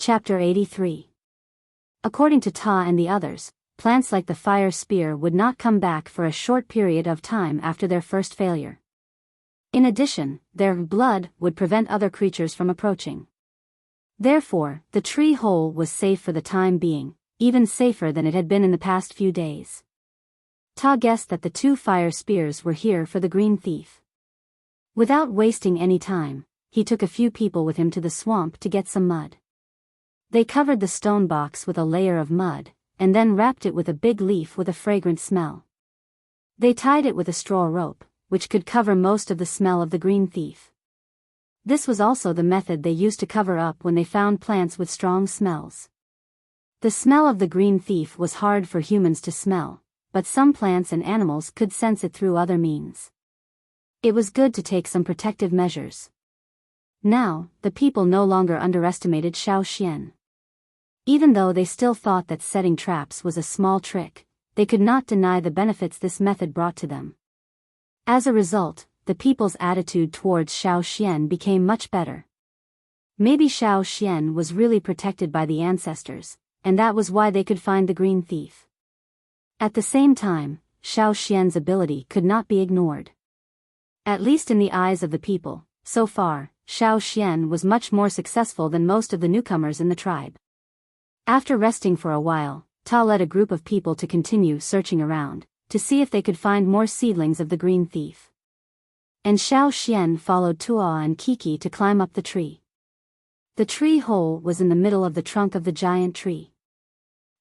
Chapter 83. According to Ta and the others, plants like the fire spear would not come back for a short period of time after their first failure. In addition, their blood would prevent other creatures from approaching. Therefore, the tree hole was safe for the time being, even safer than it had been in the past few days. Ta guessed that the 2 fire spears were here for the green thief. Without wasting any time, he took a few people with him to the swamp to get some mud. They covered the stone box with a layer of mud, and then wrapped it with a big leaf with a fragrant smell. They tied it with a straw rope, which could cover most of the smell of the green thief. This was also the method they used to cover up when they found plants with strong smells. The smell of the green thief was hard for humans to smell, but some plants and animals could sense it through other means. It was good to take some protective measures. Now, the people no longer underestimated Xiao Xian. Even though they still thought that setting traps was a small trick, they could not deny the benefits this method brought to them. As a result, the people's attitude towards Xiao Xian became much better. Maybe Xiao Xian was really protected by the ancestors, and that was why they could find the green thief. At the same time, Xiao Xian's ability could not be ignored. At least in the eyes of the people, so far, Xiao Xian was much more successful than most of the newcomers in the tribe. After resting for a while, Ta led a group of people to continue searching around, to see if they could find more seedlings of the green thief. And Xiao Xian followed Tuo and Kiki to climb up the tree. The tree hole was in the middle of the trunk of the giant tree.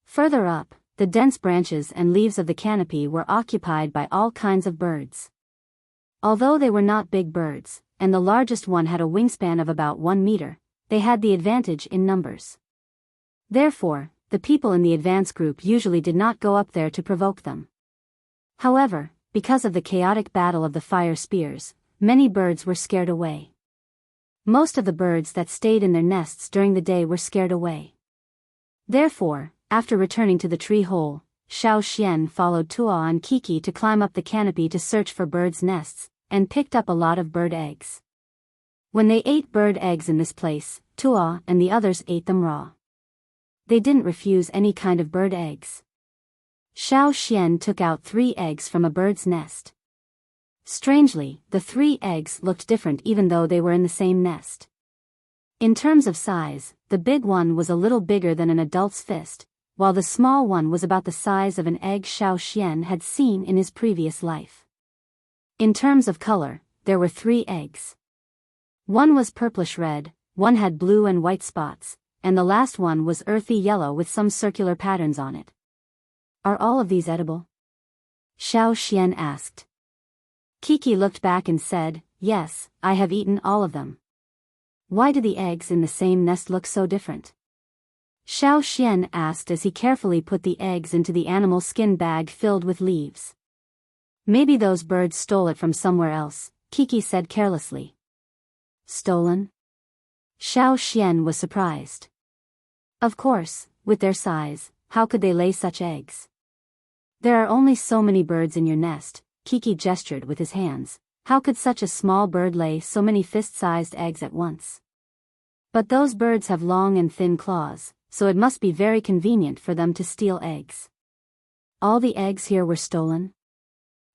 Further up, the dense branches and leaves of the canopy were occupied by all kinds of birds. Although they were not big birds, and the largest one had a wingspan of about 1 meter, they had the advantage in numbers. Therefore, the people in the advance group usually did not go up there to provoke them. However, because of the chaotic battle of the fire spears, many birds were scared away. Most of the birds that stayed in their nests during the day were scared away. Therefore, after returning to the tree hole, Xiao Xian followed Tuo and Kiki to climb up the canopy to search for birds' nests, and picked up a lot of bird eggs. When they ate bird eggs in this place, Tuo and the others ate them raw. They didn't refuse any kind of bird eggs. Xiao Xian took out 3 eggs from a bird's nest. Strangely, the 3 eggs looked different even though they were in the same nest. In terms of size, the big one was a little bigger than an adult's fist, while the small one was about the size of an egg Xiao Xian had seen in his previous life. In terms of color, there were 3 eggs. One was purplish red, one had blue and white spots, and the last one was earthy yellow with some circular patterns on it. Are all of these edible? Xiao Xian asked. Kiki looked back and said, yes, I have eaten all of them. Why do the eggs in the same nest look so different? Xiao Xian asked as he carefully put the eggs into the animal skin bag filled with leaves. Maybe those birds stole it from somewhere else, Kiki said carelessly. Stolen? Xiao Xian was surprised. Of course, with their size, how could they lay such eggs? There are only so many birds in your nest, Kiki gestured with his hands. How could such a small bird lay so many fist-sized eggs at once? But those birds have long and thin claws, so it must be very convenient for them to steal eggs. All the eggs here were stolen?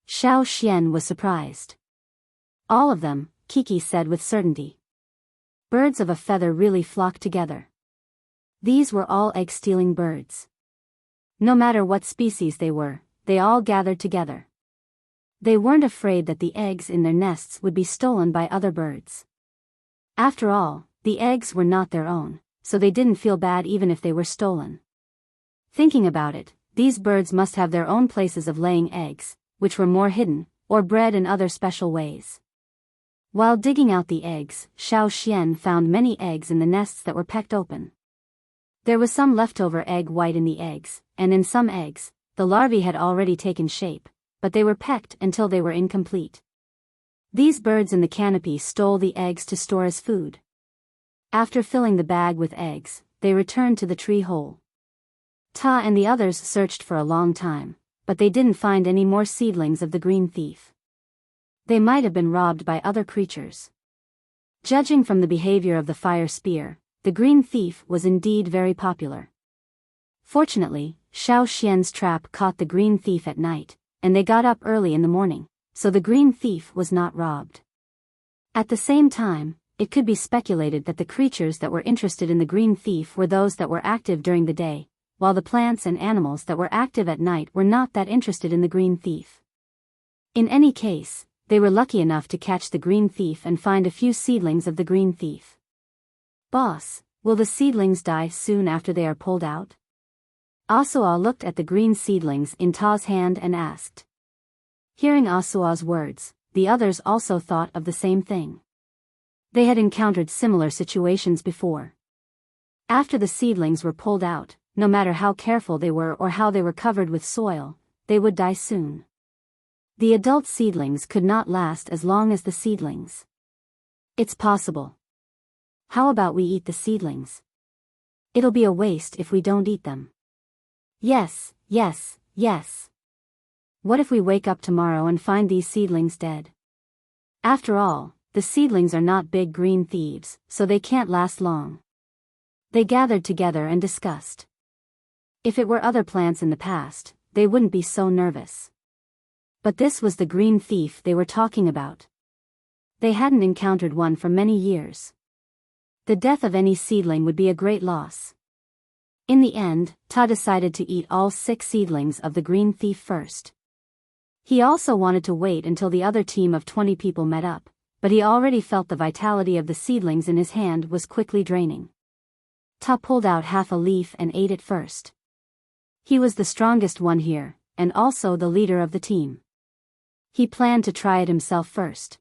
Xiao Xian was surprised. All of them, Kiki said with certainty. Birds of a feather really flock together. These were all egg-stealing birds. No matter what species they were, they all gathered together. They weren't afraid that the eggs in their nests would be stolen by other birds. After all, the eggs were not their own, so they didn't feel bad even if they were stolen. Thinking about it, these birds must have their own places of laying eggs, which were more hidden, or bred in other special ways. While digging out the eggs, Xiao Xian found many eggs in the nests that were pecked open. There was some leftover egg white in the eggs, and in some eggs, the larvae had already taken shape, but they were pecked until they were incomplete. These birds in the canopy stole the eggs to store as food. After filling the bag with eggs, they returned to the tree hole. Ta and the others searched for a long time, but they didn't find any more seedlings of the green thief. They might have been robbed by other creatures. Judging from the behavior of the fire spear, the green thief was indeed very popular. Fortunately, Xiao Xian's trap caught the green thief at night, and they got up early in the morning, so the green thief was not robbed. At the same time, it could be speculated that the creatures that were interested in the green thief were those that were active during the day, while the plants and animals that were active at night were not that interested in the green thief. In any case, they were lucky enough to catch the green thief and find a few seedlings of the green thief. "Boss, will the seedlings die soon after they are pulled out?" Asua looked at the green seedlings in Ta's hand and asked. Hearing Asua's words, the others also thought of the same thing. They had encountered similar situations before. After the seedlings were pulled out, no matter how careful they were or how they were covered with soil, they would die soon. The adult seedlings could not last as long as the seedlings. "It's possible. How about we eat the seedlings? It'll be a waste if we don't eat them." "Yes, yes, yes. What if we wake up tomorrow and find these seedlings dead? After all, the seedlings are not big green thieves, so they can't last long." They gathered together and discussed. If it were other plants in the past, they wouldn't be so nervous. But this was the green thief they were talking about. They hadn't encountered one for many years. The death of any seedling would be a great loss. In the end, Ta decided to eat all 6 seedlings of the green thief first. He also wanted to wait until the other team of 20 people met up, but he already felt the vitality of the seedlings in his hand was quickly draining. Ta pulled out half a leaf and ate it first. He was the strongest one here, and also the leader of the team. He planned to try it himself first.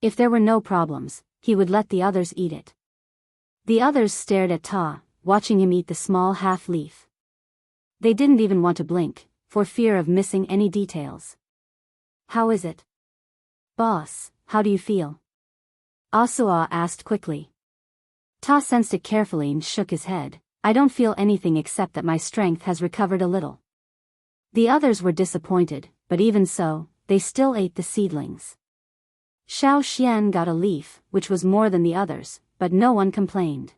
If there were no problems, he would let the others eat it. The others stared at Ta, watching him eat the small half-leaf. They didn't even want to blink, for fear of missing any details. "How is it? Boss, how do you feel?" Asua asked quickly. Ta sensed it carefully and shook his head. "I don't feel anything except that my strength has recovered a little." The others were disappointed, but even so, they still ate the seedlings. Xiao Xian got a leaf, which was more than the others, but no one complained.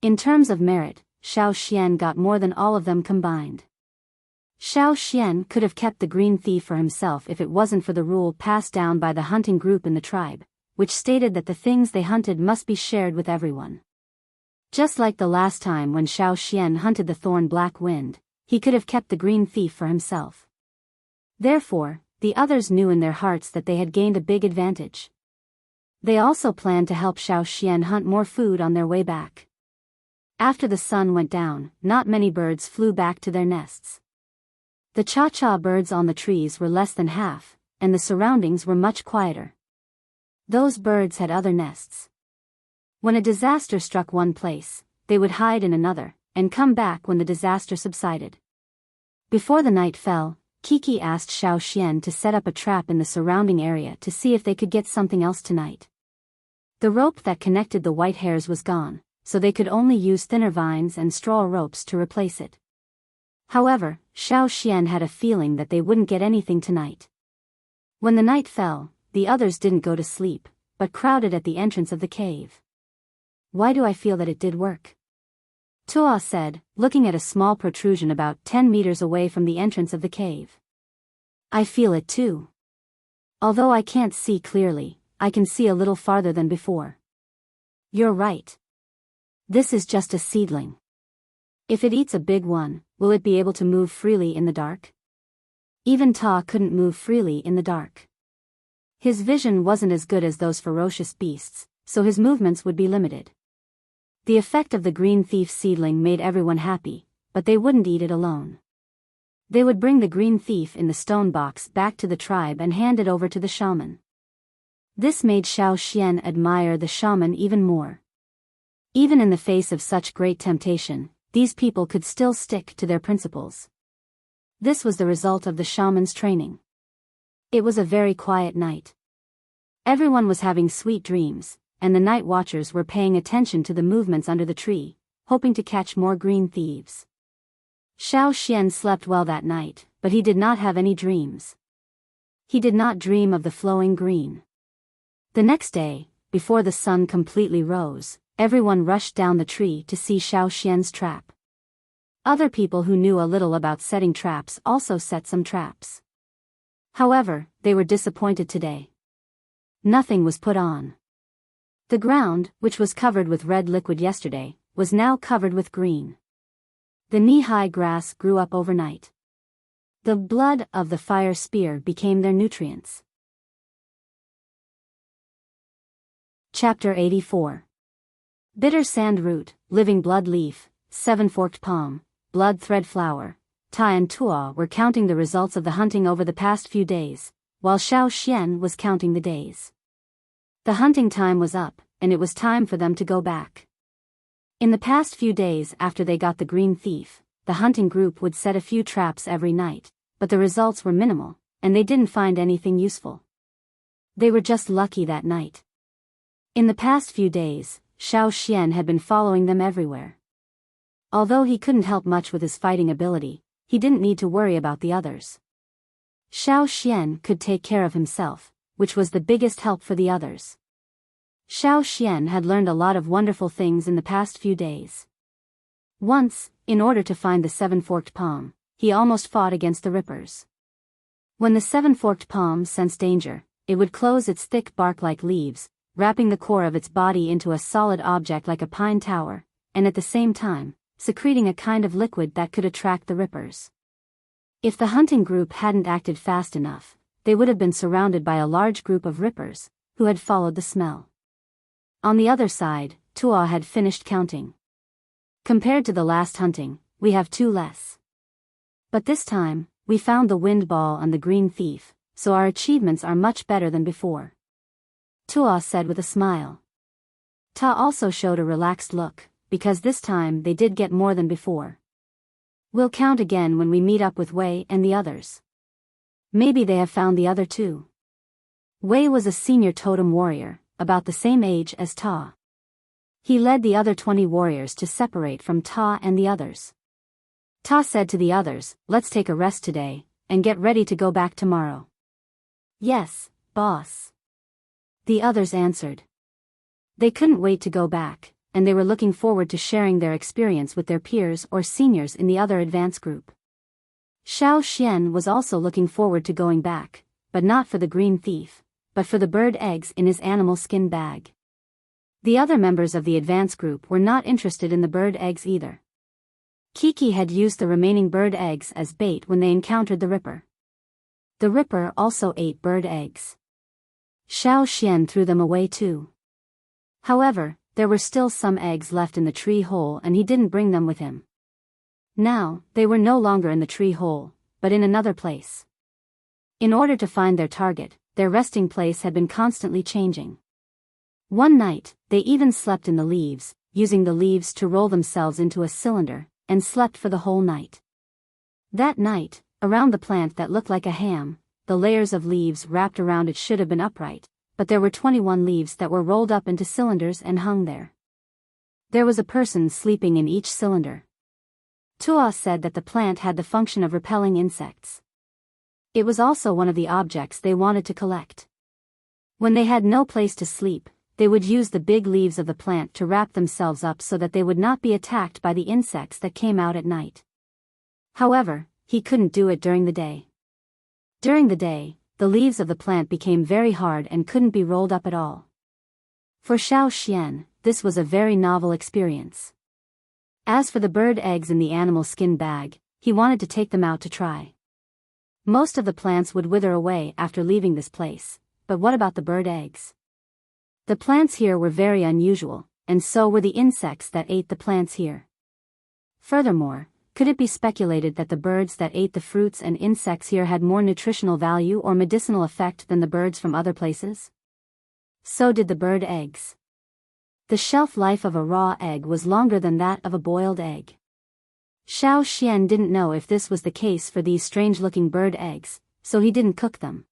In terms of merit, Xiao Xian got more than all of them combined. Xiao Xian could have kept the green thief for himself if it wasn't for the rule passed down by the hunting group in the tribe, which stated that the things they hunted must be shared with everyone. Just like the last time when Xiao Xian hunted the thorn black wind, he could have kept the green thief for himself. Therefore, the others knew in their hearts that they had gained a big advantage. They also planned to help Xiao Xian hunt more food on their way back. After the sun went down, not many birds flew back to their nests. The cha-cha birds on the trees were less than half, and the surroundings were much quieter. Those birds had other nests. When a disaster struck one place, they would hide in another, and come back when the disaster subsided. Before the night fell, Kiki asked Xiao Xian to set up a trap in the surrounding area to see if they could get something else tonight. The rope that connected the white hares was gone, so they could only use thinner vines and straw ropes to replace it. However, Xiao Xian had a feeling that they wouldn't get anything tonight. When the night fell, the others didn't go to sleep, but crowded at the entrance of the cave. "Why do I feel that it did work?" Tua said, looking at a small protrusion about 10 meters away from the entrance of the cave. "I feel it too. Although I can't see clearly, I can see a little farther than before." "You're right. This is just a seedling. If it eats a big one, will it be able to move freely in the dark?" Even Ta couldn't move freely in the dark. His vision wasn't as good as those ferocious beasts, so his movements would be limited. The effect of the green thief seedling made everyone happy, but they wouldn't eat it alone. They would bring the green thief in the stone box back to the tribe and hand it over to the shaman. This made Xiao Xian admire the shaman even more. Even in the face of such great temptation, these people could still stick to their principles. This was the result of the shaman's training. It was a very quiet night. Everyone was having sweet dreams, and the night watchers were paying attention to the movements under the tree, hoping to catch more green thieves. Xiao Xian slept well that night, but he did not have any dreams. He did not dream of the flowing green. The next day, before the sun completely rose, everyone rushed down the tree to see Xiao Xian's trap. Other people who knew a little about setting traps also set some traps. However, they were disappointed today. Nothing was put on. The ground, which was covered with red liquid yesterday, was now covered with green. The knee-high grass grew up overnight. The blood of the fire spear became their nutrients. Chapter 84. Bitter sand root, living blood leaf, seven-forked palm, blood thread flower. Tai and Tuo were counting the results of the hunting over the past few days, while Xiao Xian was counting the days. The hunting time was up, and it was time for them to go back. In the past few days after they got the green thief, the hunting group would set a few traps every night, but the results were minimal, and they didn't find anything useful. They were just lucky that night. In the past few days, Xiao Xian had been following them everywhere. Although he couldn't help much with his fighting ability, he didn't need to worry about the others. Xiao Xian could take care of himself, which was the biggest help for the others. Xiao Xian had learned a lot of wonderful things in the past few days. Once, in order to find the seven-forked palm, he almost fought against the rippers. When the seven-forked palm sensed danger, it would close its thick bark-like leaves, wrapping the core of its body into a solid object like a pine tower, and at the same time, secreting a kind of liquid that could attract the rippers. If the hunting group hadn't acted fast enough, they would have been surrounded by a large group of rippers, who had followed the smell. On the other side, Tuo had finished counting. Compared to the last hunting, we have 2 less. But this time, we found the wind ball and the green thief, so our achievements are much better than before. Tuo said with a smile. Ta also showed a relaxed look, because this time they did get more than before. We'll count again when we meet up with Wei and the others. Maybe they have found the other 2. Wei was a senior totem warrior, about the same age as Ta. He led the other 20 warriors to separate from Ta and the others. Ta said to the others, "Let's take a rest today, and get ready to go back tomorrow." "Yes, boss." The others answered. They couldn't wait to go back, and they were looking forward to sharing their experience with their peers or seniors in the other advance group. Xiao Xian was also looking forward to going back, but not for the green thief, but for the bird eggs in his animal skin bag. The other members of the advance group were not interested in the bird eggs either. Kiki had used the remaining bird eggs as bait when they encountered the Ripper. The Ripper also ate bird eggs. Xiao Xian threw them away too. However, there were still some eggs left in the tree hole and he didn't bring them with him. Now, they were no longer in the tree hole, but in another place. In order to find their target, their resting place had been constantly changing. One night, they even slept in the leaves, using the leaves to roll themselves into a cylinder, and slept for the whole night. That night, around the plant that looked like a ham, the layers of leaves wrapped around it should have been upright, but there were 21 leaves that were rolled up into cylinders and hung there. There was a person sleeping in each cylinder. Tuo said that the plant had the function of repelling insects. It was also one of the objects they wanted to collect. When they had no place to sleep, they would use the big leaves of the plant to wrap themselves up so that they would not be attacked by the insects that came out at night. However, he couldn't do it during the day. During the day, the leaves of the plant became very hard and couldn't be rolled up at all. For Xiao Xian, this was a very novel experience. As for the bird eggs in the animal skin bag, he wanted to take them out to try. Most of the plants would wither away after leaving this place, but what about the bird eggs? The plants here were very unusual, and so were the insects that ate the plants here. Furthermore, could it be speculated that the birds that ate the fruits and insects here had more nutritional value or medicinal effect than the birds from other places? So did the bird eggs. The shelf life of a raw egg was longer than that of a boiled egg. Xiao Xian didn't know if this was the case for these strange-looking bird eggs, so he didn't cook them.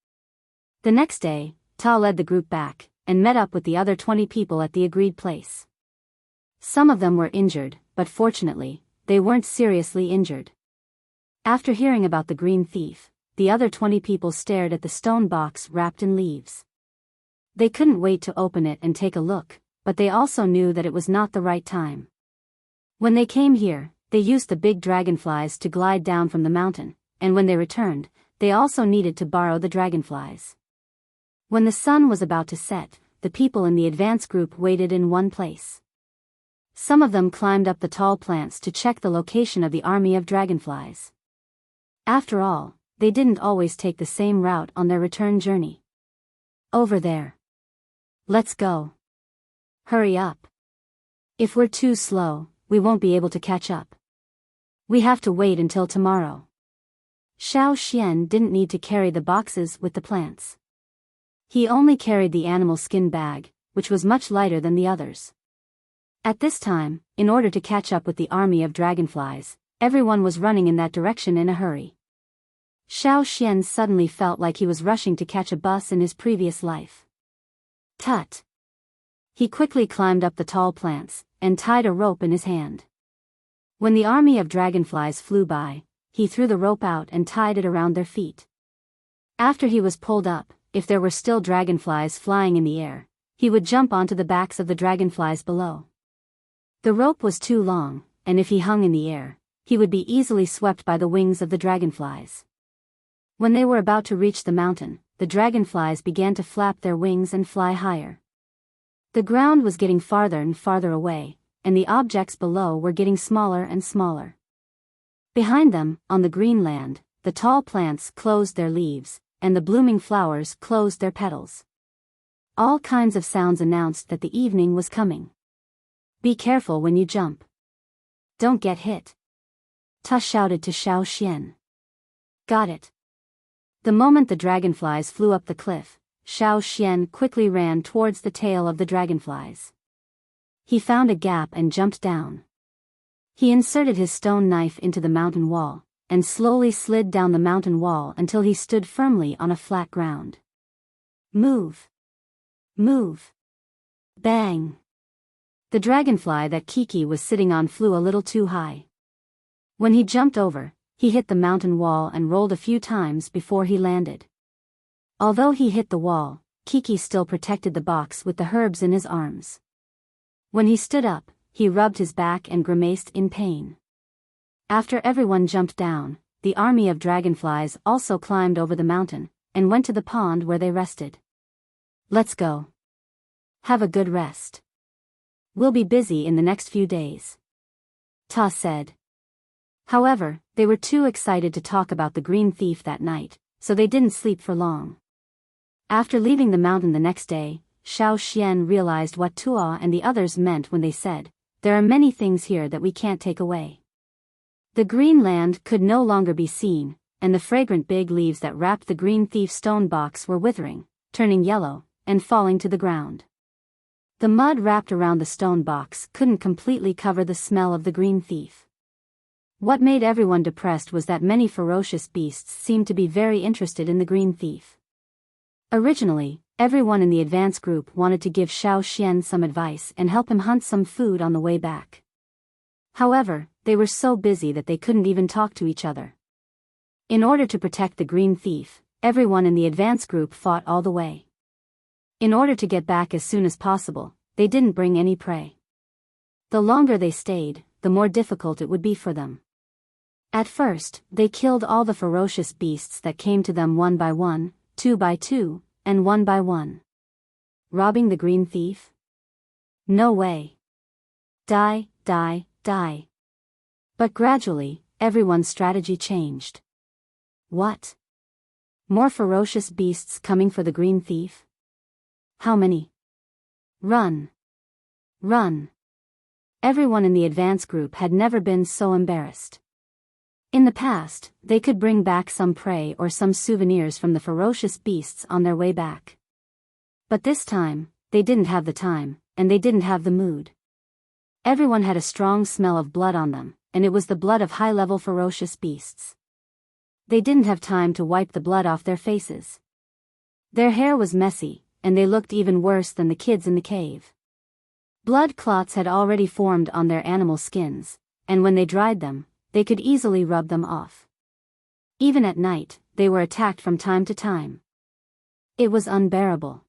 The next day, Ta led the group back, and met up with the other 20 people at the agreed place. Some of them were injured, but fortunately, they weren't seriously injured. After hearing about the green thief, the other 20 people stared at the stone box wrapped in leaves. They couldn't wait to open it and take a look, but they also knew that it was not the right time. When they came here, they used the big dragonflies to glide down from the mountain, and when they returned, they also needed to borrow the dragonflies. When the sun was about to set, the people in the advance group waited in one place. Some of them climbed up the tall plants to check the location of the army of dragonflies. After all, they didn't always take the same route on their return journey. Over there. Let's go. Hurry up. If we're too slow, we won't be able to catch up. We have to wait until tomorrow. Xiao Xian didn't need to carry the boxes with the plants. He only carried the animal skin bag, which was much lighter than the others. At this time, in order to catch up with the army of dragonflies, everyone was running in that direction in a hurry. Xiao Xian suddenly felt like he was rushing to catch a bus in his previous life. Tut! He quickly climbed up the tall plants, and tied a rope in his hand. When the army of dragonflies flew by, he threw the rope out and tied it around their feet. After he was pulled up, if there were still dragonflies flying in the air, he would jump onto the backs of the dragonflies below. The rope was too long, and if he hung in the air, he would be easily swept by the wings of the dragonflies. When they were about to reach the mountain, the dragonflies began to flap their wings and fly higher. The ground was getting farther and farther away, and the objects below were getting smaller and smaller. Behind them, on the green land, the tall plants closed their leaves, and the blooming flowers closed their petals. All kinds of sounds announced that the evening was coming. Be careful when you jump. Don't get hit. Ta shouted to Xiao Xian. Got it. The moment the dragonflies flew up the cliff, Xiao Xian quickly ran towards the tail of the dragonflies. He found a gap and jumped down. He inserted his stone knife into the mountain wall, and slowly slid down the mountain wall until he stood firmly on a flat ground. Move! Move! Bang! The dragonfly that Kiki was sitting on flew a little too high. When he jumped over, he hit the mountain wall and rolled a few times before he landed. Although he hit the wall, Kiki still protected the box with the herbs in his arms. When he stood up, he rubbed his back and grimaced in pain. After everyone jumped down, the army of dragonflies also climbed over the mountain, and went to the pond where they rested. Let's go. Have a good rest. We'll be busy in the next few days. Ta said. However, they were too excited to talk about the green thief that night, so they didn't sleep for long. After leaving the mountain the next day, Xiao Xian realized what Tua and the others meant when they said, "There are many things here that we can't take away." The green land could no longer be seen, and the fragrant big leaves that wrapped the green thief's stone box were withering, turning yellow, and falling to the ground. The mud wrapped around the stone box couldn't completely cover the smell of the green thief. What made everyone depressed was that many ferocious beasts seemed to be very interested in the green thief. Originally, everyone in the advance group wanted to give Xiao Xian some advice and help him hunt some food on the way back. However, they were so busy that they couldn't even talk to each other. In order to protect the green thief, everyone in the advance group fought all the way. In order to get back as soon as possible, they didn't bring any prey. The longer they stayed, the more difficult it would be for them. At first, they killed all the ferocious beasts that came to them one by one, two by two, and one by one. Robbing the green thief? No way. Die, die, die. But gradually, everyone's strategy changed. What? More ferocious beasts coming for the green thief? How many? Run! Run! Everyone in the advance group had never been so embarrassed. In the past, they could bring back some prey or some souvenirs from the ferocious beasts on their way back. But this time, they didn't have the time, and they didn't have the mood. Everyone had a strong smell of blood on them, and it was the blood of high-level ferocious beasts. They didn't have time to wipe the blood off their faces. Their hair was messy, and they looked even worse than the kids in the cave. Blood clots had already formed on their animal skins, and when they dried them, they could easily rub them off. Even at night, they were attacked from time to time. It was unbearable.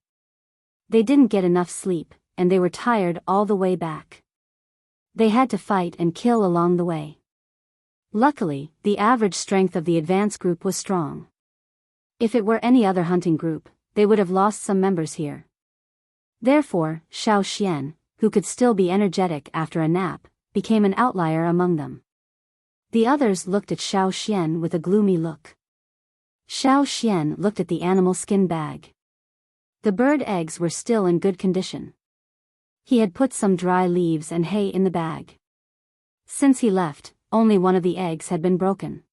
They didn't get enough sleep, and they were tired all the way back. They had to fight and kill along the way. Luckily, the average strength of the advance group was strong. If it were any other hunting group, they would have lost some members here. Therefore, Xiao Xian, who could still be energetic after a nap, became an outlier among them. The others looked at Xiao Xian with a gloomy look. Xiao Xian looked at the animal skin bag. The bird eggs were still in good condition. He had put some dry leaves and hay in the bag. Since he left, only one of the eggs had been broken.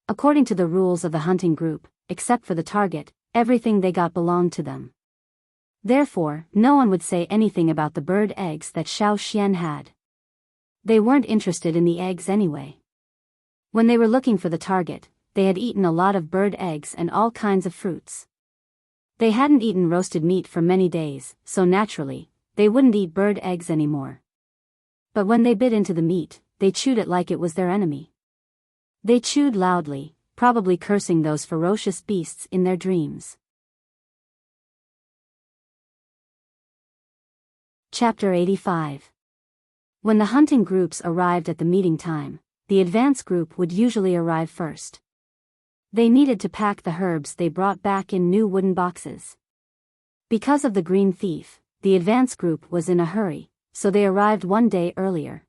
According to the rules of the hunting group, except for the target, everything they got belonged to them. Therefore, no one would say anything about the bird eggs that Xiao Xian had. They weren't interested in the eggs anyway. When they were looking for the target, they had eaten a lot of bird eggs and all kinds of fruits. They hadn't eaten roasted meat for many days, so naturally, they wouldn't eat bird eggs anymore. But when they bit into the meat, they chewed it like it was their enemy. They chewed loudly, probably cursing those ferocious beasts in their dreams. Chapter 85. When the hunting groups arrived at the meeting time, the advance group would usually arrive first. They needed to pack the herbs they brought back in new wooden boxes. Because of the green thief, the advance group was in a hurry, so they arrived one day earlier.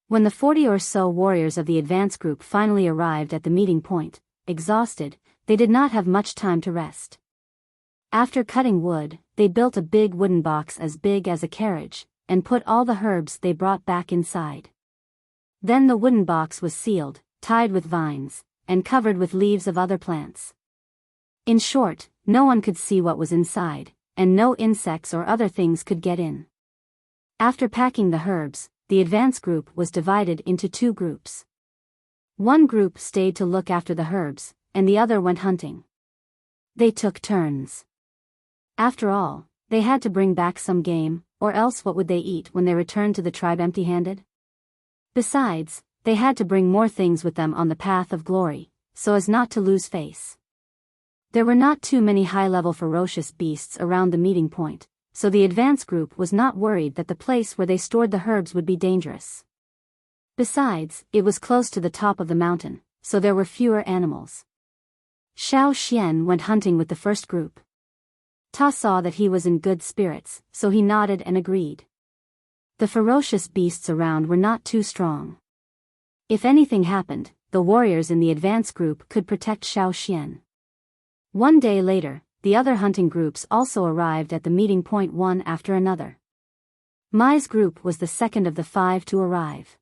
When the 40 or so warriors of the advance group finally arrived at the meeting point, exhausted, they did not have much time to rest. After cutting wood, they built a big wooden box as big as a carriage, and put all the herbs they brought back inside. Then the wooden box was sealed, tied with vines, and covered with leaves of other plants. In short, no one could see what was inside, and no insects or other things could get in. After packing the herbs, the advance group was divided into two groups. One group stayed to look after the herbs, and the other went hunting. They took turns. After all, they had to bring back some game, or else what would they eat when they returned to the tribe empty-handed? Besides, they had to bring more things with them on the path of glory, so as not to lose face. There were not too many high-level ferocious beasts around the meeting point, so the advance group was not worried that the place where they stored the herbs would be dangerous. Besides, it was close to the top of the mountain, so there were fewer animals. Xiao Xian went hunting with the first group. Ta saw that he was in good spirits, so he nodded and agreed. The ferocious beasts around were not too strong. If anything happened, the warriors in the advance group could protect Xiao Xian. One day later, the other hunting groups also arrived at the meeting point one after another. Mai's group was the second of the 5 to arrive.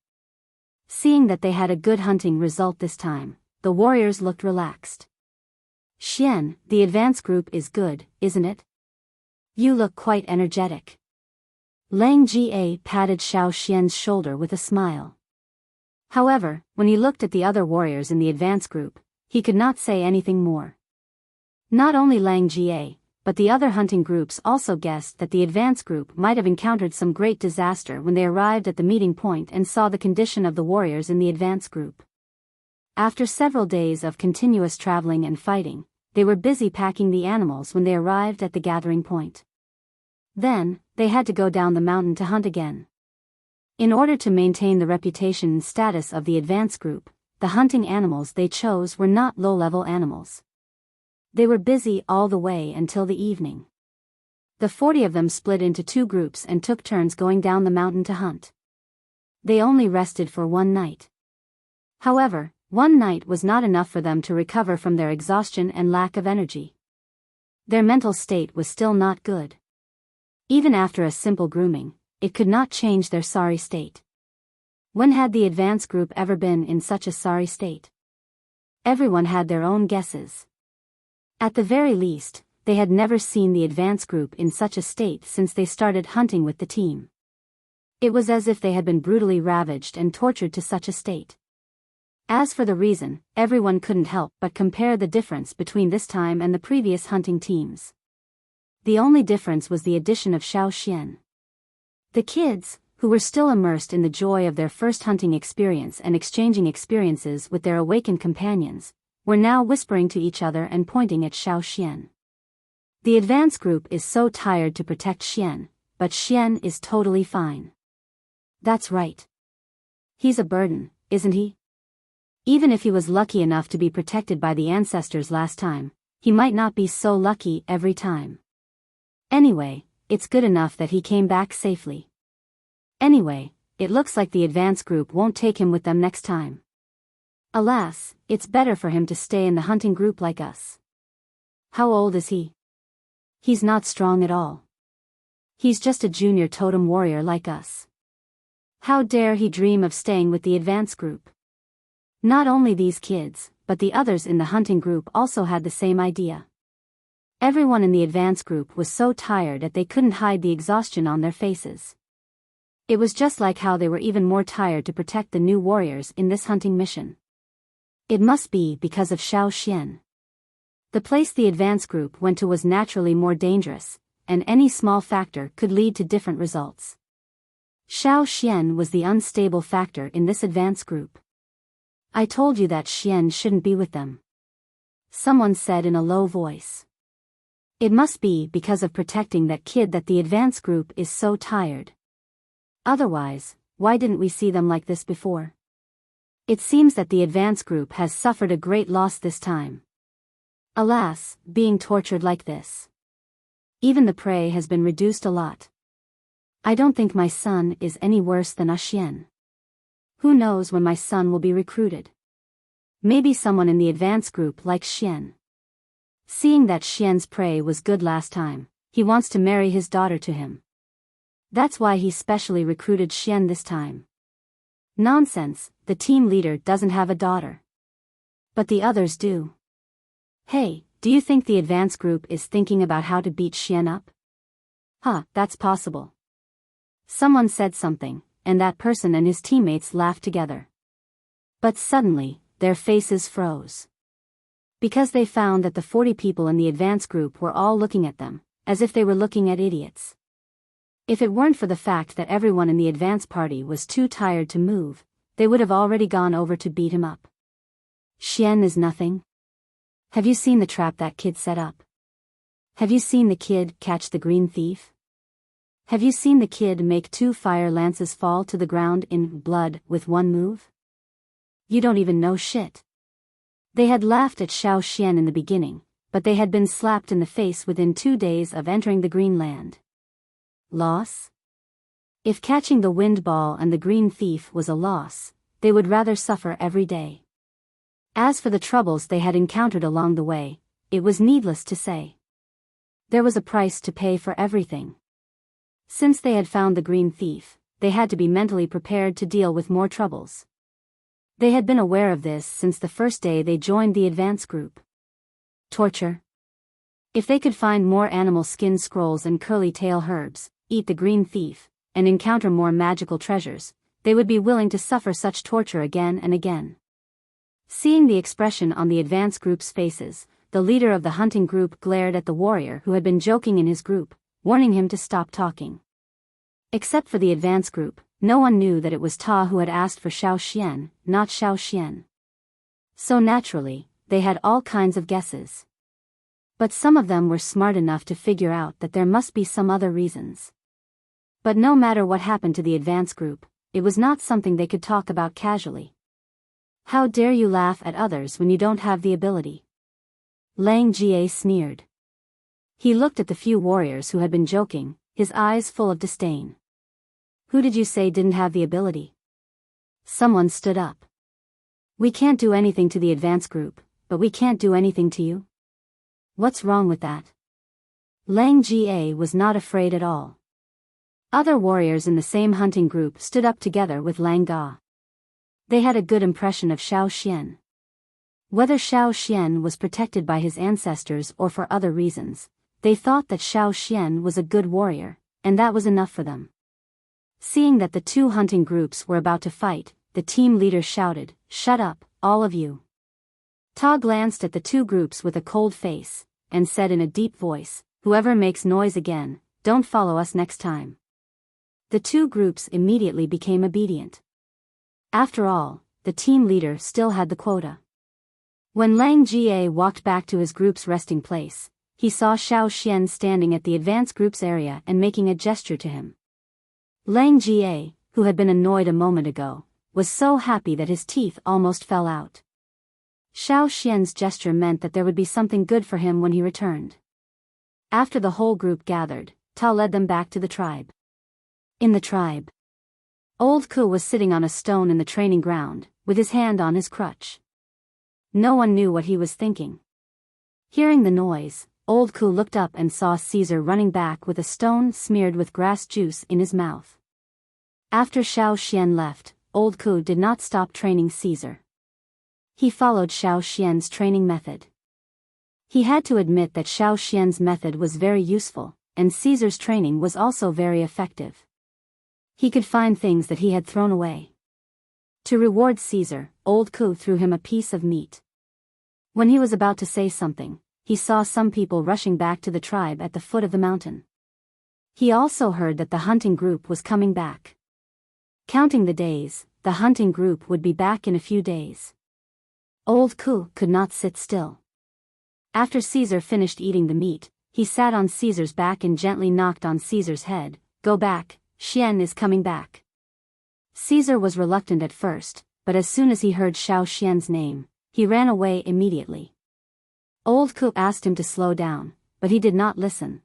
Seeing that they had a good hunting result this time, the warriors looked relaxed. Xian, the advance group is good, isn't it? You look quite energetic. Lang Jie patted Xiao Xian's shoulder with a smile. However, when he looked at the other warriors in the advance group, he could not say anything more. Not only Lang Jie, but the other hunting groups also guessed that the advance group might have encountered some great disaster when they arrived at the meeting point and saw the condition of the warriors in the advance group. After several days of continuous traveling and fighting, they were busy packing the animals when they arrived at the gathering point. Then, they had to go down the mountain to hunt again. In order to maintain the reputation and status of the advance group, the hunting animals they chose were not low-level animals. They were busy all the way until the evening. The 40 of them split into two groups and took turns going down the mountain to hunt. They only rested for one night. However, one night was not enough for them to recover from their exhaustion and lack of energy. Their mental state was still not good. Even after a simple grooming, it could not change their sorry state. When had the advance group ever been in such a sorry state? Everyone had their own guesses. At the very least, they had never seen the advance group in such a state since they started hunting with the team. It was as if they had been brutally ravaged and tortured to such a state. As for the reason, everyone couldn't help but compare the difference between this time and the previous hunting teams. The only difference was the addition of Xiao Xian. The kids, who were still immersed in the joy of their first hunting experience and exchanging experiences with their awakened companions, were now whispering to each other and pointing at Xiao Xian. The advance group is so tired to protect Xian, but Xian is totally fine. That's right. He's a burden, isn't he? Even if he was lucky enough to be protected by the ancestors last time, he might not be so lucky every time. Anyway, it's good enough that he came back safely. Anyway, it looks like the advance group won't take him with them next time. Alas, it's better for him to stay in the hunting group like us. How old is he? He's not strong at all. He's just a junior totem warrior like us. How dare he dream of staying with the advance group? Not only these kids, but the others in the hunting group also had the same idea. Everyone in the advance group was so tired that they couldn't hide the exhaustion on their faces. It was just like how they were even more tired to protect the new warriors in this hunting mission. It must be because of Xiao Xian. The place the advance group went to was naturally more dangerous, and any small factor could lead to different results. Xiao Xian was the unstable factor in this advance group. I told you that Xian shouldn't be with them. Someone said in a low voice. It must be because of protecting that kid that the advance group is so tired. Otherwise, why didn't we see them like this before? It seems that the advance group has suffered a great loss this time. Alas, being tortured like this. Even the prey has been reduced a lot. I don't think my son is any worse than Xian. Who knows when my son will be recruited? Maybe someone in the advance group like Xian. Seeing that Xian's prey was good last time, he wants to marry his daughter to him. That's why he specially recruited Xian this time. Nonsense, the team leader doesn't have a daughter. But the others do. Hey, do you think the advance group is thinking about how to beat Xian up? That's possible. Someone said something, and that person and his teammates laughed together. But suddenly, their faces froze. Because they found that the 40 people in the advance group were all looking at them, as if they were looking at idiots. If it weren't for the fact that everyone in the advance party was too tired to move, they would have already gone over to beat him up. Xian is nothing. Have you seen the trap that kid set up? Have you seen the kid catch the green thief? Have you seen the kid make 2 fire lances fall to the ground in blood with one move? You don't even know shit. They had laughed at Xiao Xian in the beginning, but they had been slapped in the face within 2 days of entering the Green Land. Loss? If catching the wind ball and the green thief was a loss, they would rather suffer every day. As for the troubles they had encountered along the way, it was needless to say. There was a price to pay for everything. Since they had found the green thief, they had to be mentally prepared to deal with more troubles. They had been aware of this since the first day they joined the advance group. Torture. If they could find more animal skin scrolls and curly tail herbs, eat the green thief, and encounter more magical treasures, they would be willing to suffer such torture again and again. Seeing the expression on the advance group's faces, the leader of the hunting group glared at the warrior who had been joking in his group, warning him to stop talking. Except for the advance group, no one knew that it was Ta who had asked for Xiao Xian, not Xiao Xian. So naturally, they had all kinds of guesses. But some of them were smart enough to figure out that there must be some other reasons. But no matter what happened to the advance group, it was not something they could talk about casually. How dare you laugh at others when you don't have the ability? Lang Jie sneered. He looked at the few warriors who had been joking, his eyes full of disdain. Who did you say didn't have the ability? Someone stood up. We can't do anything to the advance group, but we can't do anything to you? What's wrong with that? Lang Jie was not afraid at all. Other warriors in the same hunting group stood up together with Lang Ga. They had a good impression of Xiao Xian. Whether Xiao Xian was protected by his ancestors or for other reasons, they thought that Xiao Xian was a good warrior, and that was enough for them. Seeing that the 2 hunting groups were about to fight, the team leader shouted, "Shut up, all of you." Ta glanced at the 2 groups with a cold face, and said in a deep voice, "Whoever makes noise again, don't follow us next time." The 2 groups immediately became obedient. After all, the team leader still had the quota. When Lang Jie walked back to his group's resting place, he saw Xiao Xian standing at the advance group's area and making a gesture to him. Lang Jie, who had been annoyed a moment ago, was so happy that his teeth almost fell out. Xiao Xian's gesture meant that there would be something good for him when he returned. After the whole group gathered, Ta led them back to the tribe. In the tribe, Old Ku was sitting on a stone in the training ground, with his hand on his crutch. No one knew what he was thinking. Hearing the noise, Old Ku looked up and saw Caesar running back with a stone smeared with grass juice in his mouth. After Xiao Xian left, Old Ku did not stop training Caesar. He followed Xiao Xian's training method. He had to admit that Xiao Xian's method was very useful, and Caesar's training was also very effective. He could find things that he had thrown away. To reward Caesar, Old Ku threw him a piece of meat. When he was about to say something, he saw some people rushing back to the tribe at the foot of the mountain. He also heard that the hunting group was coming back. Counting the days, the hunting group would be back in a few days. Old Ku could not sit still. After Caesar finished eating the meat, he sat on Caesar's back and gently knocked on Caesar's head. "Go back, Xian is coming back." Caesar was reluctant at first, but as soon as he heard Xiao Xian's name, he ran away immediately. Old Ku asked him to slow down, but he did not listen.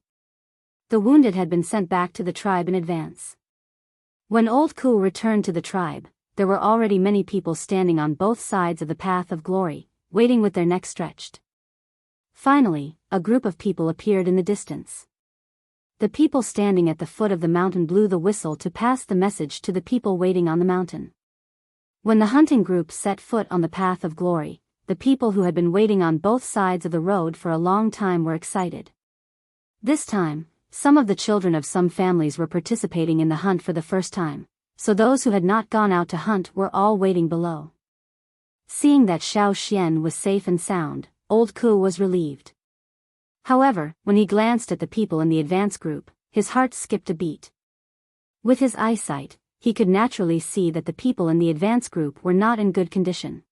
The wounded had been sent back to the tribe in advance. When Old Ku returned to the tribe, there were already many people standing on both sides of the path of glory, waiting with their necks stretched. Finally, a group of people appeared in the distance. The people standing at the foot of the mountain blew the whistle to pass the message to the people waiting on the mountain. When the hunting group set foot on the path of glory, the people who had been waiting on both sides of the road for a long time were excited. This time, some of the children of some families were participating in the hunt for the first time, so those who had not gone out to hunt were all waiting below. Seeing that Xiao Xian was safe and sound, Old Ku was relieved. However, when he glanced at the people in the advance group, his heart skipped a beat. With his eyesight, he could naturally see that the people in the advance group were not in good condition.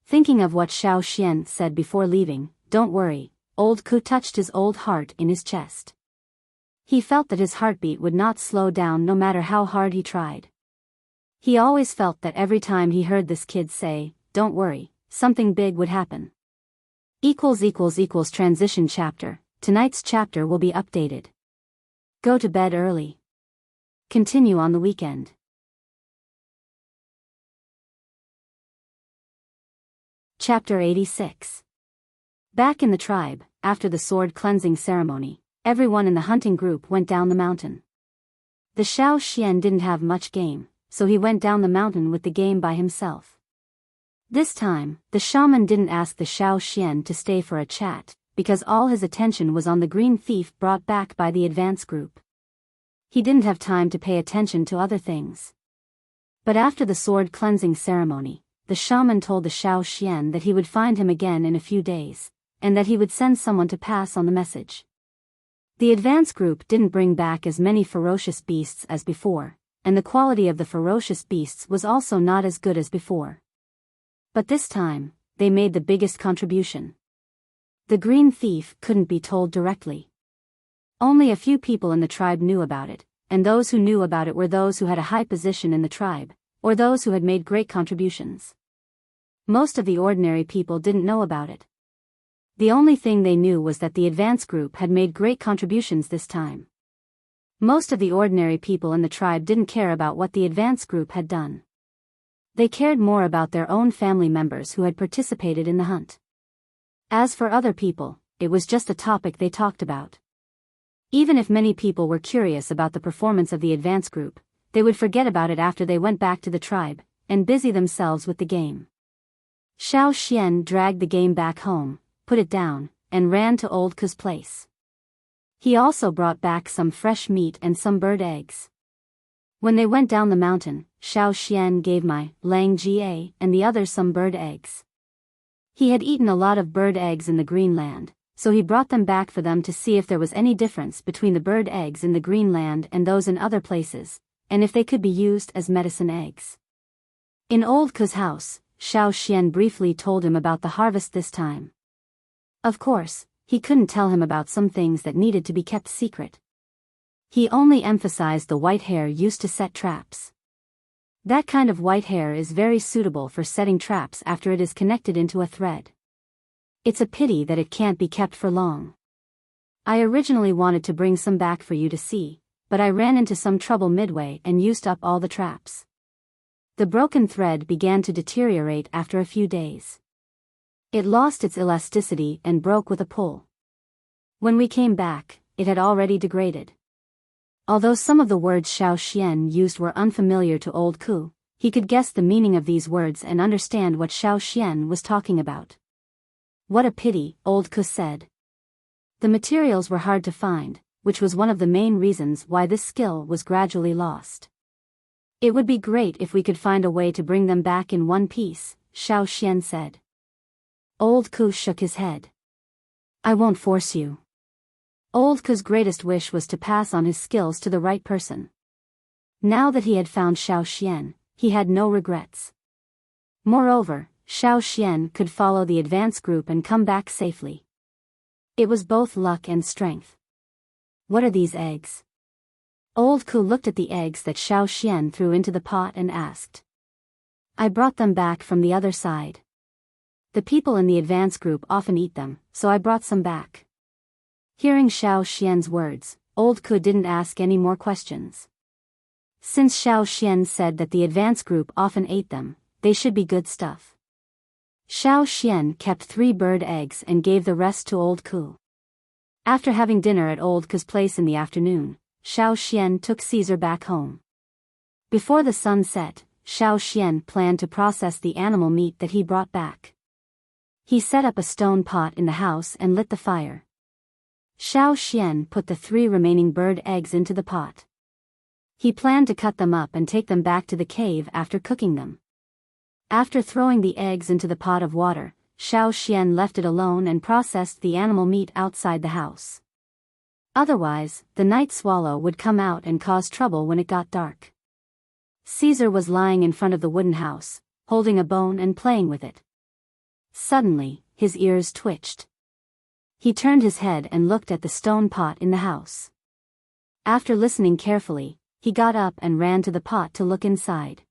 Thinking of what Xiao Xian said before leaving, "Don't worry," Old Ku touched his old heart in his chest. He felt that his heartbeat would not slow down no matter how hard he tried. He always felt that every time he heard this kid say, "Don't worry," something big would happen. Transition chapter. Tonight's chapter will be updated. Go to bed early. Continue on the weekend. Chapter 86. Back in the tribe, after the sword cleansing ceremony, everyone in the hunting group went down the mountain. The Xiao Xian didn't have much game, so he went down the mountain with the game by himself. This time, the shaman didn't ask the Xiao Xian to stay for a chat, because all his attention was on the green thief brought back by the advance group. He didn't have time to pay attention to other things. But after the sword cleansing ceremony, the shaman told the Xiao Xian that he would find him again in a few days, and that he would send someone to pass on the message. The advance group didn't bring back as many ferocious beasts as before, and the quality of the ferocious beasts was also not as good as before. But this time, they made the biggest contribution. The green thief couldn't be told directly. Only a few people in the tribe knew about it, and those who knew about it were those who had a high position in the tribe, or those who had made great contributions. Most of the ordinary people didn't know about it. The only thing they knew was that the advance group had made great contributions this time. Most of the ordinary people in the tribe didn't care about what the advance group had done. They cared more about their own family members who had participated in the hunt. As for other people, it was just a topic they talked about. Even if many people were curious about the performance of the advance group, they would forget about it after they went back to the tribe, and busy themselves with the game. Xiao Xian dragged the game back home, put it down, and ran to Old Ku's place. He also brought back some fresh meat and some bird eggs. When they went down the mountain, Xiao Xian gave Lang Jie and the others some bird eggs. He had eaten a lot of bird eggs in the green land, so he brought them back for them to see if there was any difference between the bird eggs in the green land and those in other places, and if they could be used as medicine eggs. In Old Ku's house, Xiao Xian briefly told him about the harvest this time. Of course, he couldn't tell him about some things that needed to be kept secret. He only emphasized the white hair used to set traps. That kind of white hair is very suitable for setting traps after it is connected into a thread. It's a pity that it can't be kept for long. I originally wanted to bring some back for you to see, but I ran into some trouble midway and used up all the traps. The broken thread began to deteriorate after a few days. It lost its elasticity and broke with a pull. When we came back, it had already degraded. Although some of the words Xiao Xian used were unfamiliar to old Ku, he could guess the meaning of these words and understand what Xiao Xian was talking about. What a pity, old Ku said. The materials were hard to find, which was one of the main reasons why this skill was gradually lost. It would be great if we could find a way to bring them back in one piece, Xiao Xian said. Old Ku shook his head. I won't force you. Old Ku's greatest wish was to pass on his skills to the right person. Now that he had found Xiao Xian, he had no regrets. Moreover, Xiao Xian could follow the advance group and come back safely. It was both luck and strength. What are these eggs? Old Ku looked at the eggs that Xiao Xian threw into the pot and asked. I brought them back from the other side. The people in the advance group often eat them, so I brought some back. Hearing Xiao Xian's words, old Ku didn't ask any more questions. Since Xiao Xian said that the advance group often ate them, they should be good stuff. Xiao Xian kept 3 bird eggs and gave the rest to old Ku. After having dinner at old Ku's place in the afternoon, Xiao Xian took Caesar back home. Before the sun set, Xiao Xian planned to process the animal meat that he brought back. He set up a stone pot in the house and lit the fire. Xiao Xian put the 3 remaining bird eggs into the pot. He planned to cut them up and take them back to the cave after cooking them. After throwing the eggs into the pot of water, Xiao Xian left it alone and processed the animal meat outside the house. Otherwise, the night swallow would come out and cause trouble when it got dark. Caesar was lying in front of the wooden house, holding a bone and playing with it. Suddenly, his ears twitched. He turned his head and looked at the stone pot in the house. After listening carefully, he got up and ran to the pot to look inside.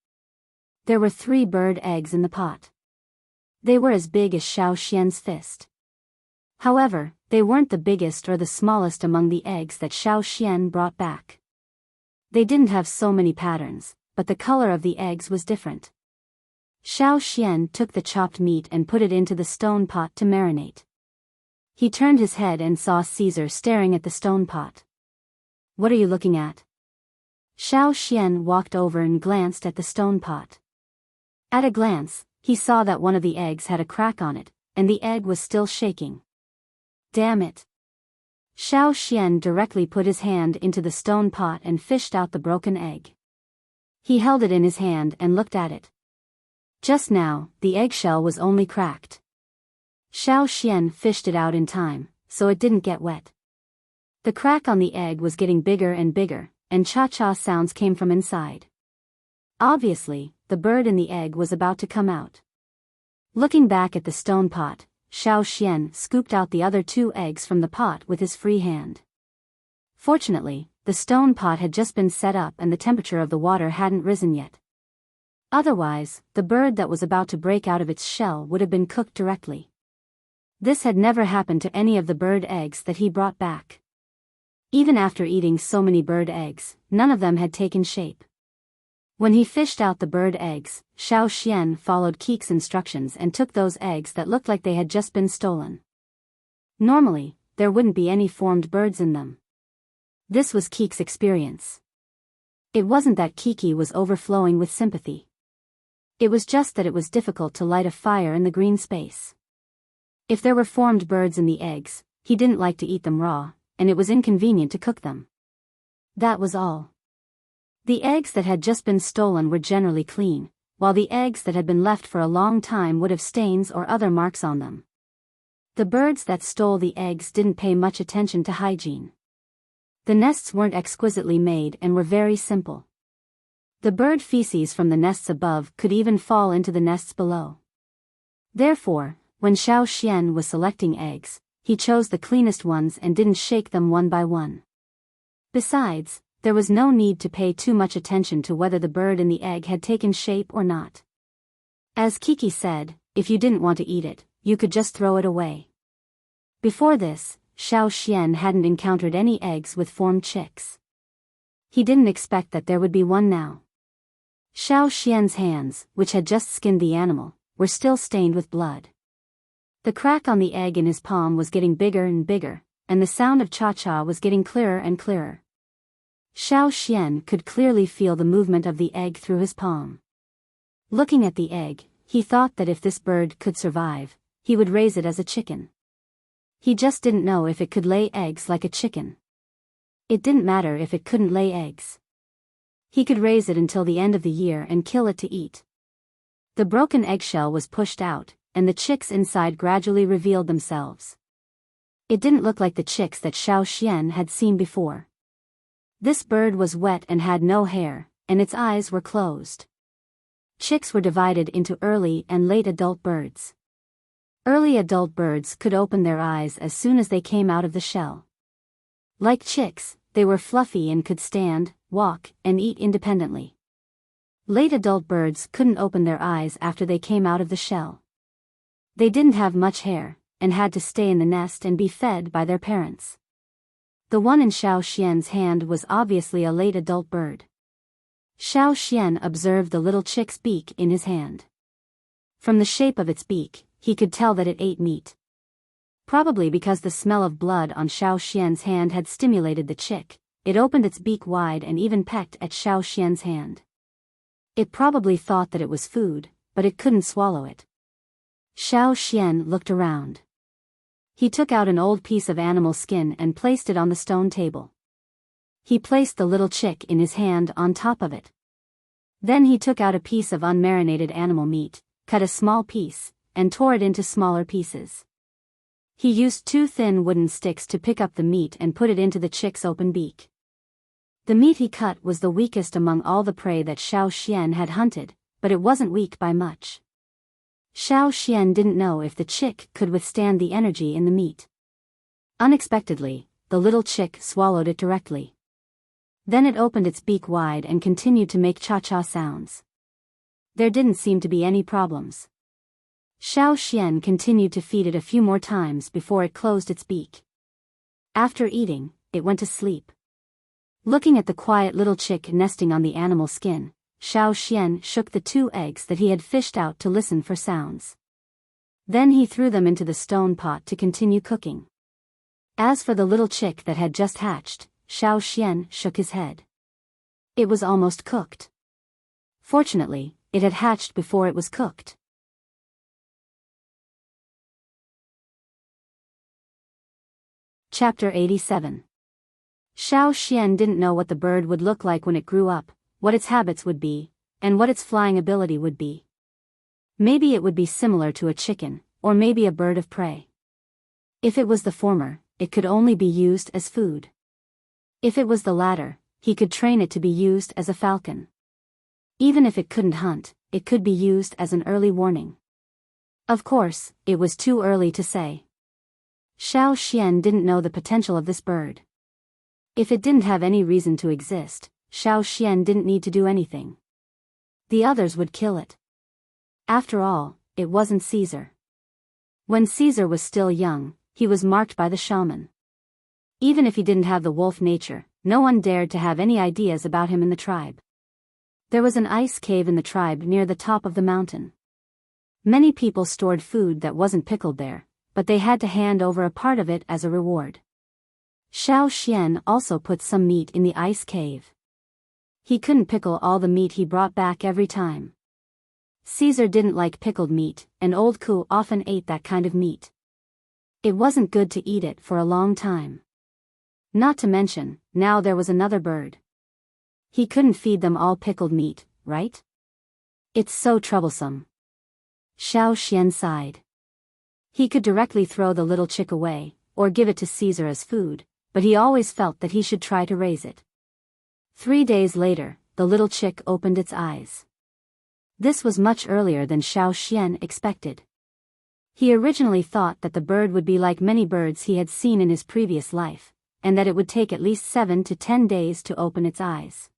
There were 3 bird eggs in the pot. They were as big as Xiao Xian's fist. However, they weren't the biggest or the smallest among the eggs that Xiao Xian brought back. They didn't have so many patterns, but the color of the eggs was different. Xiao Xian took the chopped meat and put it into the stone pot to marinate. He turned his head and saw Caesar staring at the stone pot. What are you looking at? Xiao Xian walked over and glanced at the stone pot. At a glance, he saw that one of the eggs had a crack on it, and the egg was still shaking. Damn it! Xiao Xian directly put his hand into the stone pot and fished out the broken egg. He held it in his hand and looked at it. Just now, the eggshell was only cracked. Xiao Xian fished it out in time, so it didn't get wet. The crack on the egg was getting bigger and bigger, and cha-cha sounds came from inside. Obviously, the bird in the egg was about to come out. Looking back at the stone pot, Xiao Xian scooped out the other 2 eggs from the pot with his free hand. Fortunately, the stone pot had just been set up and the temperature of the water hadn't risen yet. Otherwise, the bird that was about to break out of its shell would have been cooked directly. This had never happened to any of the bird eggs that he brought back. Even after eating so many bird eggs, none of them had taken shape. When he fished out the bird eggs, Xiao Xian followed Keek's instructions and took those eggs that looked like they had just been stolen. Normally, there wouldn't be any formed birds in them. This was Keek's experience. It wasn't that Kiki was overflowing with sympathy. It was just that it was difficult to light a fire in the green space. If there were formed birds in the eggs, he didn't like to eat them raw, and it was inconvenient to cook them. That was all. The eggs that had just been stolen were generally clean, while the eggs that had been left for a long time would have stains or other marks on them. The birds that stole the eggs didn't pay much attention to hygiene. The nests weren't exquisitely made and were very simple. The bird feces from the nests above could even fall into the nests below. Therefore, when Xiao Xian was selecting eggs, he chose the cleanest ones and didn't shake them one by one. Besides, there was no need to pay too much attention to whether the bird in the egg had taken shape or not. As Kiki said, if you didn't want to eat it, you could just throw it away. Before this, Xiao Xian hadn't encountered any eggs with formed chicks. He didn't expect that there would be one now. Xiao Xian's hands, which had just skinned the animal, were still stained with blood. The crack on the egg in his palm was getting bigger and bigger, and the sound of cha-cha was getting clearer and clearer. Xiao Xian could clearly feel the movement of the egg through his palm. Looking at the egg, he thought that if this bird could survive, he would raise it as a chicken. He just didn't know if it could lay eggs like a chicken. It didn't matter if it couldn't lay eggs. He could raise it until the end of the year and kill it to eat. The broken eggshell was pushed out, and the chicks inside gradually revealed themselves. It didn't look like the chicks that Xiao Xian had seen before. This bird was wet and had no hair, and its eyes were closed. Chicks were divided into early and late adult birds. Early adult birds could open their eyes as soon as they came out of the shell. Like chicks, they were fluffy and could stand, walk, and eat independently. Late adult birds couldn't open their eyes after they came out of the shell. They didn't have much hair, and had to stay in the nest and be fed by their parents. The one in Xiao Xian's hand was obviously a late adult bird. Xiao Xian observed the little chick's beak in his hand. From the shape of its beak, he could tell that it ate meat. Probably because the smell of blood on Xiao Xian's hand had stimulated the chick, it opened its beak wide and even pecked at Xiao Xian's hand. It probably thought that it was food, but it couldn't swallow it. Xiao Xian looked around. He took out an old piece of animal skin and placed it on the stone table. He placed the little chick in his hand on top of it. Then he took out a piece of unmarinated animal meat, cut a small piece, and tore it into smaller pieces. He used 2 thin wooden sticks to pick up the meat and put it into the chick's open beak. The meat he cut was the weakest among all the prey that Xiao Xian had hunted, but it wasn't weak by much. Xiao Xian didn't know if the chick could withstand the energy in the meat. Unexpectedly, the little chick swallowed it directly. Then it opened its beak wide and continued to make cha-cha sounds. There didn't seem to be any problems. Xiao Xian continued to feed it a few more times before it closed its beak. After eating, it went to sleep. Looking at the quiet little chick nesting on the animal skin, Xiao Xian shook the 2 eggs that he had fished out to listen for sounds. Then he threw them into the stone pot to continue cooking. As for the little chick that had just hatched, Xiao Xian shook his head. It was almost cooked. Fortunately, it had hatched before it was cooked. Chapter 87. Xiao Xian didn't know what the bird would look like when it grew up, what its habits would be, and what its flying ability would be. Maybe it would be similar to a chicken, or maybe a bird of prey. If it was the former, it could only be used as food. If it was the latter, he could train it to be used as a falcon. Even if it couldn't hunt, it could be used as an early warning. Of course, it was too early to say. Xiao Xian didn't know the potential of this bird. If it didn't have any reason to exist, Xiao Xian didn't need to do anything. The others would kill it. After all, it wasn't Caesar. When Caesar was still young, he was marked by the shaman. Even if he didn't have the wolf nature, no one dared to have any ideas about him in the tribe. There was an ice cave in the tribe near the top of the mountain. Many people stored food that wasn't pickled there, but they had to hand over a part of it as a reward. Xiao Xian also put some meat in the ice cave. He couldn't pickle all the meat he brought back every time. Caesar didn't like pickled meat, and old Ku often ate that kind of meat. It wasn't good to eat it for a long time. Not to mention, now there was another bird. He couldn't feed them all pickled meat, right? It's so troublesome. Xiao Xian sighed. He could directly throw the little chick away, or give it to Caesar as food, but he always felt that he should try to raise it. 3 days later, the little chick opened its eyes. This was much earlier than Xiao Xian expected. He originally thought that the bird would be like many birds he had seen in his previous life, and that it would take at least 7 to 10 days to open its eyes.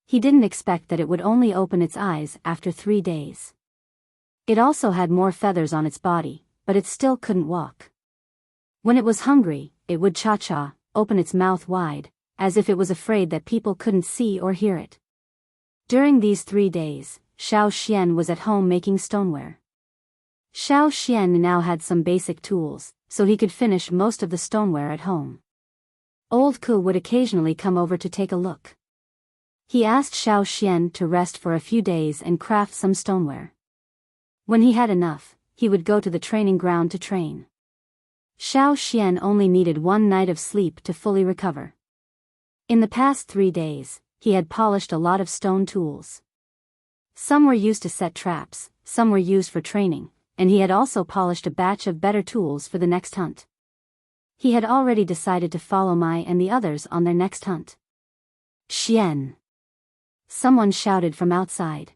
He didn't expect that it would only open its eyes after 3 days. It also had more feathers on its body, but it still couldn't walk. When it was hungry, it would cha-cha, open its mouth wide, as if it was afraid that people couldn't see or hear it. During these 3 days, Xiao Xian was at home making stoneware. Xiao Xian now had some basic tools, so he could finish most of the stoneware at home. Old Ku would occasionally come over to take a look. He asked Xiao Xian to rest for a few days and craft some stoneware. When he had enough, he would go to the training ground to train. Xiao Xian only needed 1 night of sleep to fully recover. In the past 3 days, he had polished a lot of stone tools. Some were used to set traps, some were used for training, and he had also polished a batch of better tools for the next hunt. He had already decided to follow Mai and the others on their next hunt. Xian! Someone shouted from outside.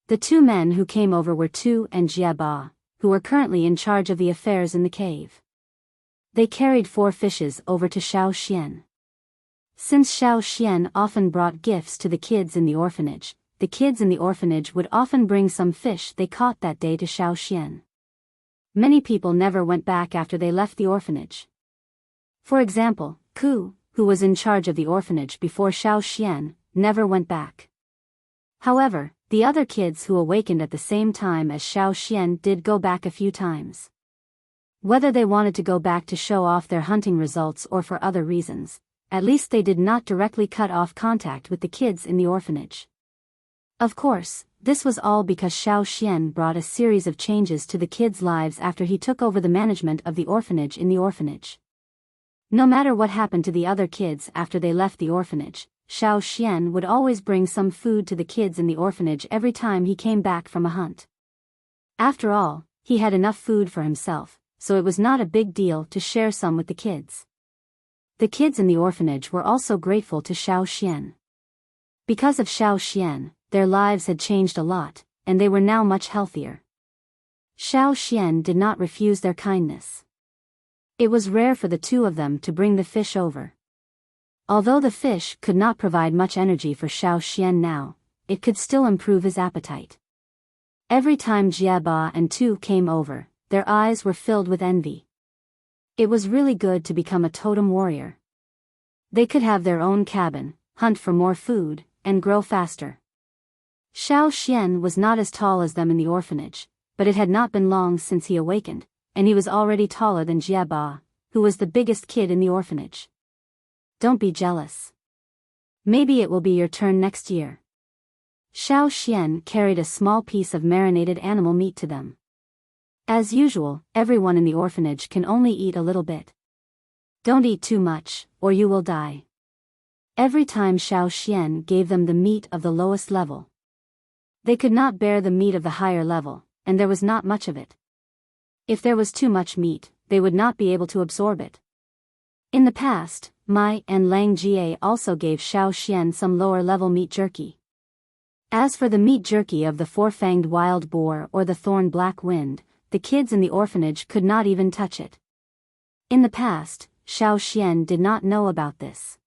The 2 men who came over were Tu and Jiaba, who were currently in charge of the affairs in the cave. They carried 4 fishes over to Xiao Xian. Since Xiao Xian often brought gifts to the kids in the orphanage, the kids in the orphanage would often bring some fish they caught that day to Xiao Xian. Many people never went back after they left the orphanage. For example, Ku, who was in charge of the orphanage before Xiao Xian, never went back. However, the other kids who awakened at the same time as Xiao Xian did go back a few times. Whether they wanted to go back to show off their hunting results or for other reasons, at least they did not directly cut off contact with the kids in the orphanage. Of course, this was all because Xiao Xian brought a series of changes to the kids' lives after he took over the management of the orphanage in the orphanage. No matter what happened to the other kids after they left the orphanage, Xiao Xian would always bring some food to the kids in the orphanage every time he came back from a hunt. After all, he had enough food for himself, so it was not a big deal to share some with the kids. The kids in the orphanage were also grateful to Xiao Xian. Because of Xiao Xian, their lives had changed a lot, and they were now much healthier. Xiao Xian did not refuse their kindness. It was rare for the 2 of them to bring the fish over. Although the fish could not provide much energy for Xiao Xian now, it could still improve his appetite. Every time Jiaba and Tu came over, their eyes were filled with envy. It was really good to become a totem warrior. They could have their own cabin, hunt for more food, and grow faster. Xiao Xian was not as tall as them in the orphanage, but it had not been long since he awakened, and he was already taller than Jiaba, who was the biggest kid in the orphanage. Don't be jealous. Maybe it will be your turn next year. Xiao Xian carried a small piece of marinated animal meat to them. As usual, everyone in the orphanage can only eat a little bit. Don't eat too much, or you will die. Every time Xiao Xian gave them the meat of the lowest level. They could not bear the meat of the higher level, and there was not much of it. If there was too much meat, they would not be able to absorb it. In the past, Mai and Lang Jie also gave Xiao Xian some lower-level meat jerky. As for the meat jerky of the 4-fanged wild boar or the thorn black wind, the kids in the orphanage could not even touch it. In the past, Xiao Xian did not know about this.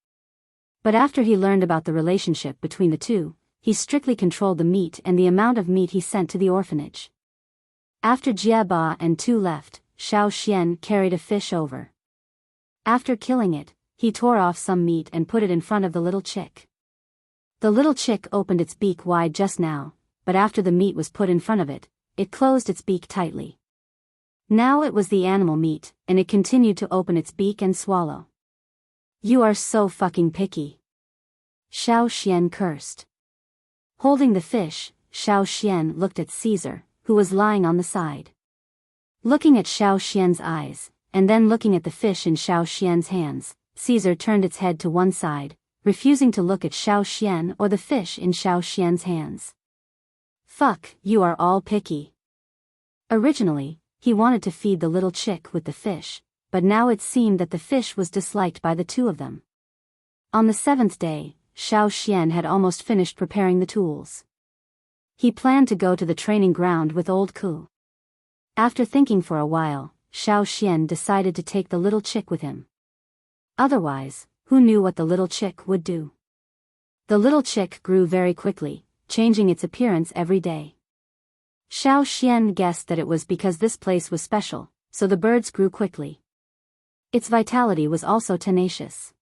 But after he learned about the relationship between the 2, he strictly controlled the meat and the amount of meat he sent to the orphanage. After Jiaba and Tu left, Xiao Xian carried a fish over. After killing it, he tore off some meat and put it in front of the little chick. The little chick opened its beak wide just now, but after the meat was put in front of it, it closed its beak tightly. Now it was the animal meat, and it continued to open its beak and swallow. You are so fucking picky. Xiao Xian cursed. Holding the fish, Xiao Xian looked at Caesar, who was lying on the side. Looking at Xiao Xian's eyes, and then looking at the fish in Xiao Xian's hands, Caesar turned its head to one side, refusing to look at Xiao Xian or the fish in Xiao Xian's hands. Fuck, you are all picky. Originally, he wanted to feed the little chick with the fish, but now it seemed that the fish was disliked by the 2 of them. On the 7th day, Xiao Xian had almost finished preparing the tools. He planned to go to the training ground with old Ku. After thinking for a while, Xiao Xian decided to take the little chick with him. Otherwise, who knew what the little chick would do? The little chick grew very quickly, changing its appearance every day. Xiao Xian guessed that it was because this place was special, so the birds grew quickly. Its vitality was also tenacious.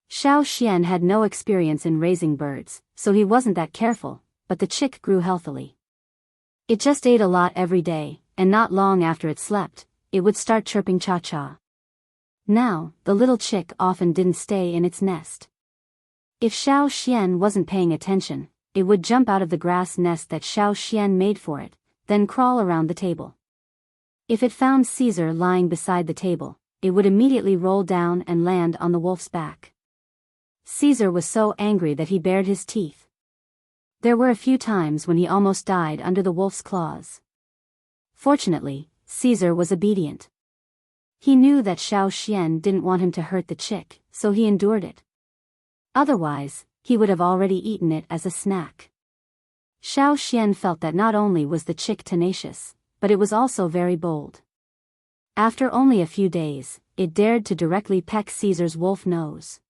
Xiao Xian had no experience in raising birds, so he wasn't that careful, but the chick grew healthily. It just ate a lot every day, and not long after it slept, it would start chirping cha-cha. Now, the little chick often didn't stay in its nest. If Xiao Xian wasn't paying attention, it would jump out of the grass nest that Xiao Xian made for it, then crawl around the table. If it found Caesar lying beside the table, it would immediately roll down and land on the wolf's back. Caesar was so angry that he bared his teeth. There were a few times when he almost died under the wolf's claws. Fortunately, Caesar was obedient. He knew that Xiao Xian didn't want him to hurt the chick, so he endured it. Otherwise, he would have already eaten it as a snack. Xiao Xian felt that not only was the chick tenacious, but it was also very bold. After only a few days, it dared to directly peck Caesar's wolf nose.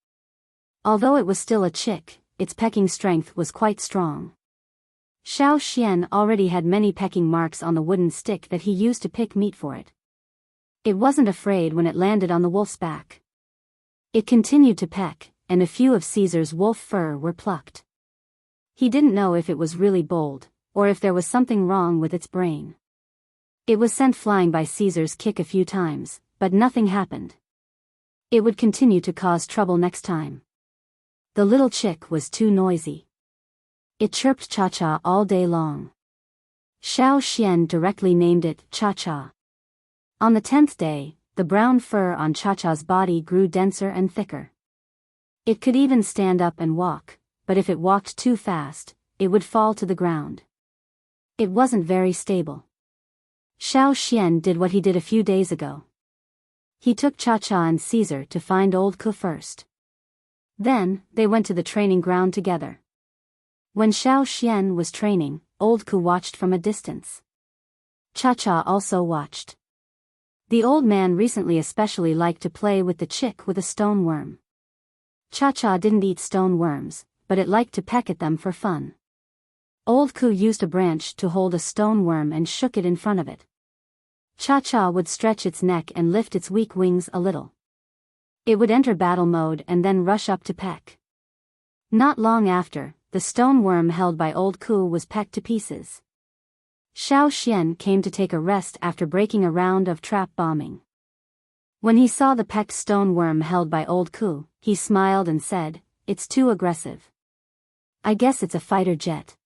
Although it was still a chick, its pecking strength was quite strong. Xiao Xian already had many pecking marks on the wooden stick that he used to pick meat for it. It wasn't afraid when it landed on the wolf's back. It continued to peck, and a few of Caesar's wolf fur were plucked. He didn't know if it was really bold, or if there was something wrong with its brain. It was sent flying by Caesar's kick a few times, but nothing happened. It would continue to cause trouble next time. The little chick was too noisy. It chirped cha-cha all day long. Xiao Xian directly named it Cha-Cha. On the 10th day, the brown fur on Cha-Cha's body grew denser and thicker. It could even stand up and walk, but if it walked too fast, it would fall to the ground. It wasn't very stable. Xiao Xian did what he did a few days ago. He took Cha-Cha and Caesar to find old Ku first. Then, they went to the training ground together. When Xiao Xian was training, old Ku watched from a distance. Cha-Cha also watched. The old man recently especially liked to play with the chick with a stone worm. Cha-Cha didn't eat stone worms, but it liked to peck at them for fun. Old Ku used a branch to hold a stone worm and shook it in front of it. Cha-Cha would stretch its neck and lift its weak wings a little. It would enter battle mode and then rush up to peck. Not long after, the stone worm held by old Ku was pecked to pieces. Xiao Xian came to take a rest after breaking a round of trap bombing. When he saw the pecked stone worm held by old Ku, he smiled and said, "It's too aggressive. I guess it's a fighter jet.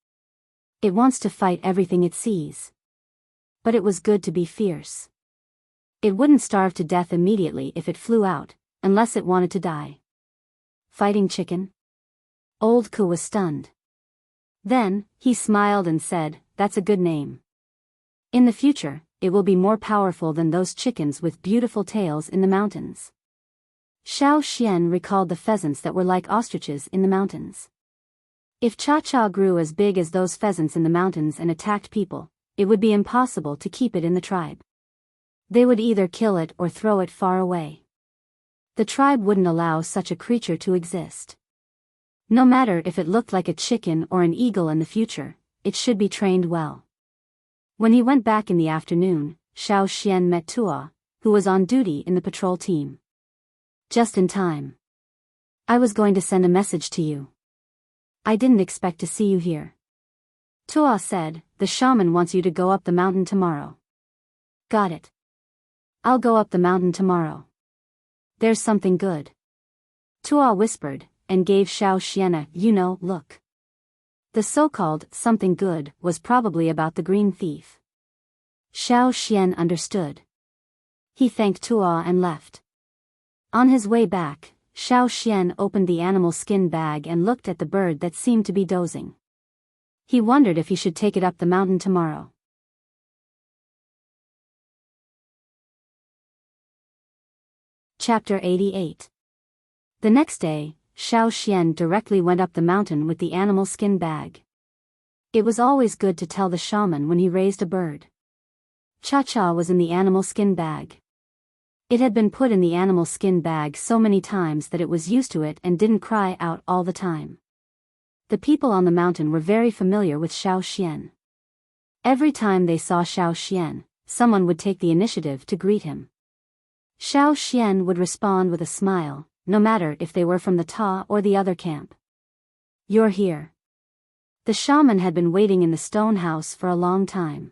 It wants to fight everything it sees. But it was good to be fierce. It wouldn't starve to death immediately if it flew out, unless it wanted to die." Fighting chicken? Old Ku was stunned. Then, he smiled and said, "That's a good name. In the future, it will be more powerful than those chickens with beautiful tails in the mountains." Xiao Xian recalled the pheasants that were like ostriches in the mountains. If Cha-Cha grew as big as those pheasants in the mountains and attacked people, it would be impossible to keep it in the tribe. They would either kill it or throw it far away. The tribe wouldn't allow such a creature to exist. No matter if it looked like a chicken or an eagle in the future, it should be trained well. When he went back in the afternoon, Xiao Xian met Tua, who was on duty in the patrol team. Just in time. "I was going to send a message to you. I didn't expect to see you here." Tua said, "The shaman wants you to go up the mountain tomorrow." "Got it. I'll go up the mountain tomorrow. There's something good." Tua whispered, and gave Xiao Xian a, look. The so-called something good was probably about the green thief. Xiao Xian understood. He thanked Tua and left. On his way back, Xiao Xian opened the animal skin bag and looked at the bird that seemed to be dozing. He wondered if he should take it up the mountain tomorrow. Chapter 88. The next day, Xiao Xian directly went up the mountain with the animal skin bag. It was always good to tell the shaman when he raised a bird. Cha-Cha was in the animal skin bag. It had been put in the animal skin bag so many times that it was used to it and didn't cry out all the time. The people on the mountain were very familiar with Xiao Xian. Every time they saw Xiao Xian, someone would take the initiative to greet him. Xiao Xian would respond with a smile, no matter if they were from the Ta or the other camp. "You're here." The shaman had been waiting in the stone house for a long time.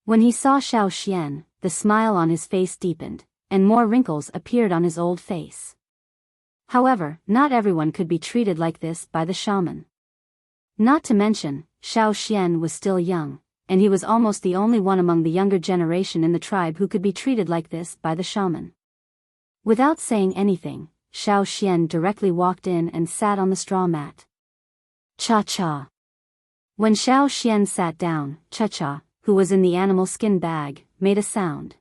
When he saw Xiao Xian, the smile on his face deepened, and more wrinkles appeared on his old face. However, not everyone could be treated like this by the shaman. Not to mention, Xiao Xian was still young, and he was almost the only one among the younger generation in the tribe who could be treated like this by the shaman. Without saying anything, Xiao Xian directly walked in and sat on the straw mat. Cha-Cha. When Xiao Xian sat down, Cha-Cha, who was in the animal skin bag, made a sound.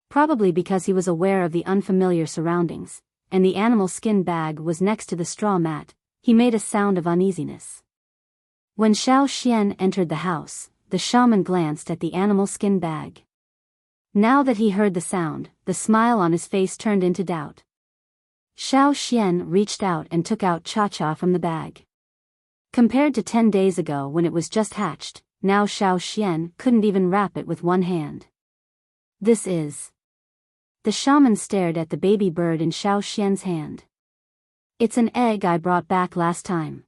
Probably because he was aware of the unfamiliar surroundings, and the animal skin bag was next to the straw mat, he made a sound of uneasiness. When Xiao Xian entered the house, the shaman glanced at the animal skin bag. Now that he heard the sound, the smile on his face turned into doubt. Xiao Xian reached out and took out Cha-Cha from the bag. Compared to 10 days ago when it was just hatched, now Xiao Xian couldn't even wrap it with one hand. This is... The shaman stared at the baby bird in Xiao Xian's hand. "It's an egg I brought back last time."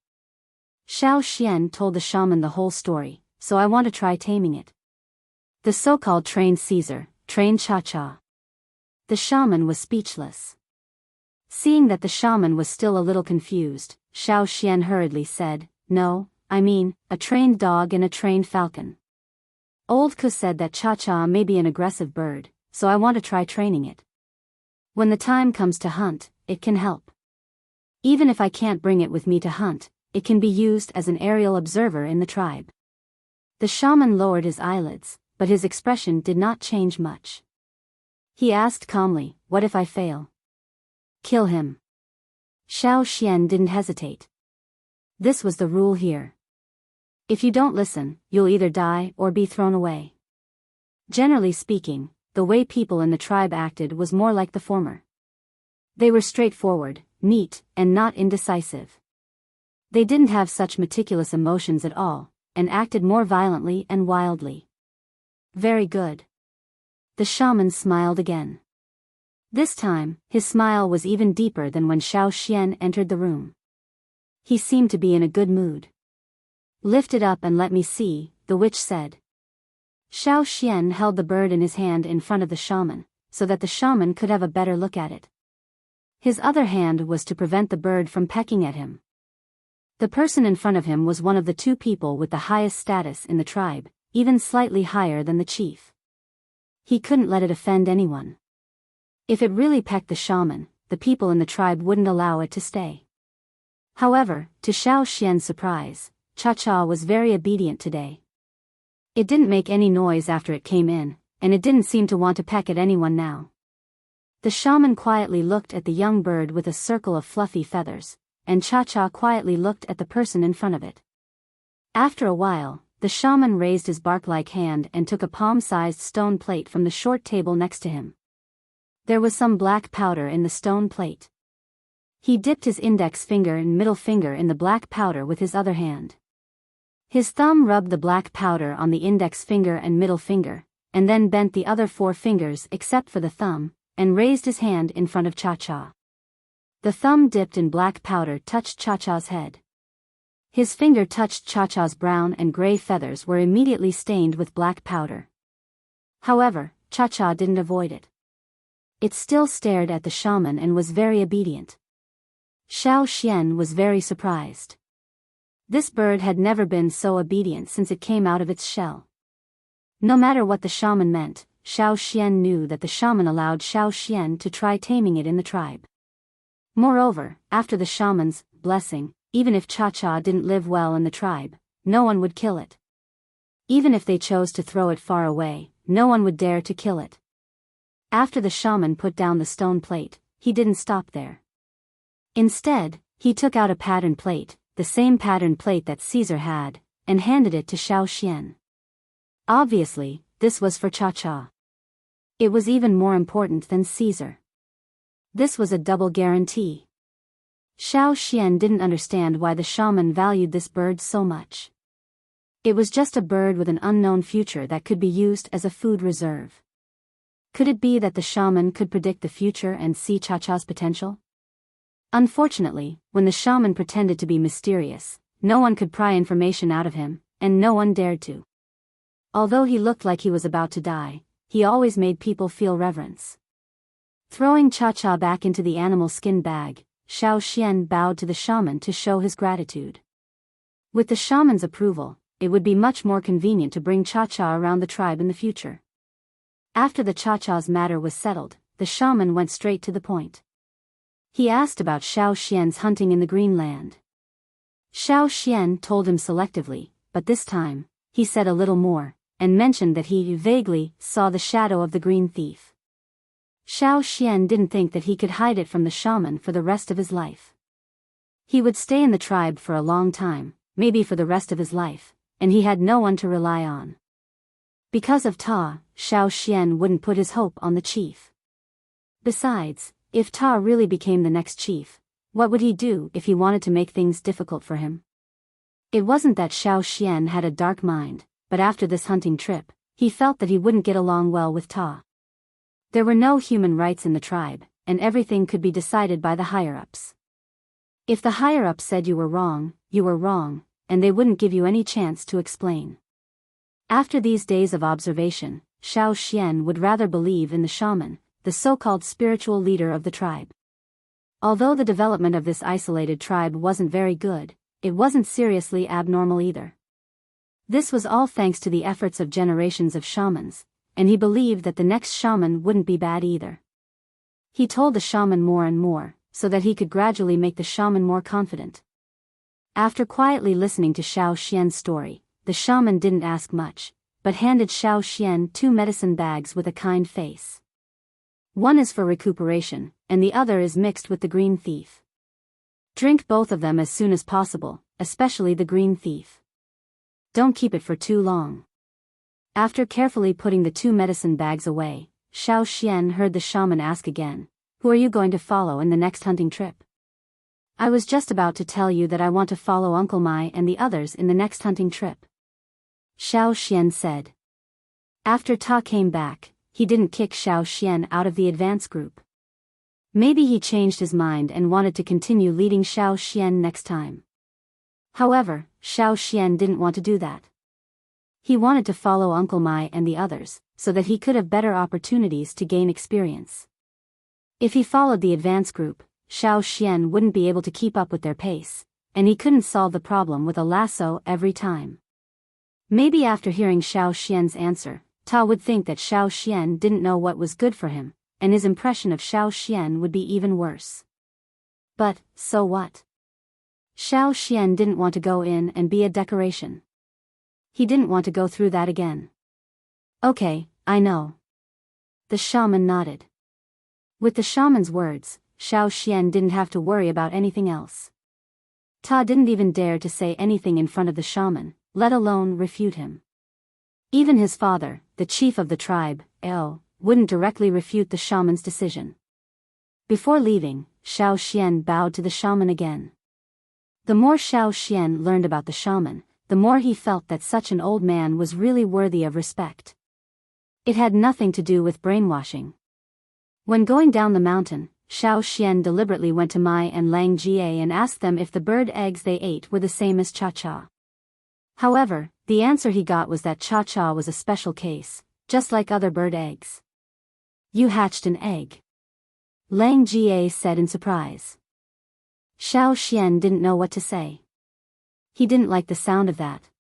Xiao Xian told the shaman the whole story, "So I want to try taming it." The so-called trained Caesar trained Cha-Cha. The shaman was speechless. Seeing that the shaman was still a little confused, Xiao Xian hurriedly said, "No, I mean, a trained dog and a trained falcon. Old Ku said that Cha-Cha may be an aggressive bird, so I want to try training it. When the time comes to hunt, it can help. Even if I can't bring it with me to hunt, it can be used as an aerial observer in the tribe." The shaman lowered his eyelids, but his expression did not change much. He asked calmly, "What if I fail?" "Kill him." Xiao Xian didn't hesitate. This was the rule here. If you don't listen, you'll either die or be thrown away. Generally speaking, the way people in the tribe acted was more like the former. They were straightforward, neat, and not indecisive. They didn't have such meticulous emotions at all, and acted more violently and wildly. "Very good." The shaman smiled again. This time, his smile was even deeper than when Xiao Xian entered the room. He seemed to be in a good mood. "Lift it up and let me see," the witch said. Xiao Xian held the bird in his hand in front of the shaman, so that the shaman could have a better look at it. His other hand was to prevent the bird from pecking at him. The person in front of him was one of the two people with the highest status in the tribe, even slightly higher than the chief. He couldn't let it offend anyone. If it really pecked the shaman, the people in the tribe wouldn't allow it to stay. However, to Xiao Xian's surprise, Cha-Cha was very obedient today. It didn't make any noise after it came in, and it didn't seem to want to peck at anyone now. The shaman quietly looked at the young bird with a circle of fluffy feathers, and Cha-Cha quietly looked at the person in front of it. After a while, the shaman raised his bark-like hand and took a palm-sized stone plate from the short table next to him. There was some black powder in the stone plate. He dipped his index finger and middle finger in the black powder with his other hand. His thumb rubbed the black powder on the index finger and middle finger, and then bent the other 4 fingers except for the thumb, and raised his hand in front of Cha-Cha. The thumb dipped in black powder touched Cha-Cha's head. His finger touched Cha-Cha's brown and gray feathers were immediately stained with black powder. However, Cha-Cha didn't avoid it. It still stared at the shaman and was very obedient. Xiao Xian was very surprised. This bird had never been so obedient since it came out of its shell. No matter what the shaman meant, Xiao Xian knew that the shaman allowed Xiao Xian to try taming it in the tribe. Moreover, after the shaman's blessing, even if Cha-Cha didn't live well in the tribe, no one would kill it. Even if they chose to throw it far away, no one would dare to kill it. After the shaman put down the stone plate, he didn't stop there. Instead, he took out a pattern plate, the same pattern plate that Caesar had, and handed it to Xiao Xian. Obviously, this was for Cha-Cha. It was even more important than Caesar. This was a double guarantee. Xiao Xian didn't understand why the shaman valued this bird so much. It was just a bird with an unknown future that could be used as a food reserve. Could it be that the shaman could predict the future and see Cha-Cha's potential? Unfortunately, when the shaman pretended to be mysterious, no one could pry information out of him, and no one dared to. Although he looked like he was about to die, he always made people feel reverence. Throwing Cha-Cha back into the animal skin bag, Xiao Xian bowed to the shaman to show his gratitude. With the shaman's approval, it would be much more convenient to bring Cha-Cha around the tribe in the future. After the Cha-Cha's matter was settled, the shaman went straight to the point. He asked about Xiao Xian's hunting in the Green Land. Xiao Xian told him selectively, but this time, he said a little more, and mentioned that he vaguely saw the shadow of the green thief. Xiao Xian didn't think that he could hide it from the shaman for the rest of his life. He would stay in the tribe for a long time, maybe for the rest of his life, and he had no one to rely on. Because of Ta, Xiao Xian wouldn't put his hope on the chief. Besides, if Ta really became the next chief, what would he do if he wanted to make things difficult for him? It wasn't that Xiao Xian had a dark mind, but after this hunting trip, he felt that he wouldn't get along well with Ta. There were no human rights in the tribe, and everything could be decided by the higher-ups. If the higher-ups said you were wrong, and they wouldn't give you any chance to explain. After these days of observation, Xiao Xian would rather believe in the shaman, the so-called spiritual leader of the tribe. Although the development of this isolated tribe wasn't very good, it wasn't seriously abnormal either. This was all thanks to the efforts of generations of shamans, and he believed that the next shaman wouldn't be bad either. He told the shaman more and more, so that he could gradually make the shaman more confident. After quietly listening to Xiao Xian's story, the shaman didn't ask much, but handed Xiao Xian 2 medicine bags with a kind face. One is for recuperation, and the other is mixed with the green thief. Drink both of them as soon as possible, especially the green thief. Don't keep it for too long. After carefully putting the 2 medicine bags away, Xiao Xian heard the shaman ask again, "Who are you going to follow in the next hunting trip?" "I was just about to tell you that I want to follow Uncle Mai and the others in the next hunting trip," Xiao Xian said. After Ta came back, he didn't kick Xiao Xian out of the advance group. Maybe he changed his mind and wanted to continue leading Xiao Xian next time. However, Xiao Xian didn't want to do that. He wanted to follow Uncle Mai and the others, so that he could have better opportunities to gain experience. If he followed the advance group, Xiao Xian wouldn't be able to keep up with their pace, and he couldn't solve the problem with a lasso every time. Maybe after hearing Xiao Xian's answer, Ta would think that Xiao Xian didn't know what was good for him, and his impression of Xiao Xian would be even worse. But, so what? Xiao Xian didn't want to go in and be a decoration. He didn't want to go through that again. "Okay, I know." The shaman nodded. With the shaman's words, Xiao Xian didn't have to worry about anything else. Ta didn't even dare to say anything in front of the shaman, let alone refute him. Even his father, the chief of the tribe, wouldn't directly refute the shaman's decision. Before leaving, Xiao Xian bowed to the shaman again. The more Xiao Xian learned about the shaman, the more he felt that such an old man was really worthy of respect. It had nothing to do with brainwashing. When going down the mountain, Xiao Xian deliberately went to Mai and Lang Jie and asked them if the bird eggs they ate were the same as Cha-Cha. However, the answer he got was that Cha-Cha was a special case, just like other bird eggs. "You hatched an egg," Lang Jie said in surprise. Xiao Xian didn't know what to say. He didn't like the sound of that.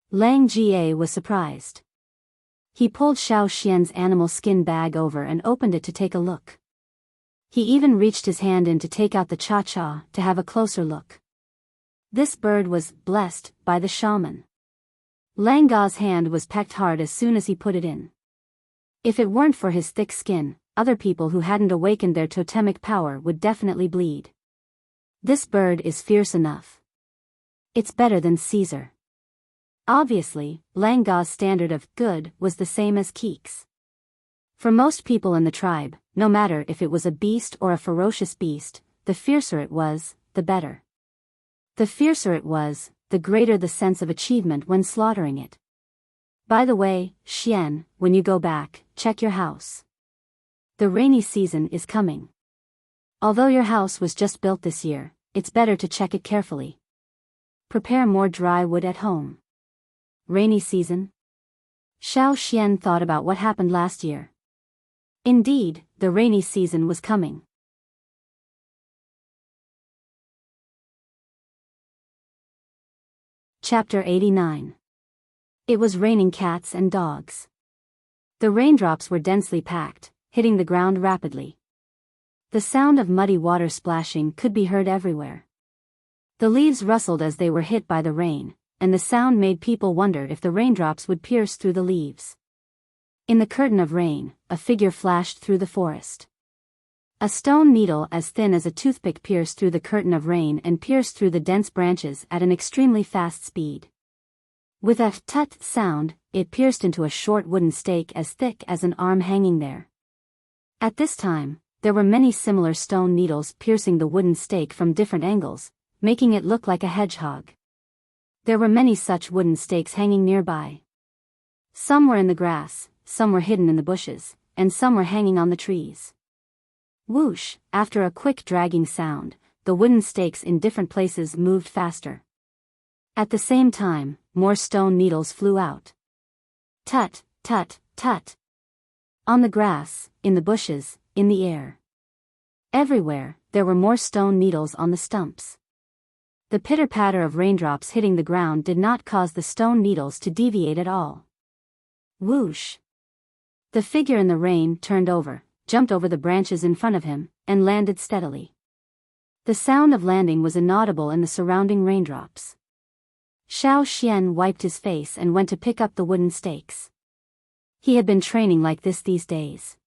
Lang Jie was surprised. He pulled Xiao Xian's animal skin bag over and opened it to take a look. He even reached his hand in to take out the Cha-Cha to have a closer look. This bird was blessed by the shaman. Lang Ga's hand was pecked hard as soon as he put it in. If it weren't for his thick skin, other people who hadn't awakened their totemic power would definitely bleed. This bird is fierce enough. It's better than Caesar. Obviously, Lang Ga's standard of good was the same as Keek's. For most people in the tribe, no matter if it was a beast or a ferocious beast, the fiercer it was, the better. The fiercer it was, the greater the sense of achievement when slaughtering it. By the way, Xian, when you go back, check your house. The rainy season is coming. Although your house was just built this year, it's better to check it carefully. Prepare more dry wood at home. Rainy season? Xiao Xian thought about what happened last year. Indeed, the rainy season was coming. Chapter 89. It was raining cats and dogs. The raindrops were densely packed, hitting the ground rapidly. The sound of muddy water splashing could be heard everywhere. The leaves rustled as they were hit by the rain, and the sound made people wonder if the raindrops would pierce through the leaves. In the curtain of rain, a figure flashed through the forest. A stone needle as thin as a toothpick pierced through the curtain of rain and pierced through the dense branches at an extremely fast speed. With a tut sound, it pierced into a short wooden stake as thick as an arm hanging there. At this time, there were many similar stone needles piercing the wooden stake from different angles, making it look like a hedgehog. There were many such wooden stakes hanging nearby. Some were in the grass, some were hidden in the bushes, and some were hanging on the trees. Whoosh, after a quick dragging sound, the wooden stakes in different places moved faster. At the same time, more stone needles flew out. Tut, tut, tut. On the grass, in the bushes, in the air. Everywhere, there were more stone needles on the stumps. The pitter-patter of raindrops hitting the ground did not cause the stone needles to deviate at all. Whoosh. The figure in the rain turned over, jumped over the branches in front of him, and landed steadily. The sound of landing was inaudible in the surrounding raindrops. Xiao Xian wiped his face and went to pick up the wooden stakes. He had been training like this these days.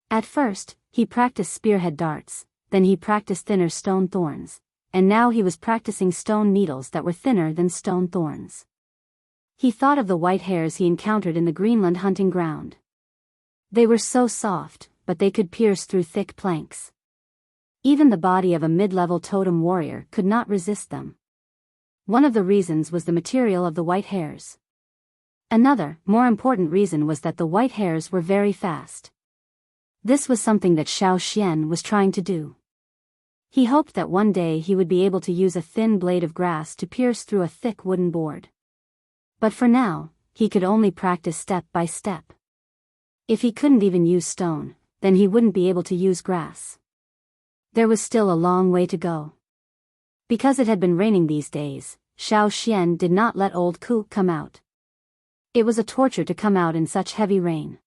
At first, he practiced spearhead darts, then he practiced thinner stone thorns, and now he was practicing stone needles that were thinner than stone thorns. He thought of the white hares he encountered in the Greenland hunting ground. They were so soft, but they could pierce through thick planks. Even the body of a mid-level totem warrior could not resist them. One of the reasons was the material of the white hares. Another, more important reason was that the white hares were very fast. This was something that Xiao Xian was trying to do. He hoped that one day he would be able to use a thin blade of grass to pierce through a thick wooden board. But for now, he could only practice step by step. If he couldn't even use stone, then he wouldn't be able to use grass. There was still a long way to go. Because it had been raining these days, Xiao Xian did not let old Ku come out. It was a torture to come out in such heavy rain.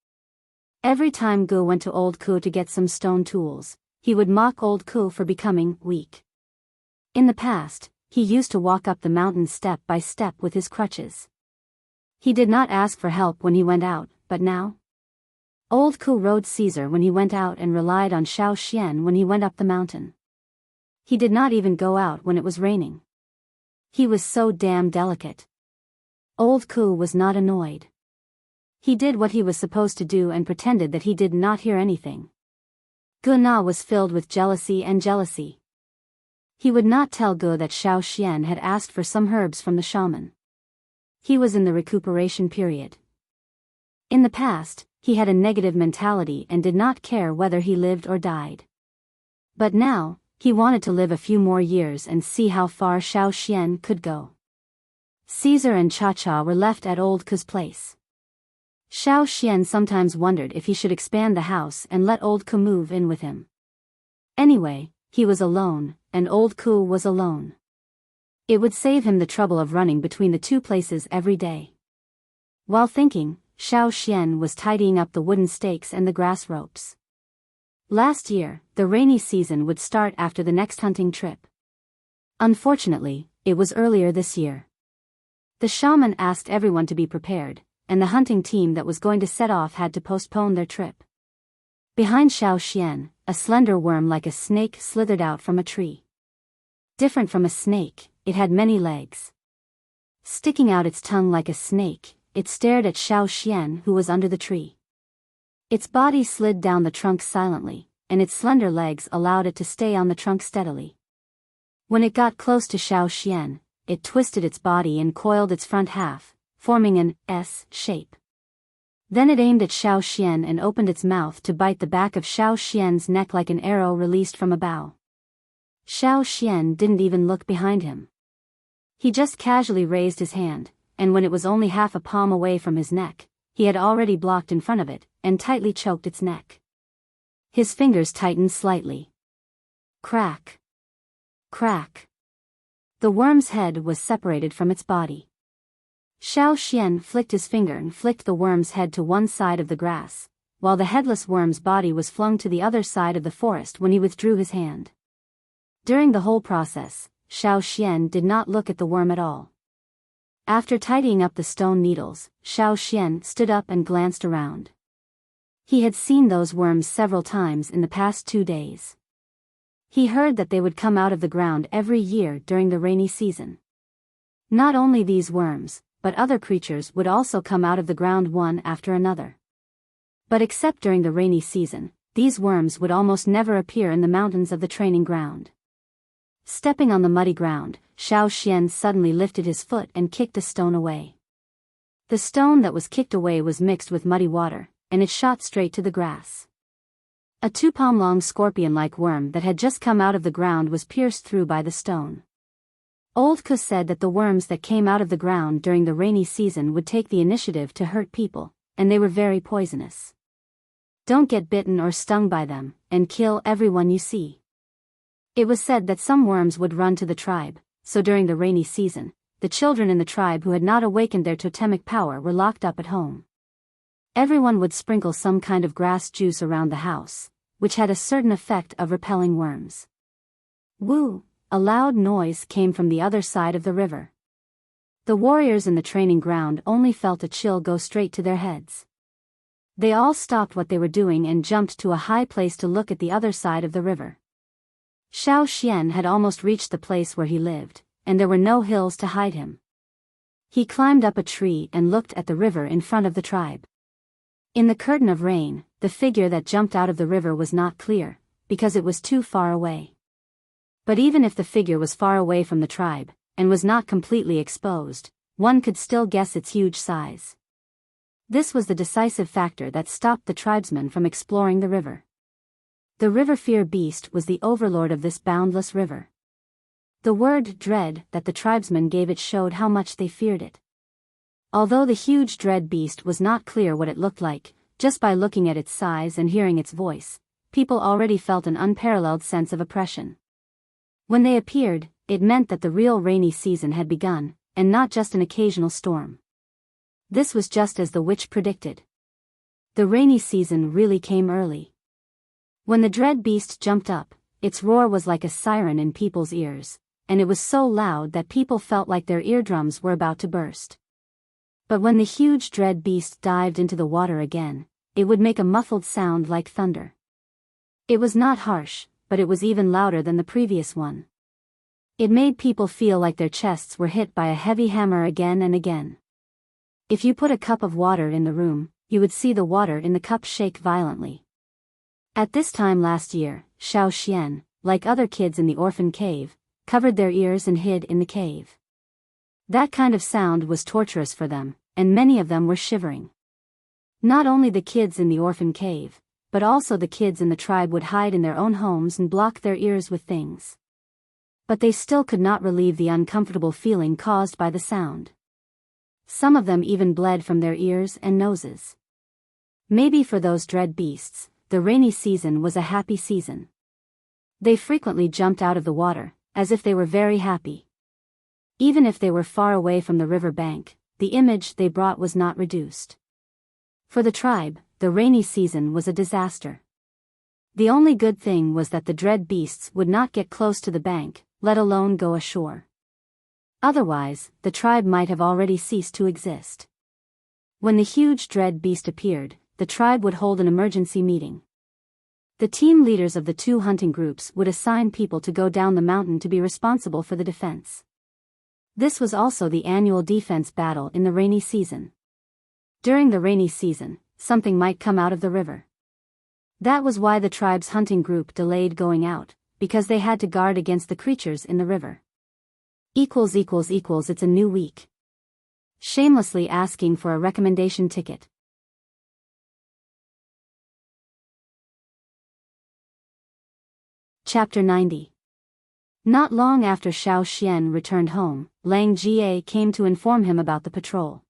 Every time Gu went to old Ku to get some stone tools, he would mock old Ku for becoming weak. In the past, he used to walk up the mountain step by step with his crutches. He did not ask for help when he went out, but now? Old Ku rode Caesar when he went out and relied on Xiao Xian when he went up the mountain. He did not even go out when it was raining. He was so damn delicate. Old Ku was not annoyed. He did what he was supposed to do and pretended that he did not hear anything. Gu Na was filled with jealousy and jealousy. He would not tell Gu that Xiao Xian had asked for some herbs from the shaman. He was in the recuperation period. In the past, he had a negative mentality and did not care whether he lived or died. But now, he wanted to live a few more years and see how far Xiao Xian could go. Caesar and Cha-Cha were left at old Ku's place. Xiao Xian sometimes wondered if he should expand the house and let old Ku move in with him. Anyway, he was alone, and old Ku was alone. It would save him the trouble of running between the two places every day. While thinking, Xiao Xian was tidying up the wooden stakes and the grass ropes. Last year, the rainy season would start after the next hunting trip. Unfortunately, it was earlier this year. The shaman asked everyone to be prepared, and the hunting team that was going to set off had to postpone their trip. Behind Xiao Xian, a slender worm like a snake slithered out from a tree. Different from a snake, it had many legs. Sticking out its tongue like a snake, it stared at Xiao Xian, who was under the tree. Its body slid down the trunk silently, and its slender legs allowed it to stay on the trunk steadily. When it got close to Xiao Xian, it twisted its body and coiled its front half, forming an S shape. Then it aimed at Xiao Xian and opened its mouth to bite the back of Xiao Xian's neck like an arrow released from a bow. Xiao Xian didn't even look behind him. He just casually raised his hand, and when it was only half a palm away from his neck, he had already blocked in front of it, and tightly choked its neck. His fingers tightened slightly. Crack. Crack. The worm's head was separated from its body. Xiao Xian flicked his finger and flicked the worm's head to one side of the grass, while the headless worm's body was flung to the other side of the forest when he withdrew his hand. During the whole process, Xiao Xian did not look at the worm at all. After tidying up the stone needles, Xiao Xian stood up and glanced around. He had seen those worms several times in the past 2 days. He heard that they would come out of the ground every year during the rainy season. Not only these worms, but other creatures would also come out of the ground one after another. But except during the rainy season, these worms would almost never appear in the mountains of the training ground. Stepping on the muddy ground, Xiao Xian suddenly lifted his foot and kicked a stone away. The stone that was kicked away was mixed with muddy water, and it shot straight to the grass. A 2-palm-long scorpion-like worm that had just come out of the ground was pierced through by the stone. Old Ku said that the worms that came out of the ground during the rainy season would take the initiative to hurt people, and they were very poisonous. Don't get bitten or stung by them, and kill everyone you see. It was said that some worms would run to the tribe, so during the rainy season, the children in the tribe who had not awakened their totemic power were locked up at home. Everyone would sprinkle some kind of grass juice around the house, which had a certain effect of repelling worms. Woo! A loud noise came from the other side of the river. The warriors in the training ground only felt a chill go straight to their heads. They all stopped what they were doing and jumped to a high place to look at the other side of the river. Xiao Xian had almost reached the place where he lived, and there were no hills to hide him. He climbed up a tree and looked at the river in front of the tribe. In the curtain of rain, the figure that jumped out of the river was not clear, because it was too far away. But even if the figure was far away from the tribe, and was not completely exposed, one could still guess its huge size. This was the decisive factor that stopped the tribesmen from exploring the river. The river fear beast was the overlord of this boundless river. The word dread that the tribesmen gave it showed how much they feared it. Although the huge dread beast was not clear what it looked like, just by looking at its size and hearing its voice, people already felt an unparalleled sense of oppression. When they appeared, it meant that the real rainy season had begun, and not just an occasional storm. This was just as the witch predicted. The rainy season really came early. When the dread beast jumped up, its roar was like a siren in people's ears, and it was so loud that people felt like their eardrums were about to burst. But when the huge dread beast dived into the water again, it would make a muffled sound like thunder. It was not harsh, but it was even louder than the previous one. It made people feel like their chests were hit by a heavy hammer again and again. If you put a cup of water in the room, you would see the water in the cup shake violently. At this time last year, Xiao Xian, like other kids in the orphan cave, covered their ears and hid in the cave. That kind of sound was torturous for them, and many of them were shivering. Not only the kids in the orphan cave, but also the kids in the tribe would hide in their own homes and block their ears with things. But they still could not relieve the uncomfortable feeling caused by the sound. Some of them even bled from their ears and noses. Maybe for those dread beasts, the rainy season was a happy season. They frequently jumped out of the water, as if they were very happy. Even if they were far away from the river bank, the image they brought was not reduced. For the tribe, the rainy season was a disaster. The only good thing was that the dread beasts would not get close to the bank, let alone go ashore. Otherwise, the tribe might have already ceased to exist. When the huge dread beast appeared, the tribe would hold an emergency meeting. The team leaders of the 2 hunting groups would assign people to go down the mountain to be responsible for the defense. This was also the annual defense battle in the rainy season. During the rainy season, something might come out of the river. That was why the tribe's hunting group delayed going out, because they had to guard against the creatures in the river. It's a new week. Shamelessly asking for a recommendation ticket. Chapter 90. Not long after Xiao Xian returned home, Lang Jie came to inform him about the patrol.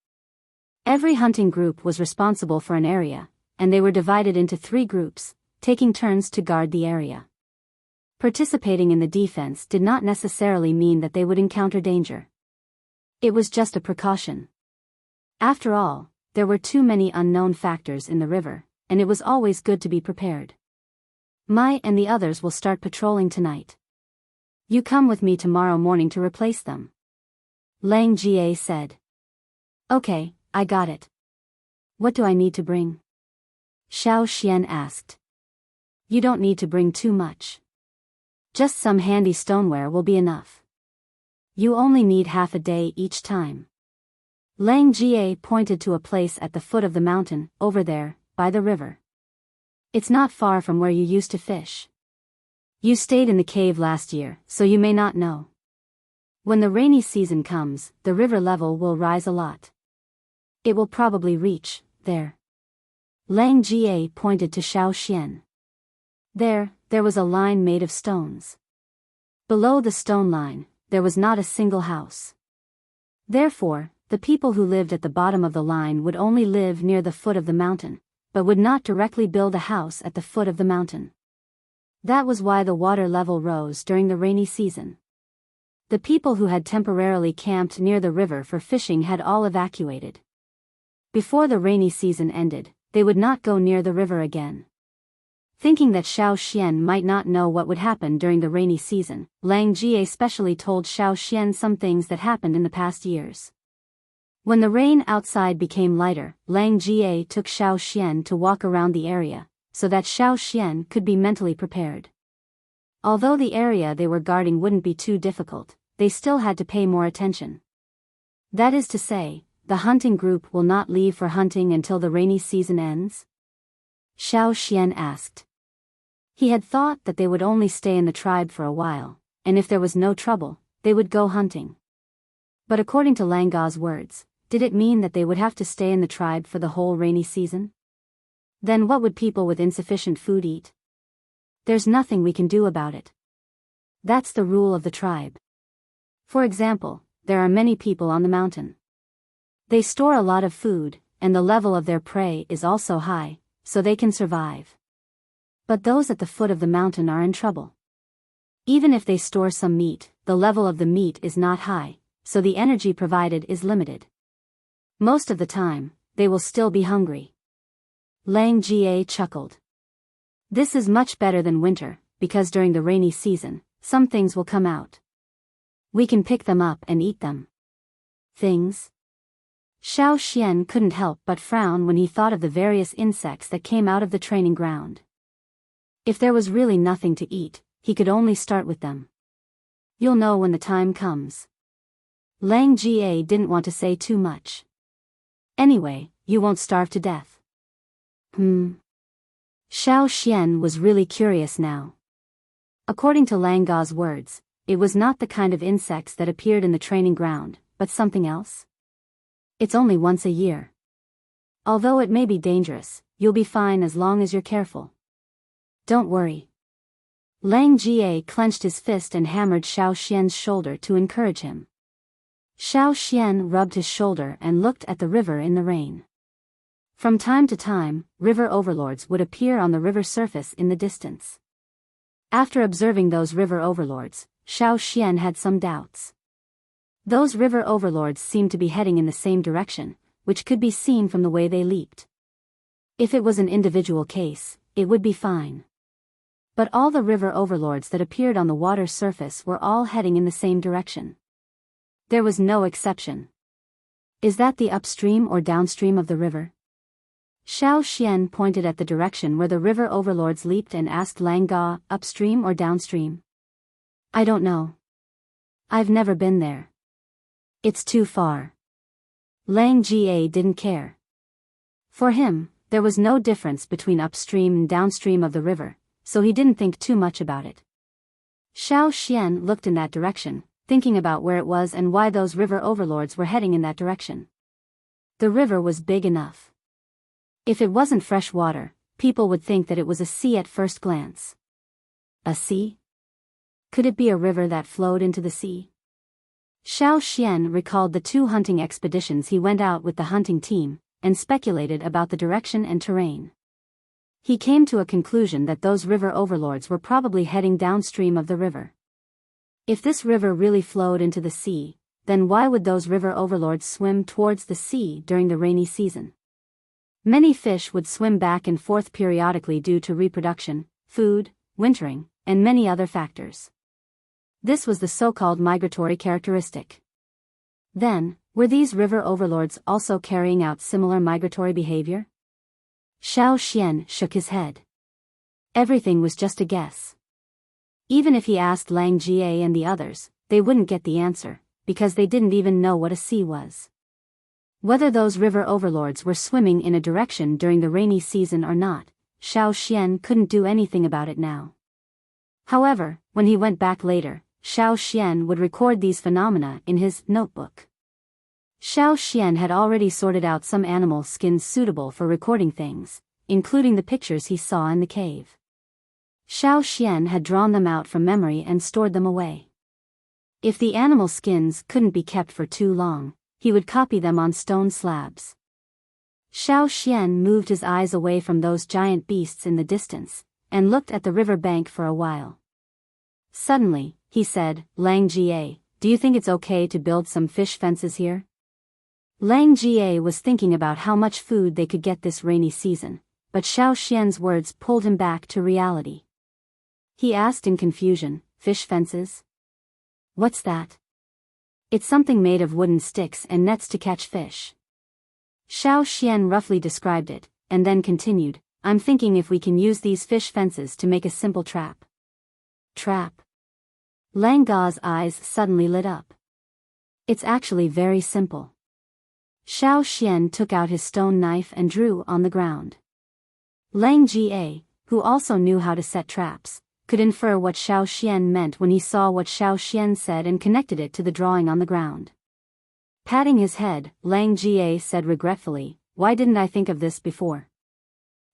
Every hunting group was responsible for an area, and they were divided into 3 groups, taking turns to guard the area. Participating in the defense did not necessarily mean that they would encounter danger. It was just a precaution. After all, there were too many unknown factors in the river, and it was always good to be prepared. Mai and the others will start patrolling tonight. You come with me tomorrow morning to replace them. Lang Jie said. Okay, I got it. What do I need to bring? Xiao Xian asked. You don't need to bring too much. Just some handy stoneware will be enough. You only need half a day each time. Lang Jie pointed to a place at the foot of the mountain, over there, by the river. It's not far from where you used to fish. You stayed in the cave last year, so you may not know. When the rainy season comes, the river level will rise a lot. It will probably reach there. Lang Jie pointed to Xiao Xian. There was a line made of stones. Below the stone line, there was not a single house. Therefore, the people who lived at the bottom of the line would only live near the foot of the mountain, but would not directly build a house at the foot of the mountain. That was why the water level rose during the rainy season. The people who had temporarily camped near the river for fishing had all evacuated. Before the rainy season ended, they would not go near the river again. Thinking that Xiao Xian might not know what would happen during the rainy season, Lang Jie specially told Xiao Xian some things that happened in the past years. When the rain outside became lighter, Lang Jie took Xiao Xian to walk around the area, so that Xiao Xian could be mentally prepared. Although the area they were guarding wouldn't be too difficult, they still had to pay more attention. That is to say, the hunting group will not leave for hunting until the rainy season ends? Xiao Xian asked. He had thought that they would only stay in the tribe for a while, and if there was no trouble, they would go hunting. But according to Langa's words, did it mean that they would have to stay in the tribe for the whole rainy season? Then what would people with insufficient food eat? There's nothing we can do about it. That's the rule of the tribe. For example, there are many people on the mountain. They store a lot of food, and the level of their prey is also high, so they can survive. But those at the foot of the mountain are in trouble. Even if they store some meat, the level of the meat is not high, so the energy provided is limited. Most of the time, they will still be hungry. Lang Jie chuckled. This is much better than winter, because during the rainy season, some things will come out. We can pick them up and eat them. Things? Xiao Xian couldn't help but frown when he thought of the various insects that came out of the training ground. If there was really nothing to eat, he could only start with them. You'll know when the time comes. Lang Jie didn't want to say too much. Anyway, you won't starve to death. Xiao Xian was really curious now. According to Langa's words, it was not the kind of insects that appeared in the training ground, but something else. It's only once a year. Although it may be dangerous, you'll be fine as long as you're careful. Don't worry. Lang Jie clenched his fist and hammered Xiao Xian's shoulder to encourage him. Xiao Xian rubbed his shoulder and looked at the river in the rain. From time to time, river overlords would appear on the river surface in the distance. After observing those river overlords, Xiao Xian had some doubts. Those river overlords seemed to be heading in the same direction, which could be seen from the way they leaped. If it was an individual case, it would be fine. But all the river overlords that appeared on the water surface were all heading in the same direction. There was no exception. Is that the upstream or downstream of the river? Xiao Xian pointed at the direction where the river overlords leaped and asked Langa, upstream or downstream? I don't know. I've never been there. It's too far. Lang Jie didn't care. For him, there was no difference between upstream and downstream of the river, so he didn't think too much about it. Xiao Xian looked in that direction, thinking about where it was and why those river overlords were heading in that direction. The river was big enough. If it wasn't fresh water, people would think that it was a sea at first glance. A sea? Could it be a river that flowed into the sea? Xiao Xian recalled the 2 hunting expeditions he went out with the hunting team, and speculated about the direction and terrain. He came to a conclusion that those river overlords were probably heading downstream of the river. If this river really flowed into the sea, then why would those river overlords swim towards the sea during the rainy season? Many fish would swim back and forth periodically due to reproduction, food, wintering, and many other factors. This was the so-called migratory characteristic. Then, were these river overlords also carrying out similar migratory behavior? Xiao Xian shook his head. Everything was just a guess. Even if he asked Lang Jie and the others, they wouldn't get the answer, because they didn't even know what a sea was. Whether those river overlords were swimming in a direction during the rainy season or not, Xiao Xian couldn't do anything about it now. However, when he went back later, Xiao Xian would record these phenomena in his notebook. Xiao Xian had already sorted out some animal skins suitable for recording things, including the pictures he saw in the cave. Xiao Xian had drawn them out from memory and stored them away. If the animal skins couldn't be kept for too long, he would copy them on stone slabs. Xiao Xian moved his eyes away from those giant beasts in the distance, and looked at the river bank for a while. Suddenly, he said, Lang Jie, do you think it's okay to build some fish fences here? Lang Jie was thinking about how much food they could get this rainy season, but Xiao Xian's words pulled him back to reality. He asked in confusion, fish fences? What's that? It's something made of wooden sticks and nets to catch fish. Xiao Xian roughly described it, and then continued, I'm thinking if we can use these fish fences to make a simple trap. Trap? Lang Ga's eyes suddenly lit up. It's actually very simple. Xiao Xian took out his stone knife and drew on the ground. Lang Jie, who also knew how to set traps, could infer what Xiao Xian meant when he saw what Xiao Xian said and connected it to the drawing on the ground. Patting his head, Lang Jie said regretfully, why didn't I think of this before?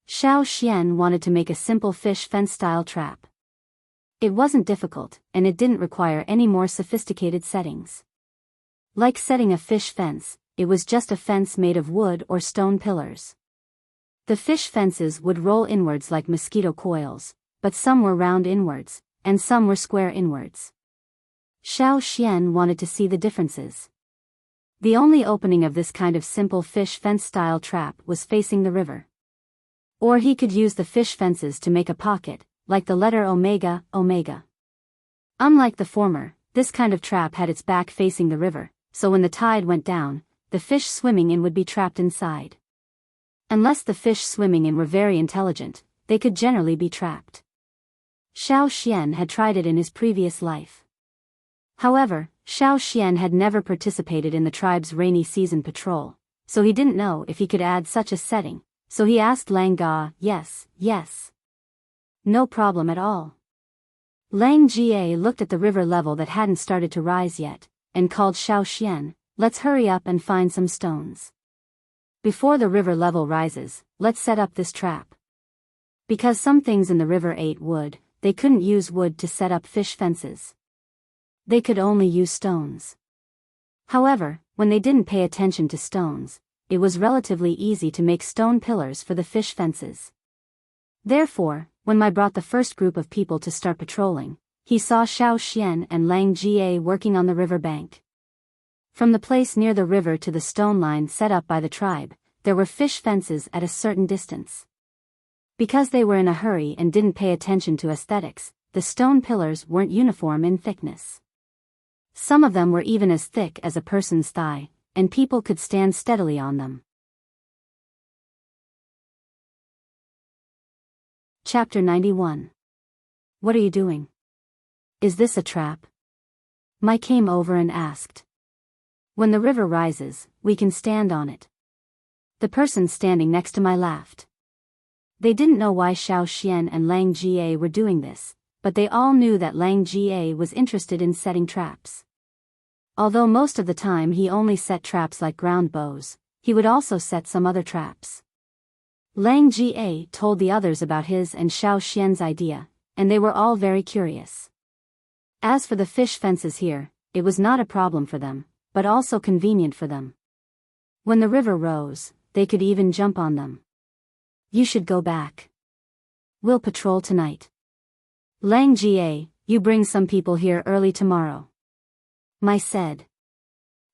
Xiao Xian wanted to make a simple fish fence-style trap. It wasn't difficult, and it didn't require any more sophisticated settings. Like setting a fish fence, it was just a fence made of wood or stone pillars. The fish fences would roll inwards like mosquito coils, but some were round inwards, and some were square inwards. Xiao Xian wanted to see the differences. The only opening of this kind of simple fish fence-style trap was facing the river. Or he could use the fish fences to make a pocket, like the letter omega, omega. Unlike the former, this kind of trap had its back facing the river, so when the tide went down, the fish swimming in would be trapped inside. Unless the fish swimming in were very intelligent, they could generally be trapped. Xiao Xian had tried it in his previous life. However, Xiao Xian had never participated in the tribe's rainy season patrol, so he didn't know if he could add such a setting, so he asked Lang Ga, yes. No problem at all. Lang Jie looked at the river level that hadn't started to rise yet, and called Xiao Xian, let's hurry up and find some stones. Before the river level rises, let's set up this trap. Because some things in the river ate wood, they couldn't use wood to set up fish fences. They could only use stones. However, when they didn't pay attention to stones, it was relatively easy to make stone pillars for the fish fences. Therefore, when Mai brought the first group of people to start patrolling, he saw Xiao Xian and Lang Jie working on the river bank. From the place near the river to the stone line set up by the tribe, there were fish fences at a certain distance. Because they were in a hurry and didn't pay attention to aesthetics, the stone pillars weren't uniform in thickness. Some of them were even as thick as a person's thigh, and people could stand steadily on them. Chapter 91. What are you doing? Is this a trap? Mai came over and asked. When the river rises, we can stand on it. The person standing next to me laughed. They didn't know why Xiao Xian and Lang Jie were doing this, but they all knew that Lang Jie was interested in setting traps. Although most of the time he only set traps like ground bows, he would also set some other traps. Lang Jie told the others about his and Xiao Xian's idea, and they were all very curious. As for the fish fences here, it was not a problem for them, but also convenient for them. When the river rose, they could even jump on them. You should go back. We'll patrol tonight. Lang Jie, you bring some people here early tomorrow. Mai said.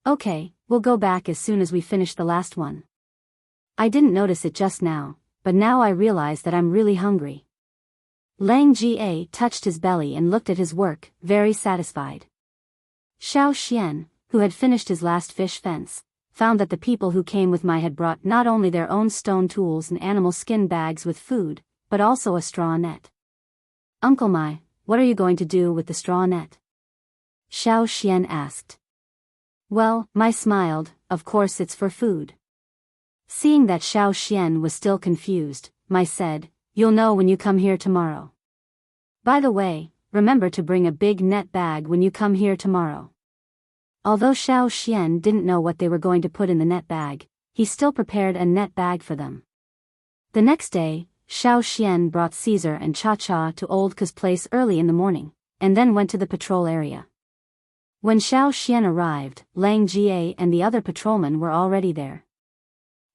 Okay, we'll go back as soon as we finish the last one. I didn't notice it just now, but now I realize that I'm really hungry. Lang Jie touched his belly and looked at his work, very satisfied. Xiao Xian, who had finished his last fish fence, found that the people who came with Mai had brought not only their own stone tools and animal skin bags with food, but also a straw net. Uncle Mai, what are you going to do with the straw net? Xiao Xian asked. Well, Mai smiled, of course it's for food. Seeing that Xiao Xian was still confused, Mai said, you'll know when you come here tomorrow. By the way, remember to bring a big net bag when you come here tomorrow. Although Xiao Xian didn't know what they were going to put in the net bag, he still prepared a net bag for them. The next day, Xiao Xian brought Caesar and Cha-Cha to Old Ka's place early in the morning, and then went to the patrol area. When Xiao Xian arrived, Lang Jie and the other patrolmen were already there.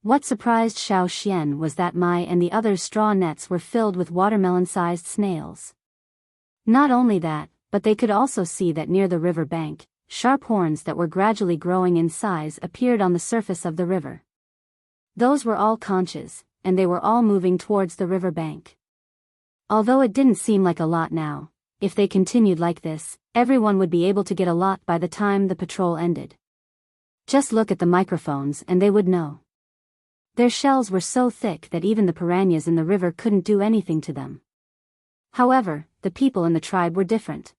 What surprised Xiao Xian was that Mai and the others' straw nets were filled with watermelon-sized snails. Not only that, but they could also see that near the river bank, sharp horns that were gradually growing in size appeared on the surface of the river. Those were all conches, and they were all moving towards the river bank. Although it didn't seem like a lot now, if they continued like this, everyone would be able to get a lot by the time the patrol ended. Just look at the microphones and they would know. Their shells were so thick that even the piranhas in the river couldn't do anything to them. However, the people in the tribe were different.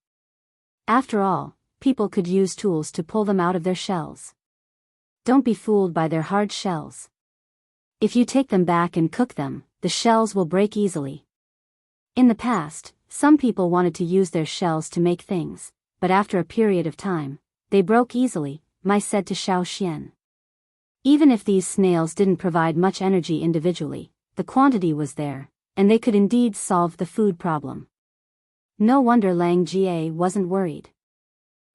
After all, people could use tools to pull them out of their shells. Don't be fooled by their hard shells. If you take them back and cook them, the shells will break easily. In the past, some people wanted to use their shells to make things, but after a period of time, they broke easily, Mai said to Xiao Xian. Even if these snails didn't provide much energy individually, the quantity was there, and they could indeed solve the food problem. No wonder Lang Jie wasn't worried.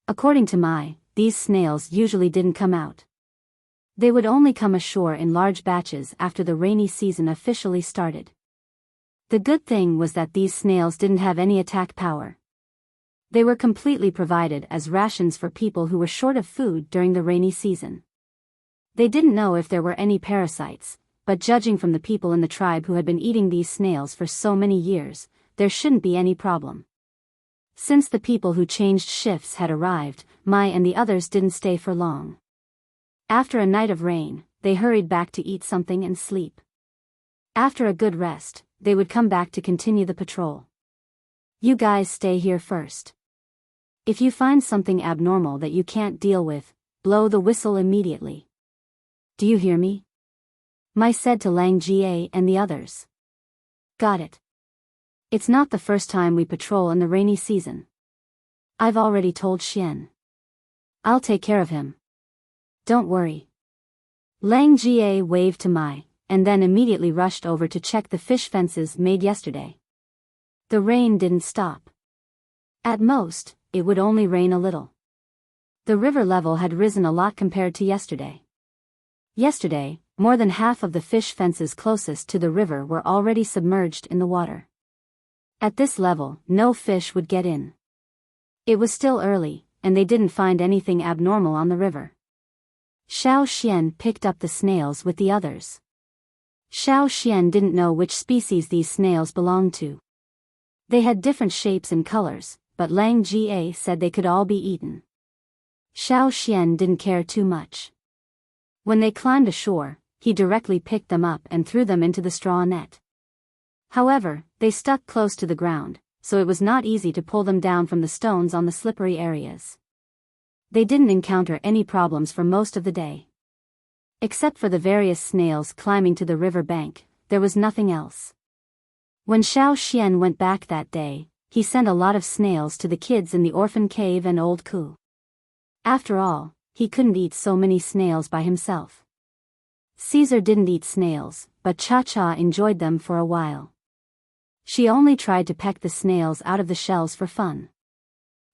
According to Mai, these snails usually didn't come out. They would only come ashore in large batches after the rainy season officially started. The good thing was that these snails didn't have any attack power. They were completely provided as rations for people who were short of food during the rainy season. They didn't know if there were any parasites, but judging from the people in the tribe who had been eating these snails for so many years, there shouldn't be any problem. Since the people who changed shifts had arrived, Mai and the others didn't stay for long. After a night of rain, they hurried back to eat something and sleep. After a good rest, they would come back to continue the patrol. You guys stay here first. If you find something abnormal that you can't deal with, blow the whistle immediately. Do you hear me? Mai said to Lang Jie and the others. Got it. It's not the first time we patrol in the rainy season. I've already told Xian. I'll take care of him. Don't worry. Lang Jie waved to Mai, and then immediately rushed over to check the fish fences made yesterday. The rain didn't stop. At most, it would only rain a little. The river level had risen a lot compared to yesterday. Yesterday, more than half of the fish fences closest to the river were already submerged in the water. At this level, no fish would get in. It was still early, and they didn't find anything abnormal on the river. Xiao Xian picked up the snails with the others. Xiao Xian didn't know which species these snails belonged to. They had different shapes and colors, but Lang Jie said they could all be eaten. Xiao Xian didn't care too much. When they climbed ashore, he directly picked them up and threw them into the straw net. However, they stuck close to the ground, so it was not easy to pull them down from the stones on the slippery areas. They didn't encounter any problems for most of the day. Except for the various snails climbing to the river bank, there was nothing else. When Xiao Xian went back that day, he sent a lot of snails to the kids in the orphan cave and old Ku. After all, he couldn't eat so many snails by himself. Caesar didn't eat snails, but Cha-Cha enjoyed them for a while. She only tried to peck the snails out of the shells for fun.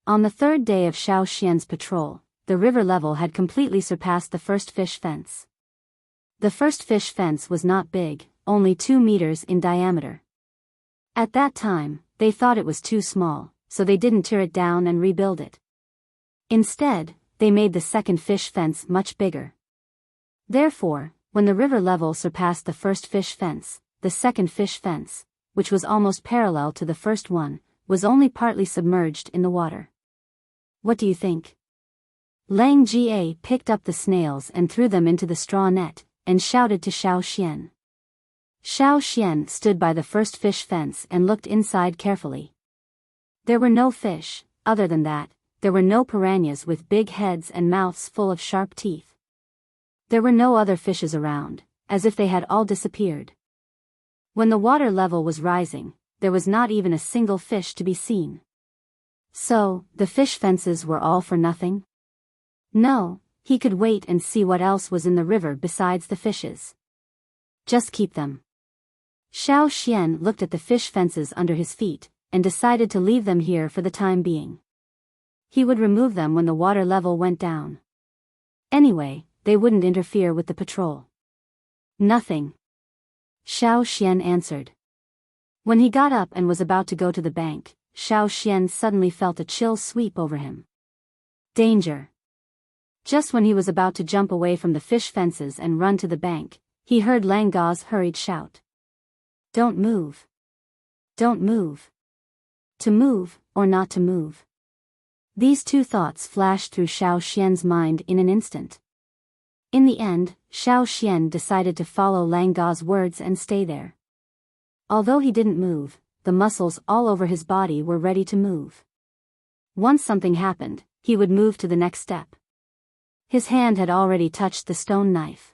On the third day of Xiao Xian's patrol, the river level had completely surpassed the first fish fence. The first fish fence was not big, only 2 meters in diameter. At that time, they thought it was too small, so they didn't tear it down and rebuild it. Instead, they made the second fish fence much bigger. Therefore, when the river level surpassed the first fish fence, the second fish fence, which was almost parallel to the first one, was only partly submerged in the water. What do you think? Lang Jie picked up the snails and threw them into the straw net, and shouted to Xiao Xian. Xiao Xian stood by the first fish fence and looked inside carefully. There were no fish. Other than that, there were no piranhas with big heads and mouths full of sharp teeth. There were no other fishes around, as if they had all disappeared. When the water level was rising, there was not even a single fish to be seen. So, the fish fences were all for nothing? No, he could wait and see what else was in the river besides the fishes. Just keep them. Xiao Xian looked at the fish fences under his feet, and decided to leave them here for the time being. He would remove them when the water level went down. Anyway, they wouldn't interfere with the patrol. Nothing. Xiao Xian answered. When he got up and was about to go to the bank, Xiao Xian suddenly felt a chill sweep over him. Danger! Just when he was about to jump away from the fish fences and run to the bank, he heard Lang Ga's hurried shout. Don't move. Don't move. To move, or not to move. These two thoughts flashed through Xiao Xian's mind in an instant. In the end, Xiao Xian decided to follow Lang Ga's words and stay there. Although he didn't move, the muscles all over his body were ready to move. Once something happened, he would move to the next step. His hand had already touched the stone knife.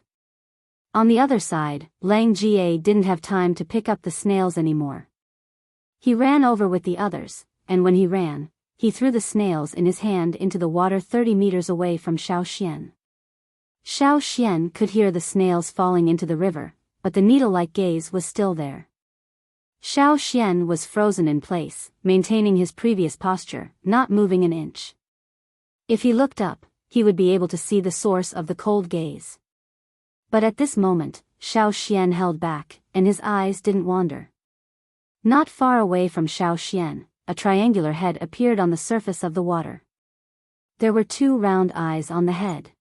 On the other side, Lang Jie didn't have time to pick up the snails anymore. He ran over with the others, and when he ran, he threw the snails in his hand into the water 30 meters away from Xiao Xian. Xiao Xian could hear the snails falling into the river, but the needle-like gaze was still there. Xiao Xian was frozen in place, maintaining his previous posture, not moving an inch. If he looked up, he would be able to see the source of the cold gaze. But at this moment, Xiao Xian held back, and his eyes didn't wander. Not far away from Xiao Xian, a triangular head appeared on the surface of the water. There were 2 round eyes on the head.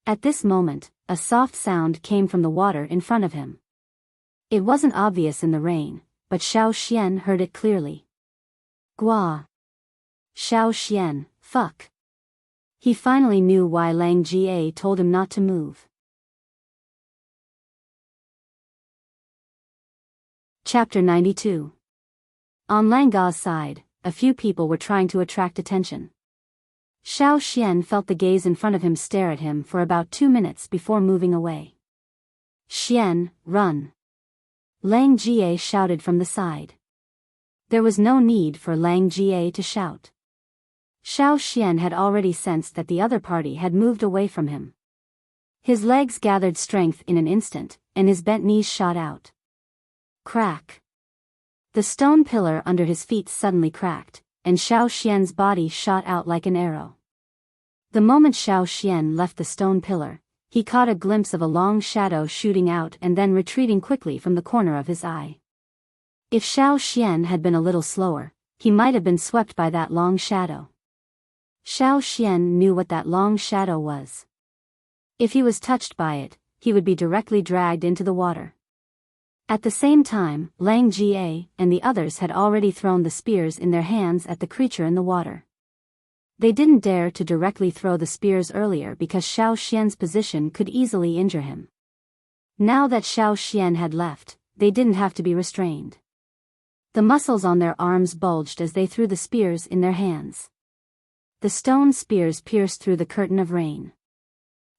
At this moment, a soft sound came from the water in front of him. It wasn't obvious in the rain, but Xiao Xian heard it clearly. Gua. Xiao Xian, fuck. He finally knew why Lang Jie told him not to move. Chapter 92. On Lang Ga's side, a few people were trying to attract attention. Xiao Xian felt the gaze in front of him stare at him for about 2 minutes before moving away. Xian, run! Lang Jie shouted from the side. There was no need for Lang Jie to shout. Xiao Xian had already sensed that the other party had moved away from him. His legs gathered strength in an instant, and his bent knees shot out. Crack! The stone pillar under his feet suddenly cracked, and Xiao Xian's body shot out like an arrow. The moment Xiao Xian left the stone pillar, he caught a glimpse of a long shadow shooting out and then retreating quickly from the corner of his eye. If Xiao Xian had been a little slower, he might have been swept by that long shadow. Xiao Xian knew what that long shadow was. If he was touched by it, he would be directly dragged into the water. At the same time, Lang Jie and the others had already thrown the spears in their hands at the creature in the water. They didn't dare to directly throw the spears earlier because Xiao Xian's position could easily injure him. Now that Xiao Xian had left, they didn't have to be restrained. The muscles on their arms bulged as they threw the spears in their hands. the stone spears pierced through the curtain of rain.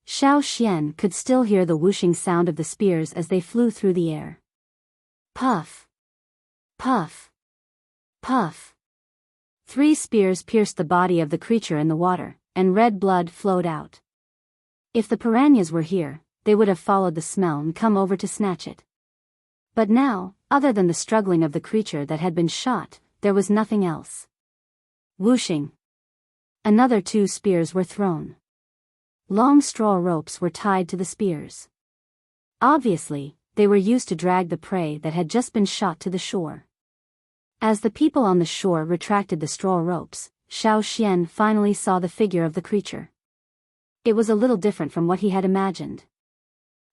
Xiao Xian could still hear the whooshing sound of the spears as they flew through the air. Puff! Puff! Puff! 3 spears pierced the body of the creature in the water, and red blood flowed out. If the piranhas were here, they would have followed the smell and come over to snatch it. But now, other than the struggling of the creature that had been shot, there was nothing else. Whooshing! Another 2 spears were thrown. Long straw ropes were tied to the spears. Obviously, they were used to drag the prey that had just been shot to the shore. As the people on the shore retracted the straw ropes, Xiao Xian finally saw the figure of the creature. It was a little different from what he had imagined.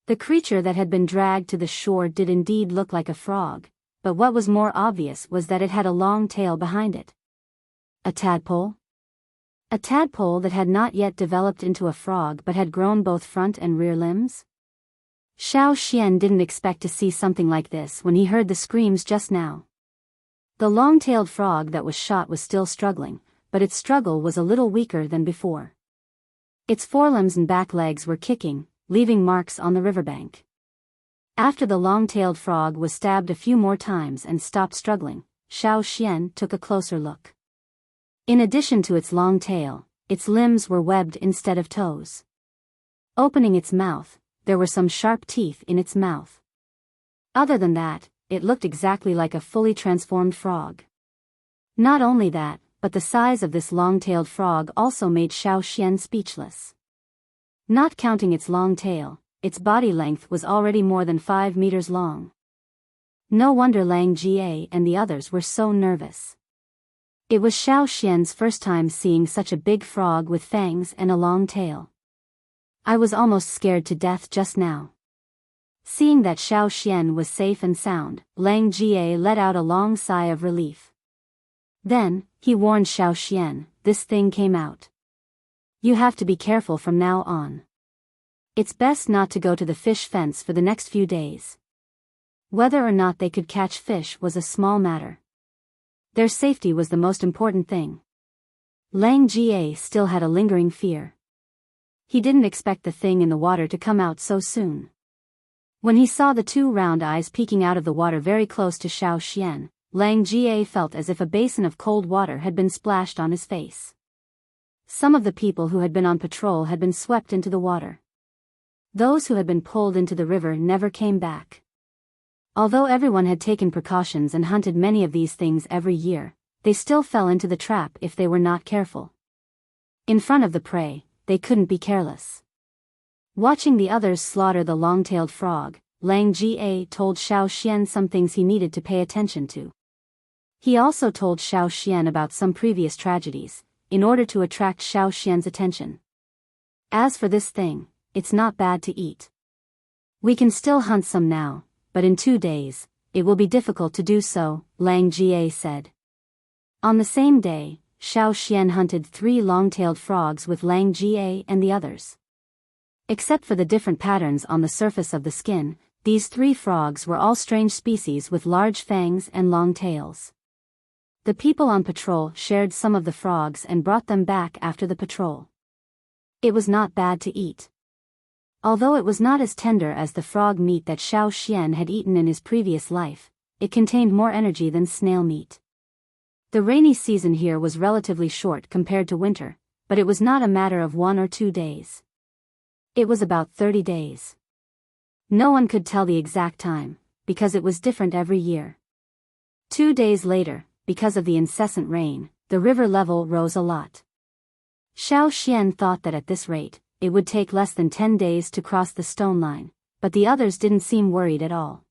The creature that had been dragged to the shore did indeed look like a frog, but what was more obvious was that it had a long tail behind it. A tadpole? A tadpole that had not yet developed into a frog but had grown both front and rear limbs? Xiao Xian didn't expect to see something like this when he heard the screams just now. The long-tailed frog that was shot was still struggling, but its struggle was a little weaker than before. Its forelimbs and back legs were kicking, leaving marks on the riverbank. After the long-tailed frog was stabbed a few more times and stopped struggling, Xiao Xian took a closer look. In addition to its long tail, its limbs were webbed instead of toes. Opening its mouth, there were some sharp teeth in its mouth. Other than that, it looked exactly like a fully transformed frog. Not only that, but the size of this long-tailed frog also made Xiao Xian speechless. Not counting its long tail, its body length was already more than 5 meters long. No wonder Lang Jie and the others were so nervous. It was Xiao Xian's first time seeing such a big frog with fangs and a long tail. I was almost scared to death just now. Seeing that Xiao Xian was safe and sound, Lang Jie let out a long sigh of relief. Then, he warned Xiao Xian, "This thing came out. You have to be careful from now on. It's best not to go to the fish fence for the next few days." Whether or not they could catch fish was a small matter. Their safety was the most important thing. Lang Jie still had a lingering fear. He didn't expect the thing in the water to come out so soon. When he saw the 2 round eyes peeking out of the water very close to Xiao Xian, Lang Jie felt as if a basin of cold water had been splashed on his face. Some of the people who had been on patrol had been swept into the water. Those who had been pulled into the river never came back. Although everyone had taken precautions and hunted many of these things every year, they still fell into the trap if they were not careful. In front of the prey, they couldn't be careless. Watching the others slaughter the long-tailed frog, Lang Jie told Xiao Xian some things he needed to pay attention to. He also told Xiao Xian about some previous tragedies, in order to attract Xiao Xian's attention. As for this thing, it's not bad to eat. We can still hunt some now, but in 2 days, it will be difficult to do so, Lang Jie said. On the same day, Xiao Xian hunted 3 long-tailed frogs with Lang Jie and the others. Except for the different patterns on the surface of the skin, these 3 frogs were all strange species with large fangs and long tails. The people on patrol shared some of the frogs and brought them back after the patrol. It was not bad to eat. Although it was not as tender as the frog meat that Xiao Xian had eaten in his previous life, it contained more energy than snail meat. The rainy season here was relatively short compared to winter, but it was not a matter of 1 or 2 days. It was about 30 days. No one could tell the exact time, because it was different every year. 2 days later, because of the incessant rain, the river level rose a lot. Xiao Xian thought that at this rate, it would take less than 10 days to cross the stone line, but the others didn't seem worried at all.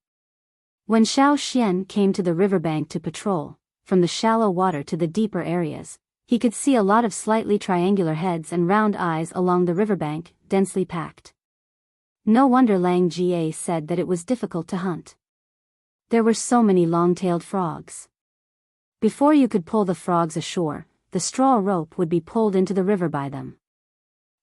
When Xiao Xian came to the riverbank to patrol, from the shallow water to the deeper areas, he could see a lot of slightly triangular heads and round eyes along the riverbank, densely packed. No wonder Lang Jie said that it was difficult to hunt. There were so many long-tailed frogs. Before you could pull the frogs ashore, the straw rope would be pulled into the river by them.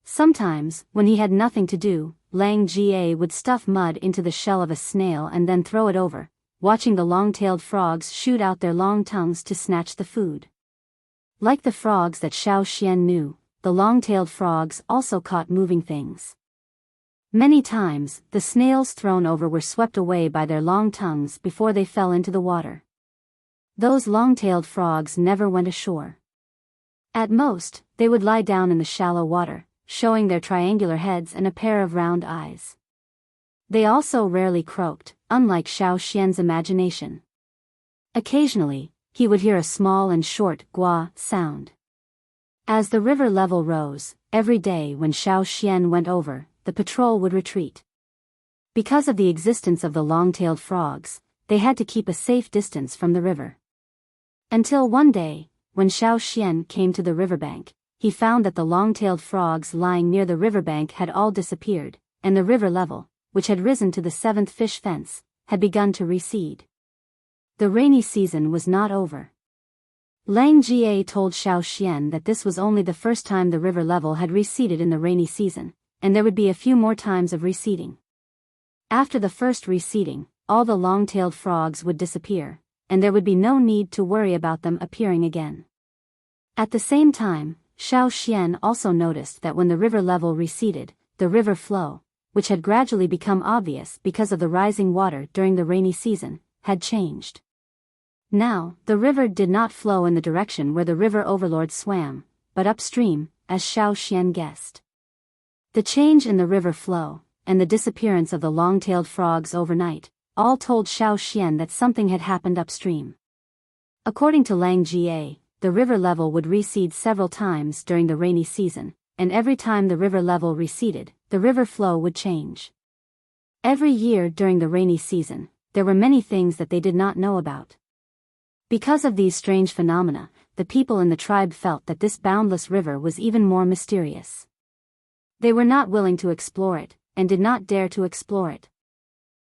Sometimes, when he had nothing to do, Lang Jie would stuff mud into the shell of a snail and then throw it over, watching the long-tailed frogs shoot out their long tongues to snatch the food. Like the frogs that Xiao Xian knew, the long-tailed frogs also caught moving things. Many times, the snails thrown over were swept away by their long tongues before they fell into the water. Those long-tailed frogs never went ashore. At most, they would lie down in the shallow water, showing their triangular heads and a pair of round eyes. They also rarely croaked, unlike Xiao Xian's imagination. Occasionally, he would hear a small and short gua sound. As the river level rose, every day when Xiao Xian went over, the patrol would retreat. Because of the existence of the long-tailed frogs, they had to keep a safe distance from the river. Until one day, when Xiao Xian came to the riverbank, he found that the long-tailed frogs lying near the riverbank had all disappeared, and the river level, which had risen to the 7th fish fence, had begun to recede. The rainy season was not over. Lang Jie told Xiao Xian that this was only the first time the river level had receded in the rainy season, and there would be a few more times of receding. After the first receding, all the long-tailed frogs would disappear, and there would be no need to worry about them appearing again. At the same time, Xiao Xian also noticed that when the river level receded, the river flow, which had gradually become obvious because of the rising water during the rainy season, had changed. Now, the river did not flow in the direction where the river overlord swam, but upstream, as Xiao Xian guessed. The change in the river flow, and the disappearance of the long-tailed frogs overnight, all told Xiao Xian that something had happened upstream. According to Lang Jie, the river level would recede several times during the rainy season, and every time the river level receded, the river flow would change. Every year during the rainy season, there were many things that they did not know about. Because of these strange phenomena, the people in the tribe felt that this boundless river was even more mysterious. They were not willing to explore it, and did not dare to explore it.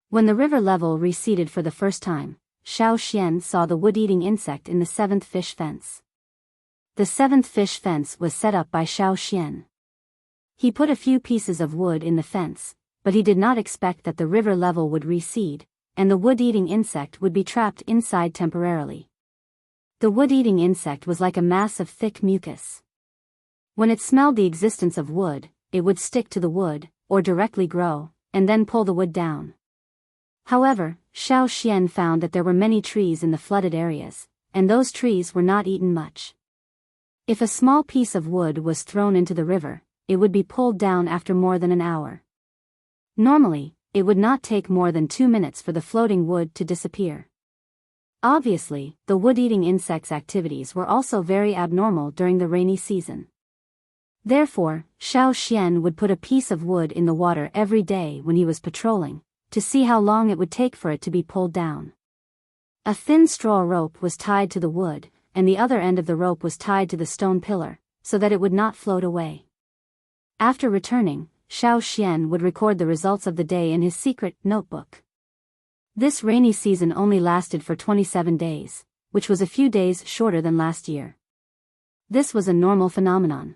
When the river level receded for the first time, Xiao Xian saw the wood-eating insect in the 7th fish fence. The 7th fish fence was set up by Xiao Xian. He put a few pieces of wood in the fence, but he did not expect that the river level would recede, and the wood-eating insect would be trapped inside temporarily. The wood-eating insect was like a mass of thick mucus. When it smelled the existence of wood, it would stick to the wood, or directly grow, and then pull the wood down. However, Xiao Xian found that there were many trees in the flooded areas, and those trees were not eaten much. If a small piece of wood was thrown into the river, it would be pulled down after more than an hour. Normally, it would not take more than 2 minutes for the floating wood to disappear. Obviously, the wood-eating insect's activities were also very abnormal during the rainy season. Therefore, Xiao Xian would put a piece of wood in the water every day when he was patrolling, to see how long it would take for it to be pulled down. A thin straw rope was tied to the wood, and the other end of the rope was tied to the stone pillar, so that it would not float away. After returning, Xiao Xian would record the results of the day in his secret notebook. This rainy season only lasted for 27 days, which was a few days shorter than last year. This was a normal phenomenon.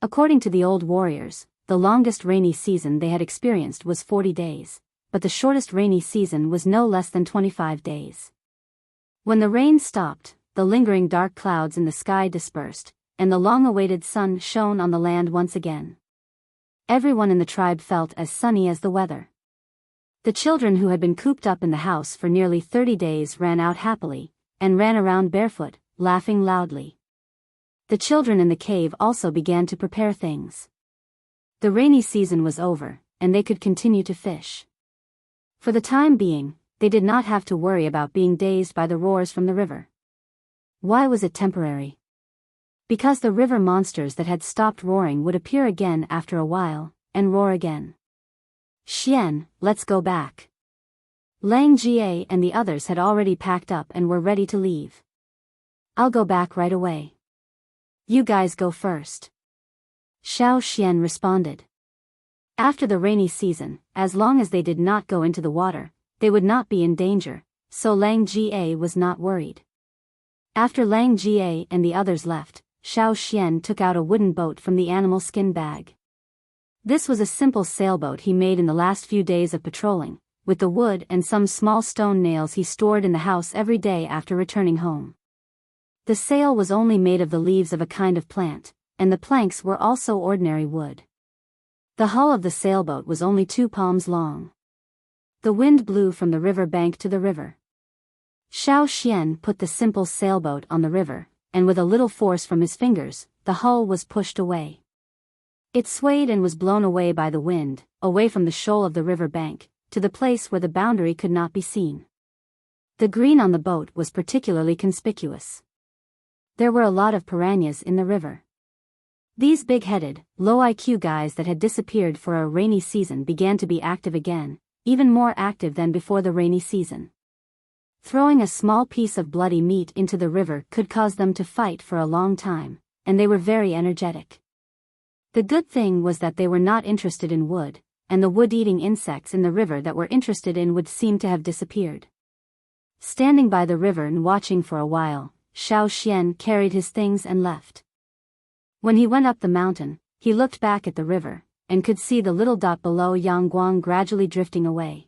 According to the old warriors, the longest rainy season they had experienced was 40 days, but the shortest rainy season was no less than 25 days. When the rain stopped, the lingering dark clouds in the sky dispersed, and the long-awaited sun shone on the land once again. Everyone in the tribe felt as sunny as the weather. The children who had been cooped up in the house for nearly 30 days ran out happily, and ran around barefoot, laughing loudly. The children in the cave also began to prepare things. The rainy season was over, and they could continue to fish. For the time being, they did not have to worry about being dazed by the roars from the river. Why was it temporary? Because the river monsters that had stopped roaring would appear again after a while, and roar again. Xian, let's go back. Lang Jie and the others had already packed up and were ready to leave. I'll go back right away. You guys go first. Xiao Xian responded. After the rainy season, as long as they did not go into the water, they would not be in danger, so Lang Jie was not worried. After Lang Jie and the others left, Xiao Xian took out a wooden boat from the animal skin bag. This was a simple sailboat he made in the last few days of patrolling, with the wood and some small stone nails he stored in the house every day after returning home. The sail was only made of the leaves of a kind of plant, and the planks were also ordinary wood. The hull of the sailboat was only 2 palms long. The wind blew from the river bank to the river. Xiao Xian put the simple sailboat on the river, and with a little force from his fingers, the hull was pushed away. It swayed and was blown away by the wind, away from the shoal of the river bank, to the place where the boundary could not be seen. The green on the boat was particularly conspicuous. There were a lot of piranhas in the river. These big-headed, low-IQ guys that had disappeared for a rainy season began to be active again, even more active than before the rainy season. Throwing a small piece of bloody meat into the river could cause them to fight for a long time, and they were very energetic. The good thing was that they were not interested in wood, and the wood-eating insects in the river that were interested in wood seemed to have disappeared. Standing by the river and watching for a while, Xiao Xian carried his things and left. When he went up the mountain, he looked back at the river, and could see the little dot below Yangguang gradually drifting away.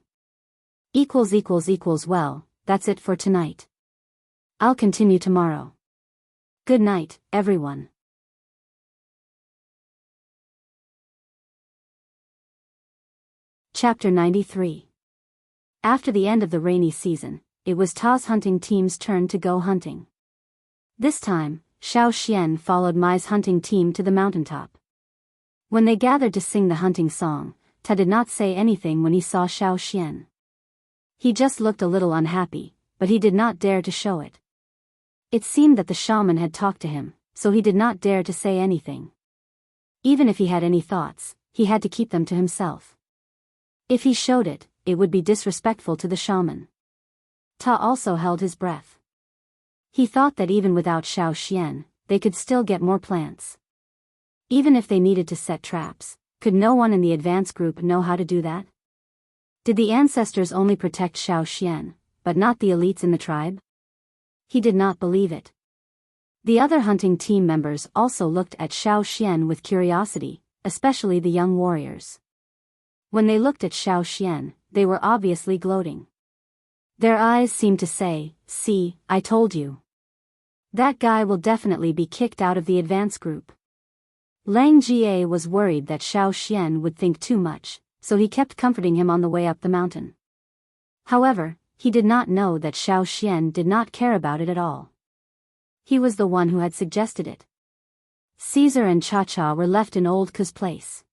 Well, that's it for tonight. I'll continue tomorrow. Good night, everyone. Chapter 93. After the end of the rainy season, it was Ta's hunting team's turn to go hunting. This time, Xiao Xian followed Mai's hunting team to the mountaintop. When they gathered to sing the hunting song, Ta did not say anything when he saw Xiao Xian. He just looked a little unhappy, but he did not dare to show it. It seemed that the shaman had talked to him, so he did not dare to say anything. Even if he had any thoughts, he had to keep them to himself. If he showed it, it would be disrespectful to the shaman. Ta also held his breath. He thought that even without Xiao Xian, they could still get more plants. Even if they needed to set traps, could no one in the advance group know how to do that? Did the ancestors only protect Xiao Xian, but not the elites in the tribe? He did not believe it. The other hunting team members also looked at Xiao Xian with curiosity, especially the young warriors. When they looked at Xiao Xian, they were obviously gloating. Their eyes seemed to say, "See, I told you. That guy will definitely be kicked out of the advance group." Lang Jie was worried that Xiao Xian would think too much, so he kept comforting him on the way up the mountain. However, he did not know that Xiao Xian did not care about it at all. He was the one who had suggested it. Caesar and Cha-Cha were left in Old Ku's place.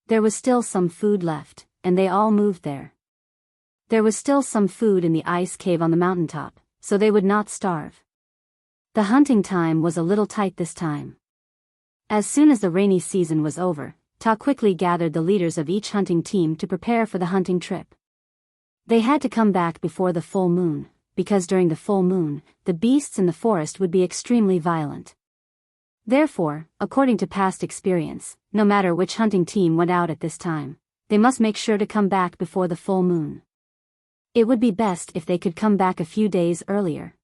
There was still some food left, and they all moved there. There was still some food in the ice cave on the mountaintop, so they would not starve. The hunting time was a little tight this time. As soon as the rainy season was over, Ta quickly gathered the leaders of each hunting team to prepare for the hunting trip. They had to come back before the full moon, because during the full moon, the beasts in the forest would be extremely violent. Therefore, according to past experience, no matter which hunting team went out at this time, they must make sure to come back before the full moon. It would be best if they could come back a few days earlier.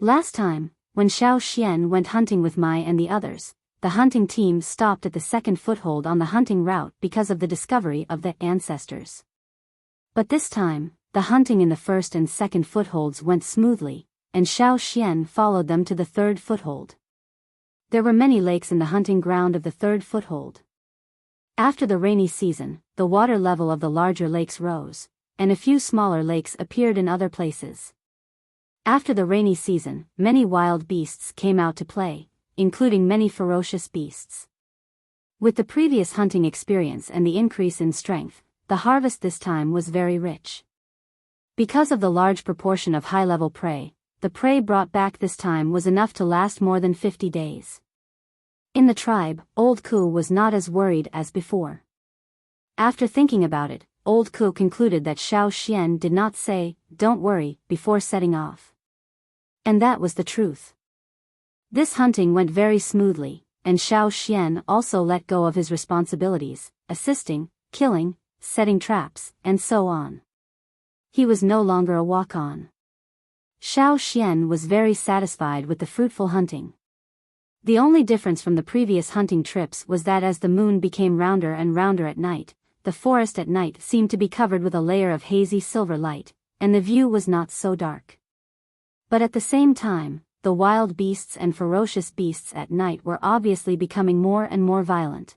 Last time, when Xiao Xian went hunting with Mai and the others, the hunting team stopped at the second foothold on the hunting route because of the discovery of the ancestors. But this time, the hunting in the first and second footholds went smoothly, and Xiao Xian followed them to the third foothold. There were many lakes in the hunting ground of the third foothold. After the rainy season, the water level of the larger lakes rose, and a few smaller lakes appeared in other places. After the rainy season, many wild beasts came out to play, including many ferocious beasts. With the previous hunting experience and the increase in strength, the harvest this time was very rich. Because of the large proportion of high-level prey, the prey brought back this time was enough to last more than 50 days. In the tribe, Old Ku was not as worried as before. After thinking about it, Old Ku concluded that Xiao Xian did not say, "Don't worry," before setting off. And that was the truth. This hunting went very smoothly, and Xiao Xian also let go of his responsibilities, assisting, killing, setting traps, and so on. He was no longer a walk-on. Xiao Xian was very satisfied with the fruitful hunting. The only difference from the previous hunting trips was that as the moon became rounder and rounder at night, the forest at night seemed to be covered with a layer of hazy silver light, and the view was not so dark. But at the same time, the wild beasts and ferocious beasts at night were obviously becoming more and more violent.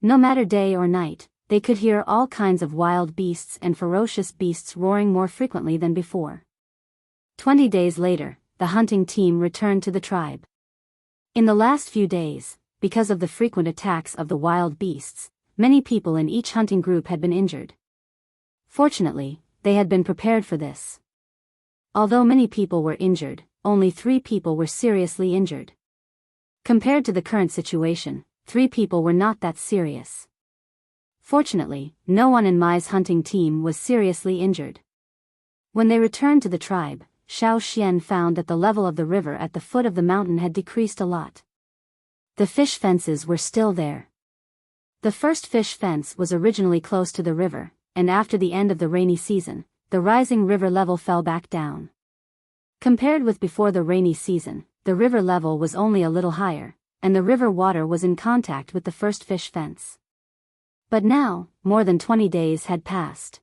No matter day or night, they could hear all kinds of wild beasts and ferocious beasts roaring more frequently than before. 20 days later, the hunting team returned to the tribe. In the last few days, because of the frequent attacks of the wild beasts, many people in each hunting group had been injured. Fortunately, they had been prepared for this. Although many people were injured, only 3 people were seriously injured. Compared to the current situation, 3 people were not that serious. Fortunately, no one in Mai's hunting team was seriously injured. When they returned to the tribe, Xiao Xian found that the level of the river at the foot of the mountain had decreased a lot. The fish fences were still there. The first fish fence was originally close to the river, and after the end of the rainy season, the rising river level fell back down. Compared with before the rainy season, the river level was only a little higher, and the river water was in contact with the first fish fence. But now, more than 20 days had passed.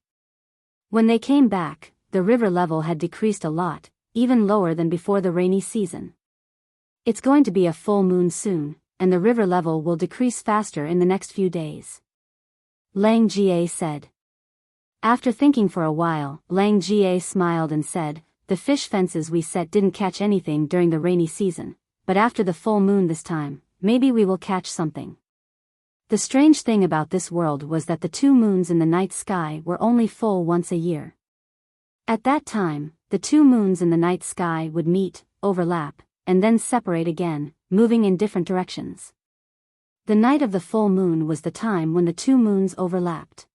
When they came back, the river level had decreased a lot, even lower than before the rainy season. It's going to be a full moon soon, and the river level will decrease faster in the next few days. Lang Jie said. After thinking for a while, Lang Jie smiled and said, "The fish fences we set didn't catch anything during the rainy season, but after the full moon this time, maybe we will catch something." The strange thing about this world was that the 2 moons in the night sky were only full once a year. At that time, the 2 moons in the night sky would meet, overlap, and then separate again, moving in different directions. The night of the full moon was the time when the 2 moons overlapped.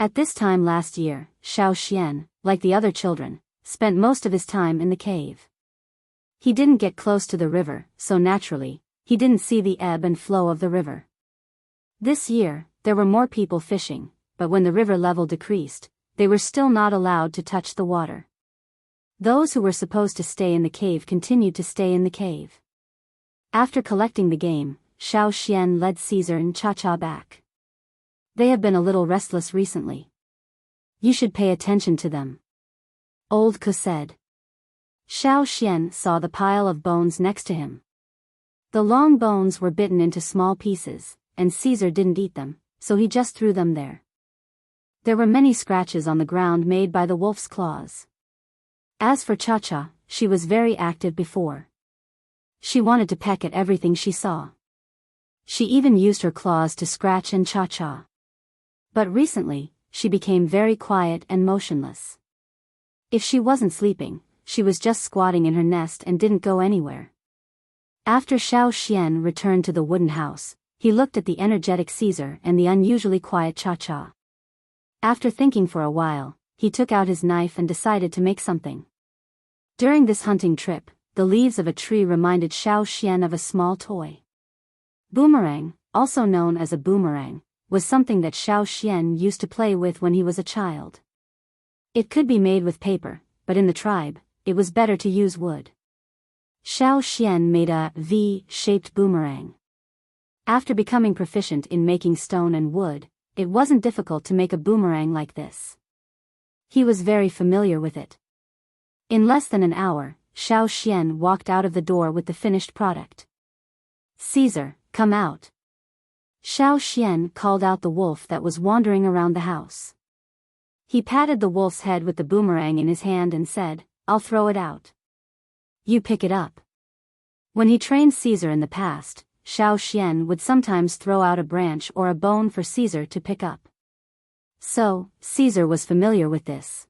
At this time last year, Xiao Xian, like the other children, spent most of his time in the cave. He didn't get close to the river, so naturally, he didn't see the ebb and flow of the river. This year, there were more people fishing, but when the river level decreased, they were still not allowed to touch the water. Those who were supposed to stay in the cave continued to stay in the cave. After collecting the game, Xiao Xian led Caesar and Cha-Cha back. They have been a little restless recently. You should pay attention to them. Old Ko said. Xiao Xian saw the pile of bones next to him. The long bones were bitten into small pieces, and Caesar didn't eat them, so he just threw them there. There were many scratches on the ground made by the wolf's claws. As for Cha-Cha, she was very active before. She wanted to peck at everything she saw. She even used her claws to scratch and Cha-Cha. But recently, she became very quiet and motionless. If she wasn't sleeping, she was just squatting in her nest and didn't go anywhere. After Xiao Xian returned to the wooden house, he looked at the energetic Caesar and the unusually quiet Cha-Cha. After thinking for a while, he took out his knife and decided to make something. During this hunting trip, the leaves of a tree reminded Xiao Xian of a small toy. Boomerang, also known as a boomerang, was something that Xiao Xian used to play with when he was a child. It could be made with paper, but in the tribe, it was better to use wood. Xiao Xian made a V-shaped boomerang. After becoming proficient in making stone and wood, it wasn't difficult to make a boomerang like this. He was very familiar with it. In less than an hour, Xiao Xian walked out of the door with the finished product. "Caesar, come out." Xiao Xian called out the wolf that was wandering around the house. He patted the wolf's head with the boomerang in his hand and said, "I'll throw it out. You pick it up." When he trained Caesar in the past, Xiao Xian would sometimes throw out a branch or a bone for Caesar to pick up. So, Caesar was familiar with this.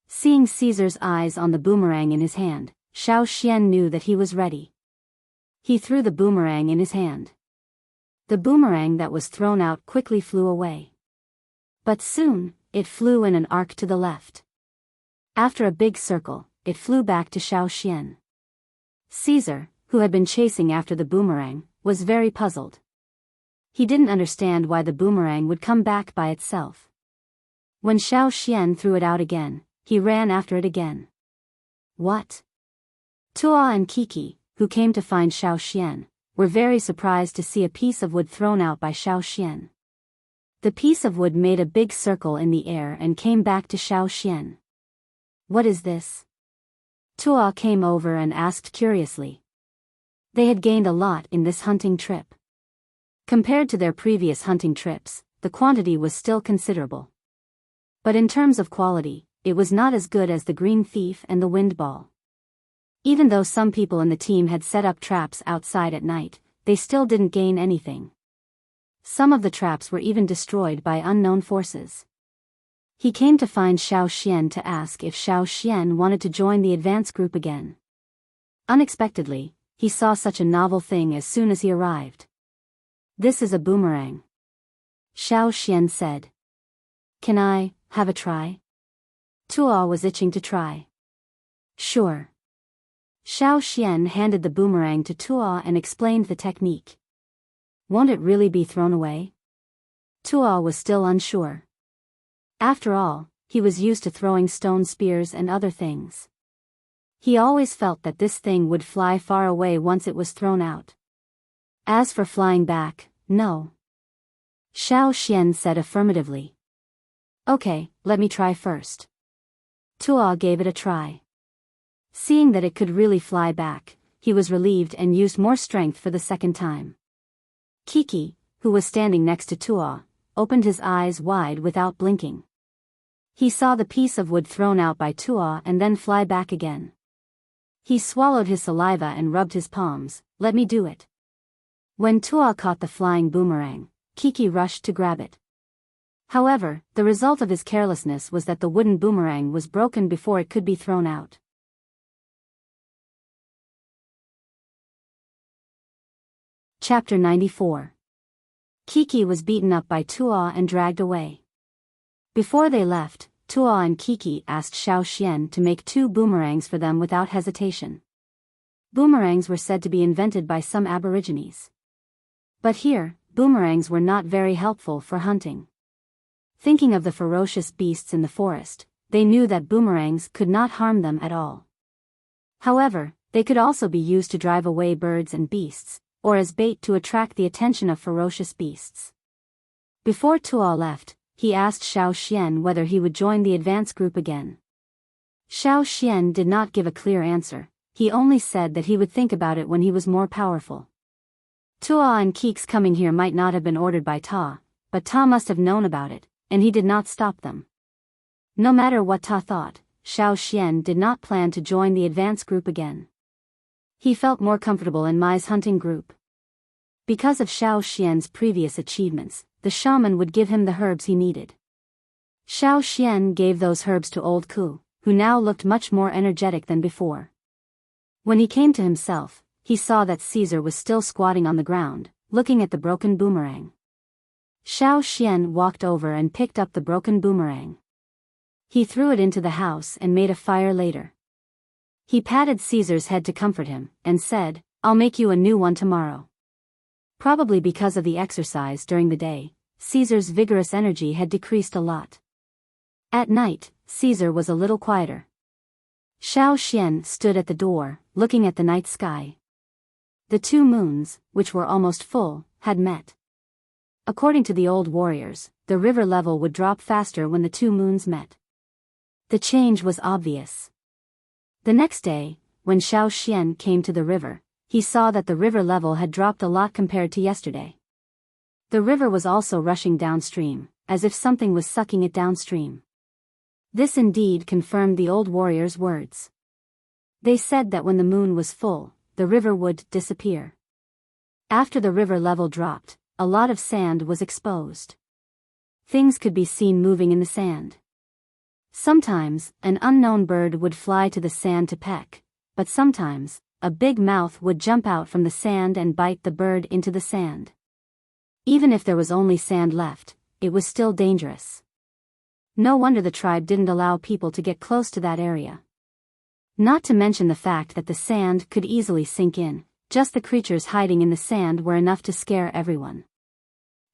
Seeing Caesar's eyes on the boomerang in his hand, Xiao Xian knew that he was ready. He threw the boomerang in his hand. The boomerang that was thrown out quickly flew away. But soon, it flew in an arc to the left. After a big circle, it flew back to Xiao Xian. Caesar, who had been chasing after the boomerang, was very puzzled. He didn't understand why the boomerang would come back by itself. When Xiao Xian threw it out again, he ran after it again. What? Tua and Kiki, who came to find Xiao Xian, were very surprised to see a piece of wood thrown out by Xiao Xian. The piece of wood made a big circle in the air and came back to Xiao Xian. What is this? Tuo came over and asked curiously. They had gained a lot in this hunting trip. Compared to their previous hunting trips, the quantity was still considerable. But in terms of quality, it was not as good as the green thief and the wind ball. Even though some people in the team had set up traps outside at night, they still didn't gain anything. Some of the traps were even destroyed by unknown forces. He came to find Xiao Xian to ask if Xiao Xian wanted to join the advance group again. Unexpectedly, he saw such a novel thing as soon as he arrived. "This is a boomerang," Xiao Xian said. "Can I have a try?" Tuo was itching to try. "Sure." Xiao Xian handed the boomerang to Tuo and explained the technique. "Won't it really be thrown away?" Tuo was still unsure. After all, he was used to throwing stone spears and other things. He always felt that this thing would fly far away once it was thrown out. As for flying back, no. Xiao Xian said affirmatively. "Okay, let me try first." Tuo gave it a try. Seeing that it could really fly back, he was relieved and used more strength for the second time. Kiki, who was standing next to Tuo, opened his eyes wide without blinking. He saw the piece of wood thrown out by Tuo and then fly back again. He swallowed his saliva and rubbed his palms. "Let me do it." When Tuo caught the flying boomerang, Kiki rushed to grab it. However, the result of his carelessness was that the wooden boomerang was broken before it could be thrown out. Chapter 94. Kiki was beaten up by Tuo and dragged away. Before they left, Tuo and Kiki asked Xiao Xian to make 2 boomerangs for them without hesitation. Boomerangs were said to be invented by some aborigines. But here, boomerangs were not very helpful for hunting. Thinking of the ferocious beasts in the forest, they knew that boomerangs could not harm them at all. However, they could also be used to drive away birds and beasts, or as bait to attract the attention of ferocious beasts. Before Tuo left, he asked Xiao Xian whether he would join the advance group again. Xiao Xian did not give a clear answer, he only said that he would think about it when he was more powerful. Tuo and Kiki's coming here might not have been ordered by Ta, but Ta must have known about it, and he did not stop them. No matter what Ta thought, Xiao Xian did not plan to join the advance group again. He felt more comfortable in Mai's hunting group. Because of Xiao Xian's previous achievements, the shaman would give him the herbs he needed. Xiao Xian gave those herbs to old Ku, who now looked much more energetic than before. When he came to himself, he saw that Caesar was still squatting on the ground, looking at the broken boomerang. Xiao Xian walked over and picked up the broken boomerang. He threw it into the house and made a fire later. He patted Caesar's head to comfort him, and said, "I'll make you a new one tomorrow." Probably because of the exercise during the day, Caesar's vigorous energy had decreased a lot. At night, Caesar was a little quieter. Xiao Xian stood at the door, looking at the night sky. The 2 moons, which were almost full, had met. According to the old warriors, the river level would drop faster when the 2 moons met. The change was obvious. The next day, when Xiao Xian came to the river, he saw that the river level had dropped a lot compared to yesterday. The river was also rushing downstream, as if something was sucking it downstream. This indeed confirmed the old warriors' words. They said that when the moon was full, the river would disappear. After the river level dropped, a lot of sand was exposed. Things could be seen moving in the sand. Sometimes, an unknown bird would fly to the sand to peck, but sometimes, a big mouth would jump out from the sand and bite the bird into the sand. Even if there was only sand left, it was still dangerous. No wonder the tribe didn't allow people to get close to that area. Not to mention the fact that the sand could easily sink in, just the creatures hiding in the sand were enough to scare everyone.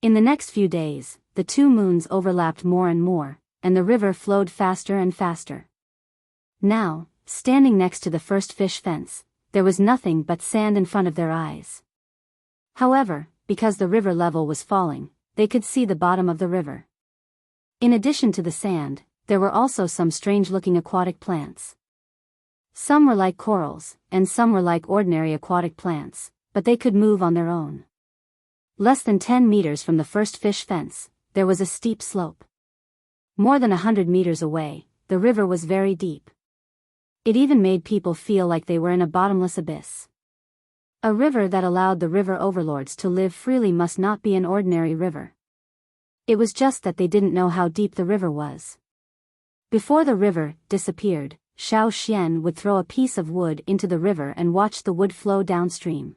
In the next few days, the 2 moons overlapped more and more, and the river flowed faster and faster. Now, standing next to the first fish fence, there was nothing but sand in front of their eyes. However, because the river level was falling, they could see the bottom of the river. In addition to the sand, there were also some strange-looking aquatic plants. Some were like corals, and some were like ordinary aquatic plants, but they could move on their own. Less than 10 meters from the first fish fence, there was a steep slope. More than 100 meters away, the river was very deep. It even made people feel like they were in a bottomless abyss. A river that allowed the river overlords to live freely must not be an ordinary river. It was just that they didn't know how deep the river was. Before the river disappeared, Xiao Xian would throw a piece of wood into the river and watch the wood flow downstream.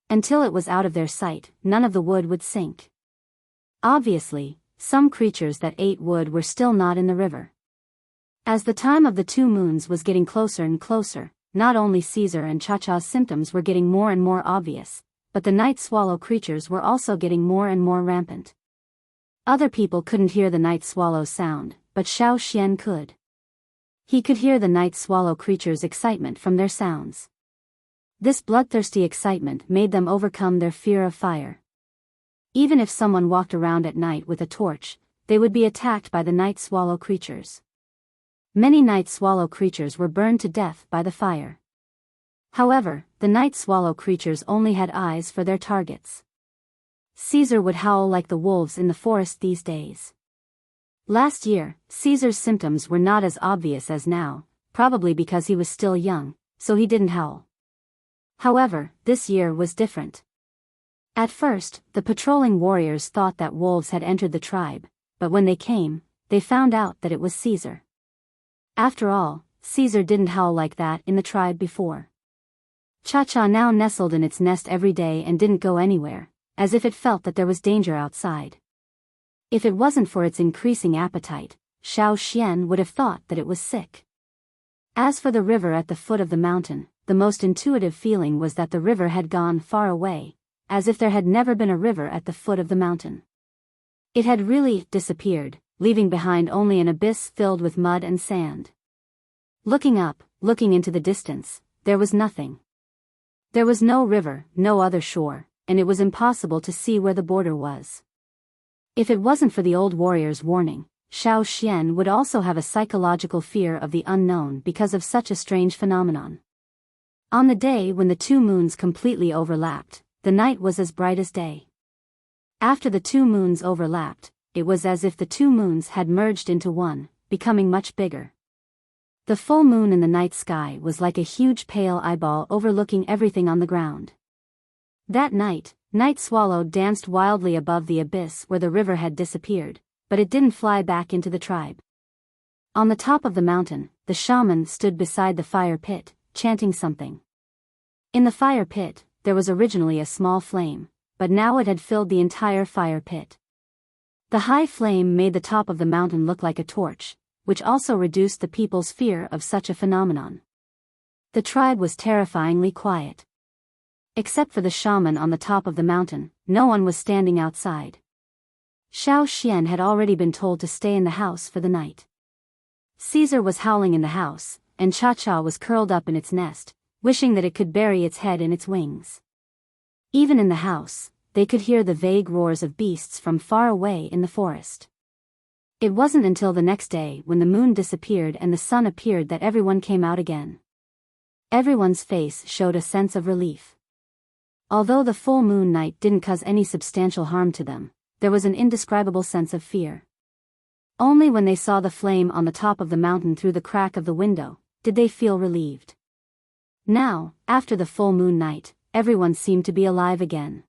Until it was out of their sight, none of the wood would sink. Obviously, some creatures that ate wood were still not in the river. As the time of the 2 moons was getting closer and closer, not only Caesar and Cha-Cha's symptoms were getting more and more obvious, but the night swallow creatures were also getting more and more rampant. Other people couldn't hear the night swallow's sound, but Xiao Xian could. He could hear the night swallow creatures' excitement from their sounds. This bloodthirsty excitement made them overcome their fear of fire. Even if someone walked around at night with a torch, they would be attacked by the night swallow creatures. Many night swallow creatures were burned to death by the fire. However, the night swallow creatures only had eyes for their targets. Caesar would howl like the wolves in the forest these days. Last year, Caesar's symptoms were not as obvious as now, probably because he was still young, so he didn't howl. However, this year was different. At first, the patrolling warriors thought that wolves had entered the tribe, but when they came, they found out that it was Caesar. After all, Caesar didn't howl like that in the tribe before. Cha-Cha now nestled in its nest every day and didn't go anywhere, as if it felt that there was danger outside. If it wasn't for its increasing appetite, Xiao Xian would have thought that it was sick. As for the river at the foot of the mountain, the most intuitive feeling was that the river had gone far away, as if there had never been a river at the foot of the mountain. It had really disappeared, leaving behind only an abyss filled with mud and sand. Looking up, looking into the distance, there was nothing. There was no river, no other shore, and it was impossible to see where the border was. If it wasn't for the old warrior's warning, Xiao Xian would also have a psychological fear of the unknown because of such a strange phenomenon. On the day when the 2 moons completely overlapped, the night was as bright as day. After the 2 moons overlapped, it was as if the 2 moons had merged into one, becoming much bigger. The full moon in the night sky was like a huge pale eyeball overlooking everything on the ground. That night, Night Swallow danced wildly above the abyss where the river had disappeared, but it didn't fly back into the tribe. On the top of the mountain, the shaman stood beside the fire pit, chanting something. In the fire pit, there was originally a small flame, but now it had filled the entire fire pit. The high flame made the top of the mountain look like a torch, which also reduced the people's fear of such a phenomenon. The tribe was terrifyingly quiet. Except for the shaman on the top of the mountain, no one was standing outside. Xiao Xian had already been told to stay in the house for the night. Caesar was howling in the house, and Cha-Cha was curled up in its nest, wishing that it could bury its head in its wings. Even in the house, they could hear the vague roars of beasts from far away in the forest. It wasn't until the next day when the moon disappeared and the sun appeared that everyone came out again. Everyone's face showed a sense of relief. Although the full moon night didn't cause any substantial harm to them, there was an indescribable sense of fear. Only when they saw the flame on the top of the mountain through the crack of the window, did they feel relieved. Now, after the full moon night, everyone seemed to be alive again.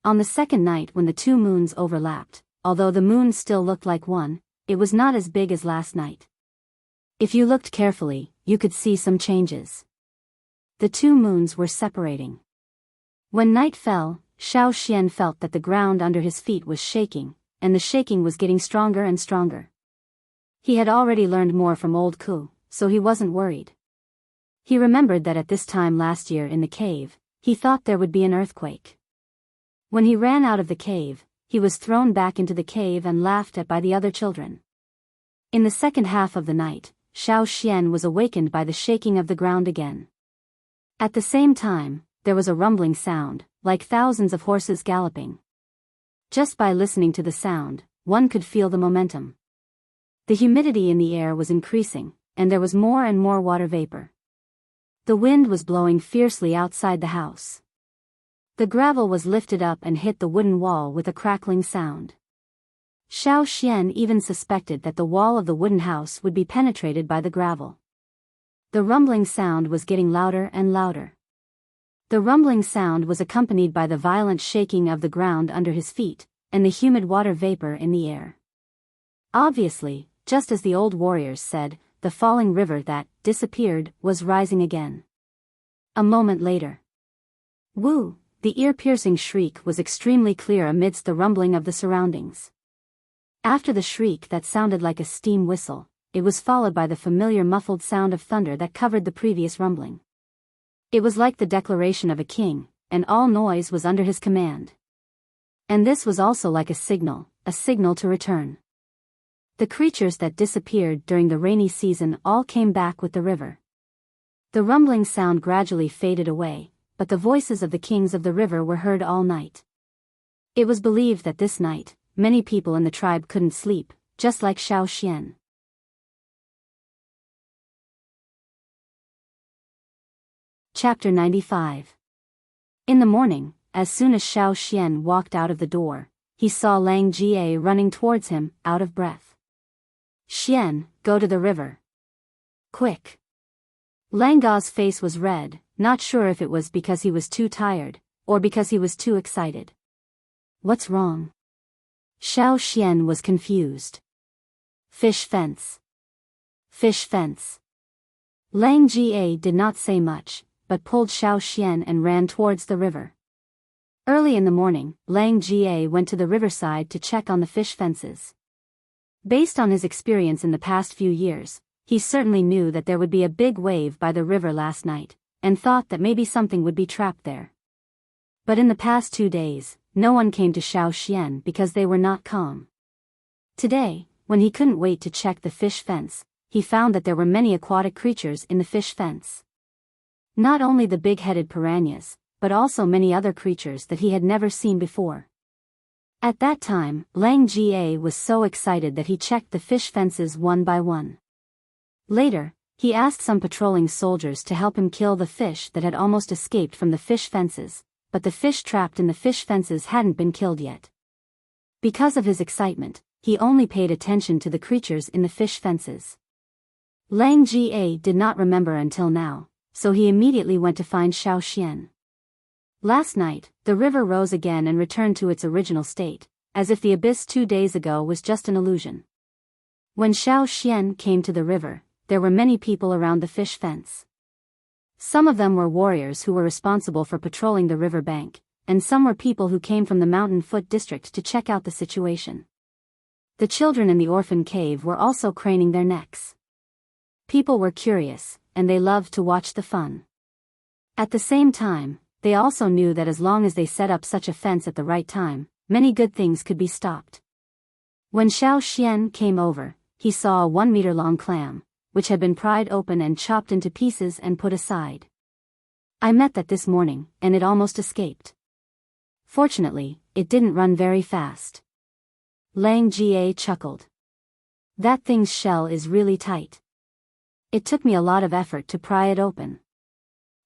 On the second night when the 2 moons overlapped, although the moon still looked like one, it was not as big as last night. If you looked carefully, you could see some changes. The 2 moons were separating. When night fell, Xiao Xian felt that the ground under his feet was shaking, and the shaking was getting stronger and stronger. He had already learned more from old Ku, so he wasn't worried. He remembered that at this time last year in the cave, he thought there would be an earthquake. When he ran out of the cave, he was thrown back into the cave and laughed at by the other children. In the second half of the night, Xiao Xian was awakened by the shaking of the ground again. At the same time, there was a rumbling sound, like thousands of horses galloping. Just by listening to the sound, one could feel the momentum. The humidity in the air was increasing, and there was more and more water vapor. The wind was blowing fiercely outside the house. The gravel was lifted up and hit the wooden wall with a crackling sound. Xiao Xian even suspected that the wall of the wooden house would be penetrated by the gravel. The rumbling sound was getting louder and louder. The rumbling sound was accompanied by the violent shaking of the ground under his feet, and the humid water vapor in the air. Obviously, just as the old warriors said, the falling river that disappeared was rising again. A moment later. Woo! The ear-piercing shriek was extremely clear amidst the rumbling of the surroundings. After the shriek that sounded like a steam whistle, it was followed by the familiar muffled sound of thunder that covered the previous rumbling. It was like the declaration of a king, and all noise was under his command. And this was also like a signal to return. The creatures that disappeared during the rainy season all came back with the river. The rumbling sound gradually faded away, but the voices of the kings of the river were heard all night. It was believed that this night, many people in the tribe couldn't sleep, just like Xiao Xian. Chapter 95. In the morning, as soon as Xiao Xian walked out of the door, he saw Lang Jie running towards him, out of breath. "Xian, go to the river. Quick." Lang Ga's face was red, not sure if it was because he was too tired, or because he was too excited. "What's wrong?" Xiao Xian was confused. "Fish fence. Fish fence." Lang Jie did not say much, but pulled Xiao Xian and ran towards the river. Early in the morning, Lang Jie went to the riverside to check on the fish fences. Based on his experience in the past few years, he certainly knew that there would be a big wave by the river last night, and thought that maybe something would be trapped there. But in the past 2 days, no one came to Xiao Xian because they were not calm. Today, when he couldn't wait to check the fish fence, he found that there were many aquatic creatures in the fish fence. Not only the big-headed piranhas, but also many other creatures that he had never seen before. At that time, Lang Jie was so excited that he checked the fish fences one by one. Later, he asked some patrolling soldiers to help him kill the fish that had almost escaped from the fish fences, but the fish trapped in the fish fences hadn't been killed yet. Because of his excitement, he only paid attention to the creatures in the fish fences. Lang Jie did not remember until now, so he immediately went to find Xiao Xian. Last night, the river rose again and returned to its original state, as if the abyss 2 days ago was just an illusion. When Xiao Xian came to the river, there were many people around the fish fence. Some of them were warriors who were responsible for patrolling the river bank, and some were people who came from the mountain foot district to check out the situation. The children in the orphan cave were also craning their necks. People were curious, and they loved to watch the fun. At the same time, they also knew that as long as they set up such a fence at the right time, many good things could be stopped. When Xiao Xian came over, he saw a 1-meter-long clam, which had been pried open and chopped into pieces and put aside. "I met that this morning, and it almost escaped. Fortunately, it didn't run very fast." Lang Jie chuckled. "That thing's shell is really tight. It took me a lot of effort to pry it open."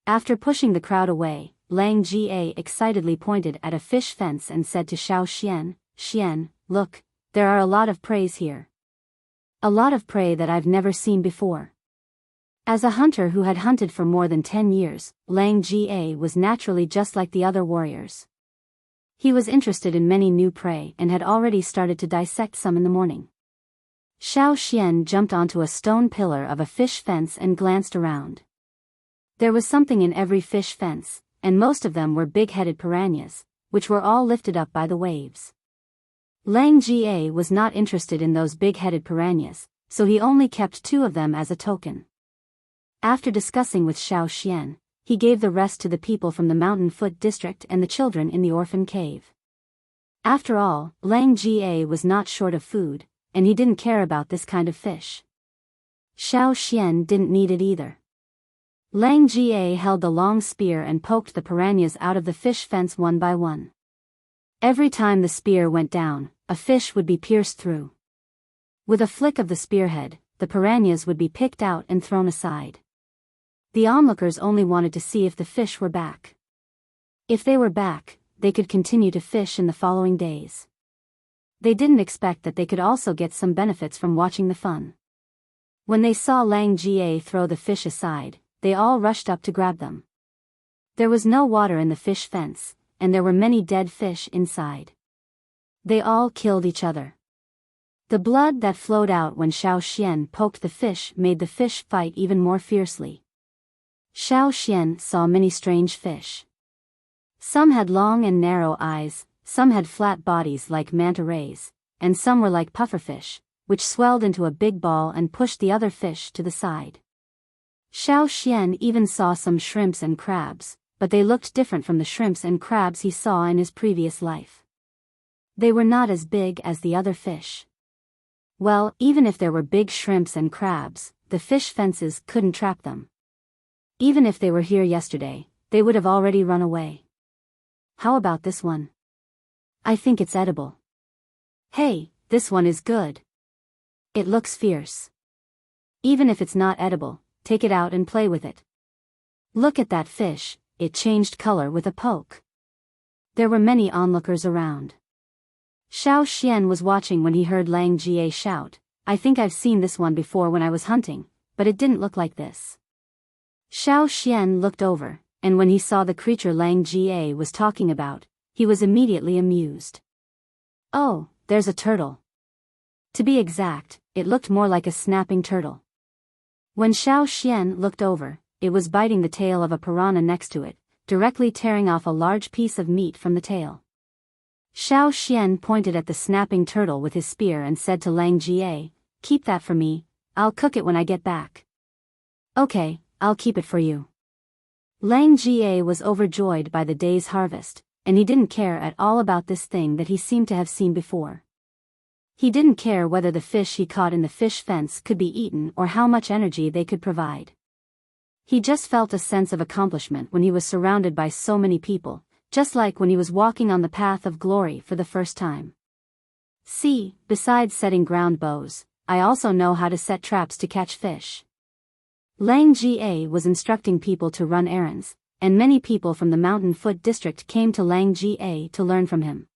After pushing the crowd away, Lang Jie excitedly pointed at a fish fence and said to Xiao Xian, "Xian, look, there are a lot of preys here. A lot of prey that I've never seen before." As a hunter who had hunted for more than 10 years, Lang Jie was naturally just like the other warriors. He was interested in many new prey and had already started to dissect some in the morning. Xiao Xian jumped onto a stone pillar of a fish fence and glanced around. There was something in every fish fence, and most of them were big-headed piranhas, which were all lifted up by the waves. Lang Jie was not interested in those big-headed piranhas, so he only kept 2 of them as a token. After discussing with Xiao Xian, he gave the rest to the people from the Mountain Foot district and the children in the orphan cave. After all, Lang Jie was not short of food, and he didn't care about this kind of fish. Xiao Xian didn't need it either. Lang Jie held the long spear and poked the piranhas out of the fish fence one by one. Every time the spear went down, a fish would be pierced through. With a flick of the spearhead, the piranhas would be picked out and thrown aside. The onlookers only wanted to see if the fish were back. If they were back, they could continue to fish in the following days. They didn't expect that they could also get some benefits from watching the fun. When they saw Lang Jie throw the fish aside, they all rushed up to grab them. There was no water in the fish fence, and there were many dead fish inside. They all killed each other. The blood that flowed out when Xiao Xian poked the fish made the fish fight even more fiercely. Xiao Xian saw many strange fish. Some had long and narrow eyes, some had flat bodies like manta rays, and some were like pufferfish, which swelled into a big ball and pushed the other fish to the side. Xiao Xian even saw some shrimps and crabs, but they looked different from the shrimps and crabs he saw in his previous life. They were not as big as the other fish. Well, even if there were big shrimps and crabs, the fish fences couldn't trap them. Even if they were here yesterday, they would have already run away. How about this one? I think it's edible. Hey, this one is good. It looks fierce. Even if it's not edible, take it out and play with it. Look at that fish, it changed color with a poke. There were many onlookers around. Xiao Xian was watching when he heard Lang Jie shout, I think I've seen this one before when I was hunting, but it didn't look like this. Xiao Xian looked over, and when he saw the creature Lang Jie was talking about, he was immediately amused. Oh, there's a turtle. To be exact, it looked more like a snapping turtle. When Xiao Xian looked over, it was biting the tail of a piranha next to it, directly tearing off a large piece of meat from the tail. Xiao Xian pointed at the snapping turtle with his spear and said to Lang Jie, keep that for me, I'll cook it when I get back. Okay, I'll keep it for you. Lang Jie was overjoyed by the day's harvest, and he didn't care at all about this thing that he seemed to have seen before. He didn't care whether the fish he caught in the fish fence could be eaten or how much energy they could provide. He just felt a sense of accomplishment when he was surrounded by so many people, just like when he was walking on the path of glory for the first time. See, besides setting ground bows, I also know how to set traps to catch fish. Lang Jie was instructing people to run errands, and many people from the Mountain Foot district came to Lang Jie to learn from him.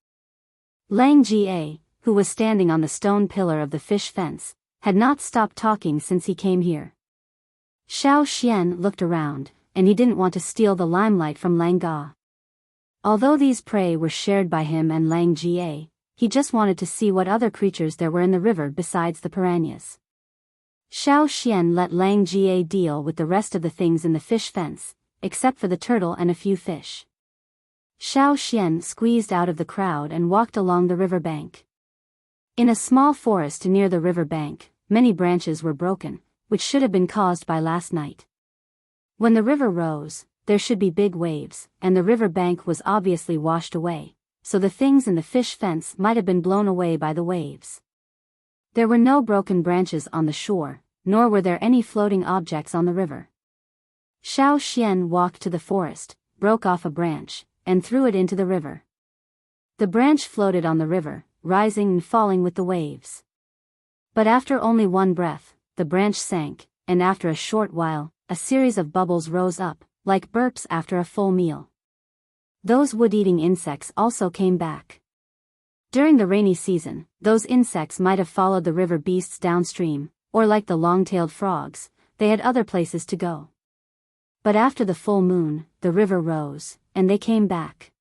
Lang Jie, who was standing on the stone pillar of the fish fence, had not stopped talking since he came here. Xiao Xian looked around, and he didn't want to steal the limelight from Lang Ga. Although these prey were shared by him and Lang Jie, he just wanted to see what other creatures there were in the river besides the piranhas. Xiao Xian let Lang Jie deal with the rest of the things in the fish fence, except for the turtle and a few fish. Xiao Xian squeezed out of the crowd and walked along the river bank. In a small forest near the river bank, many branches were broken, which should have been caused by last night. When the river rose, there should be big waves, and the river bank was obviously washed away, so the things in the fish fence might have been blown away by the waves. There were no broken branches on the shore, nor were there any floating objects on the river. Xiao Xian walked to the forest, broke off a branch, and threw it into the river. The branch floated on the river, rising and falling with the waves. But after only one breath, the branch sank, and after a short while, a series of bubbles rose up, like burps after a full meal. Those wood-eating insects also came back. During the rainy season, those insects might have followed the river beasts downstream, or like the long-tailed frogs, they had other places to go. But after the full moon, the river rose, and they came back.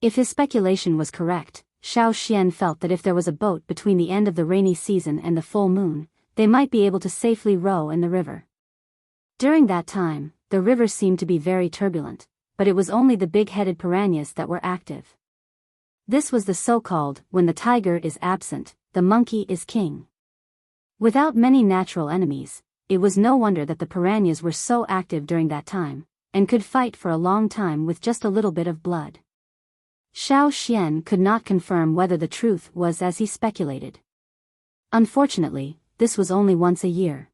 If his speculation was correct, Xiao Xian felt that if there was a boat between the end of the rainy season and the full moon, they might be able to safely row in the river. During that time, the river seemed to be very turbulent, but it was only the big-headed piranhas that were active. This was the so-called, when the tiger is absent, the monkey is king. Without many natural enemies, it was no wonder that the piranhas were so active during that time, and could fight for a long time with just a little bit of blood. Xiao Xian could not confirm whether the truth was as he speculated. Unfortunately, this was only once a year.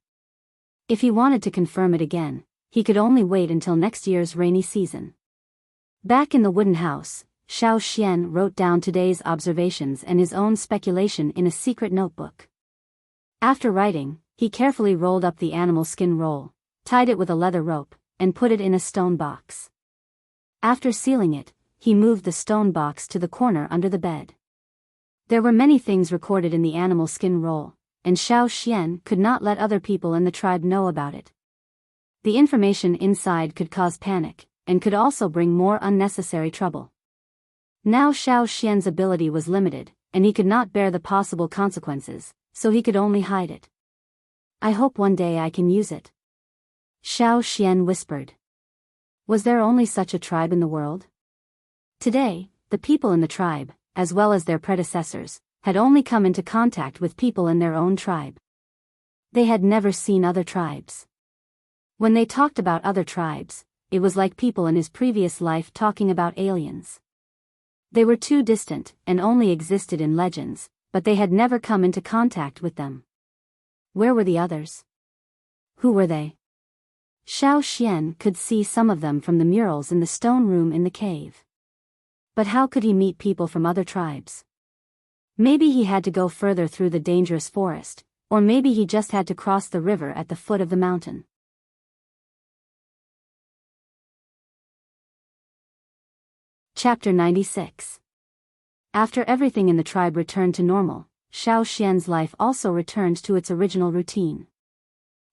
If he wanted to confirm it again, he could only wait until next year's rainy season. Back in the wooden house, Xiao Xian wrote down today's observations and his own speculation in a secret notebook. After writing, he carefully rolled up the animal skin roll, tied it with a leather rope, and put it in a stone box. After sealing it, he moved the stone box to the corner under the bed. There were many things recorded in the animal skin roll, and Xiao Xian could not let other people in the tribe know about it. The information inside could cause panic, and could also bring more unnecessary trouble. Now Xiao Xian's ability was limited, and he could not bear the possible consequences, so he could only hide it. I hope one day I can use it, Xiao Xian whispered. Was there only such a tribe in the world? Today, the people in the tribe, as well as their predecessors, had only come into contact with people in their own tribe. They had never seen other tribes. When they talked about other tribes, it was like people in his previous life talking about aliens. They were too distant and only existed in legends, but they had never come into contact with them. Where were the others? Who were they? Xiao Xian could see some of them from the murals in the stone room in the cave. But how could he meet people from other tribes? Maybe he had to go further through the dangerous forest, or maybe he just had to cross the river at the foot of the mountain. Chapter 96. After everything in the tribe returned to normal, Xiao Xian's life also returned to its original routine.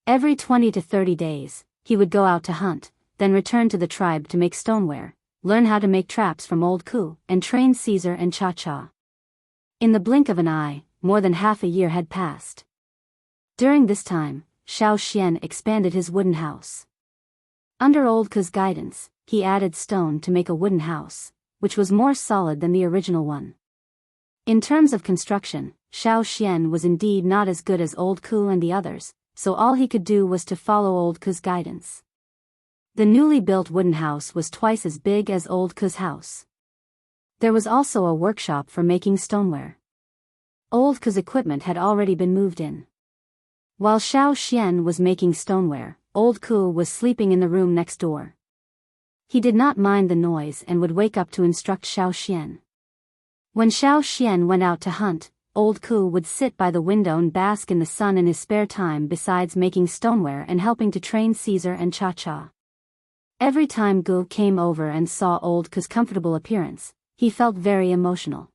Every 20 to 30 days, he would go out to hunt, then return to the tribe to make stoneware, learn how to make traps from old Ku, and train Caesar and Cha-Cha. In the blink of an eye, more than half a year had passed. During this time, Xiao Xian expanded his wooden house. Under old Ku's guidance, he added stone to make a wooden house, which was more solid than the original one. In terms of construction, Xiao Xian was indeed not as good as old Ku and the others, so all he could do was to follow old Ku's guidance. The newly built wooden house was twice as big as old Ku's house. There was also a workshop for making stoneware. Old Ku's equipment had already been moved in. While Xiao Xian was making stoneware, old Ku was sleeping in the room next door. He did not mind the noise and would wake up to instruct Xiao Xian. When Xiao Xian went out to hunt, old Ku would sit by the window and bask in the sun in his spare time besides making stoneware and helping to train Caesar and Cha-Cha. Every time Gu came over and saw old Ku's comfortable appearance, he felt very emotional.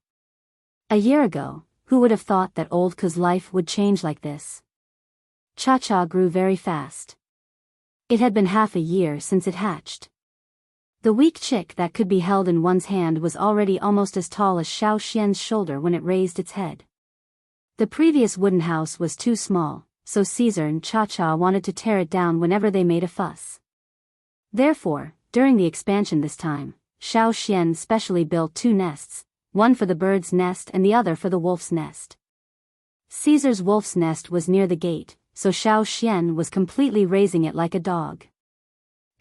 A year ago, who would have thought that old Ku's life would change like this? Cha-Cha grew very fast. It had been half a year since it hatched. The weak chick that could be held in one's hand was already almost as tall as Xiao Xian's shoulder when it raised its head. The previous wooden house was too small, so Caesar and Cha-Cha wanted to tear it down whenever they made a fuss. Therefore, during the expansion this time, Xiao Xian specially built 2 nests, one for the bird's nest and the other for the wolf's nest. Caesar's wolf's nest was near the gate, so Xiao Xian was completely raising it like a dog.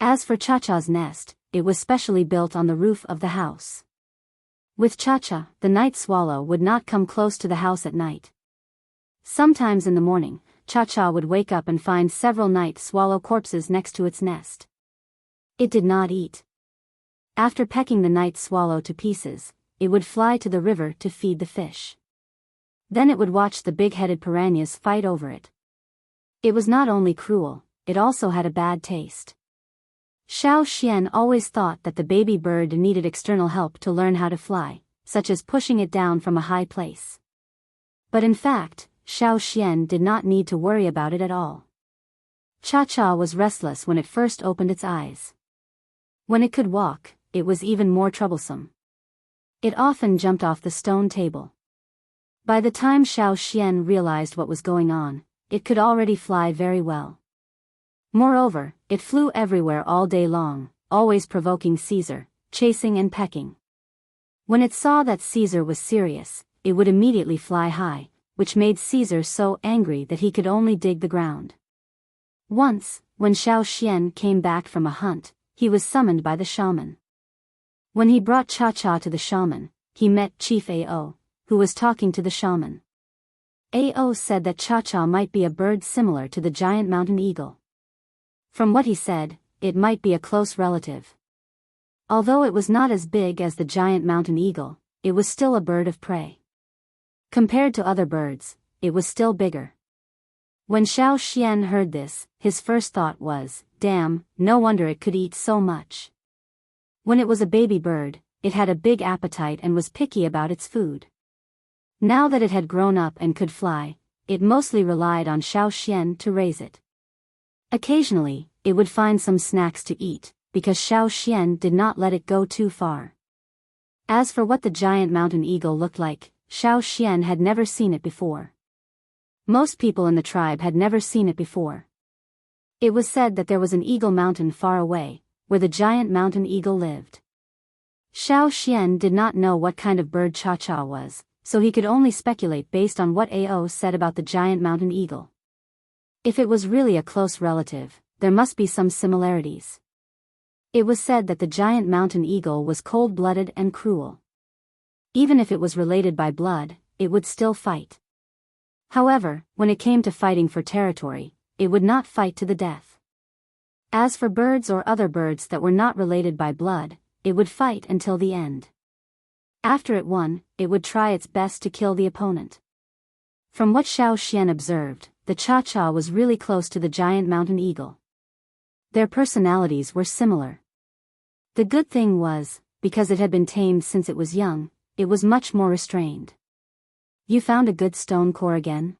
As for Cha-Cha's nest, it was specially built on the roof of the house. With Cha-Cha, the night swallow would not come close to the house at night. Sometimes in the morning, Cha-Cha would wake up and find several night swallow corpses next to its nest. It did not eat. After pecking the night swallow to pieces, it would fly to the river to feed the fish. Then it would watch the big-headed piranhas fight over it. It was not only cruel, it also had a bad taste. Xiao Xian always thought that the baby bird needed external help to learn how to fly, such as pushing it down from a high place. But in fact, Xiao Xian did not need to worry about it at all. Cha-Cha was restless when it first opened its eyes. When it could walk, it was even more troublesome. It often jumped off the stone table. By the time Xiao Xian realized what was going on, it could already fly very well. Moreover, it flew everywhere all day long, always provoking Caesar, chasing and pecking. When it saw that Caesar was serious, it would immediately fly high, which made Caesar so angry that he could only dig the ground. Once, when Xiao Xian came back from a hunt, he was summoned by the shaman. When he brought Cha-Cha to the shaman, he met Chief Ao, who was talking to the shaman. Ao said that Cha-Cha might be a bird similar to the giant mountain eagle. From what he said, it might be a close relative. Although it was not as big as the giant mountain eagle, it was still a bird of prey. Compared to other birds, it was still bigger. When Xiao Xian heard this, his first thought was, damn, no wonder it could eat so much. When it was a baby bird, it had a big appetite and was picky about its food. Now that it had grown up and could fly, it mostly relied on Xiao Xian to raise it. Occasionally, it would find some snacks to eat, because Xiao Xian did not let it go too far. As for what the giant mountain eagle looked like, Xiao Xian had never seen it before. Most people in the tribe had never seen it before. It was said that there was an eagle mountain far away, where the giant mountain eagle lived. Xiao Xian did not know what kind of bird Cha-Cha was, so he could only speculate based on what Ao said about the giant mountain eagle. If it was really a close relative, there must be some similarities. It was said that the giant mountain eagle was cold-blooded and cruel. Even if it was related by blood, it would still fight. However, when it came to fighting for territory, it would not fight to the death. As for birds or other birds that were not related by blood, it would fight until the end. After it won, it would try its best to kill the opponent. From what Xiao Xian observed, the Cha-Cha was really close to the giant mountain eagle. Their personalities were similar. The good thing was, because it had been tamed since it was young, it was much more restrained. You found a good stone core again?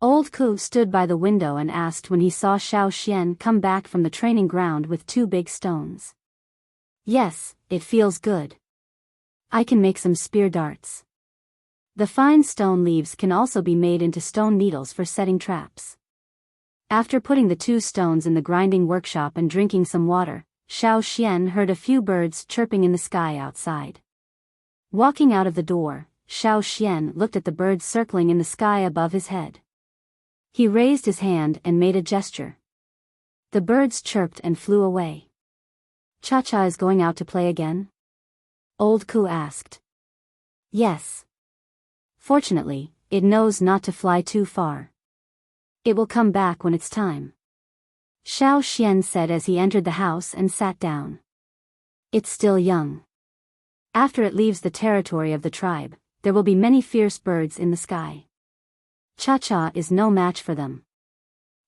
Old Ku stood by the window and asked when he saw Xiao Xian come back from the training ground with 2 big stones. Yes, it feels good. I can make some spear darts. The fine stone leaves can also be made into stone needles for setting traps. After putting the 2 stones in the grinding workshop and drinking some water, Xiao Xian heard a few birds chirping in the sky outside. Walking out of the door, Xiao Xian looked at the birds circling in the sky above his head. He raised his hand and made a gesture. The birds chirped and flew away. Cha-Cha is going out to play again? Old Ku asked. Yes. Fortunately, it knows not to fly too far. It will come back when it's time. Xiao Xian said as he entered the house and sat down. It's still young. After it leaves the territory of the tribe, there will be many fierce birds in the sky. Cha-Cha is no match for them.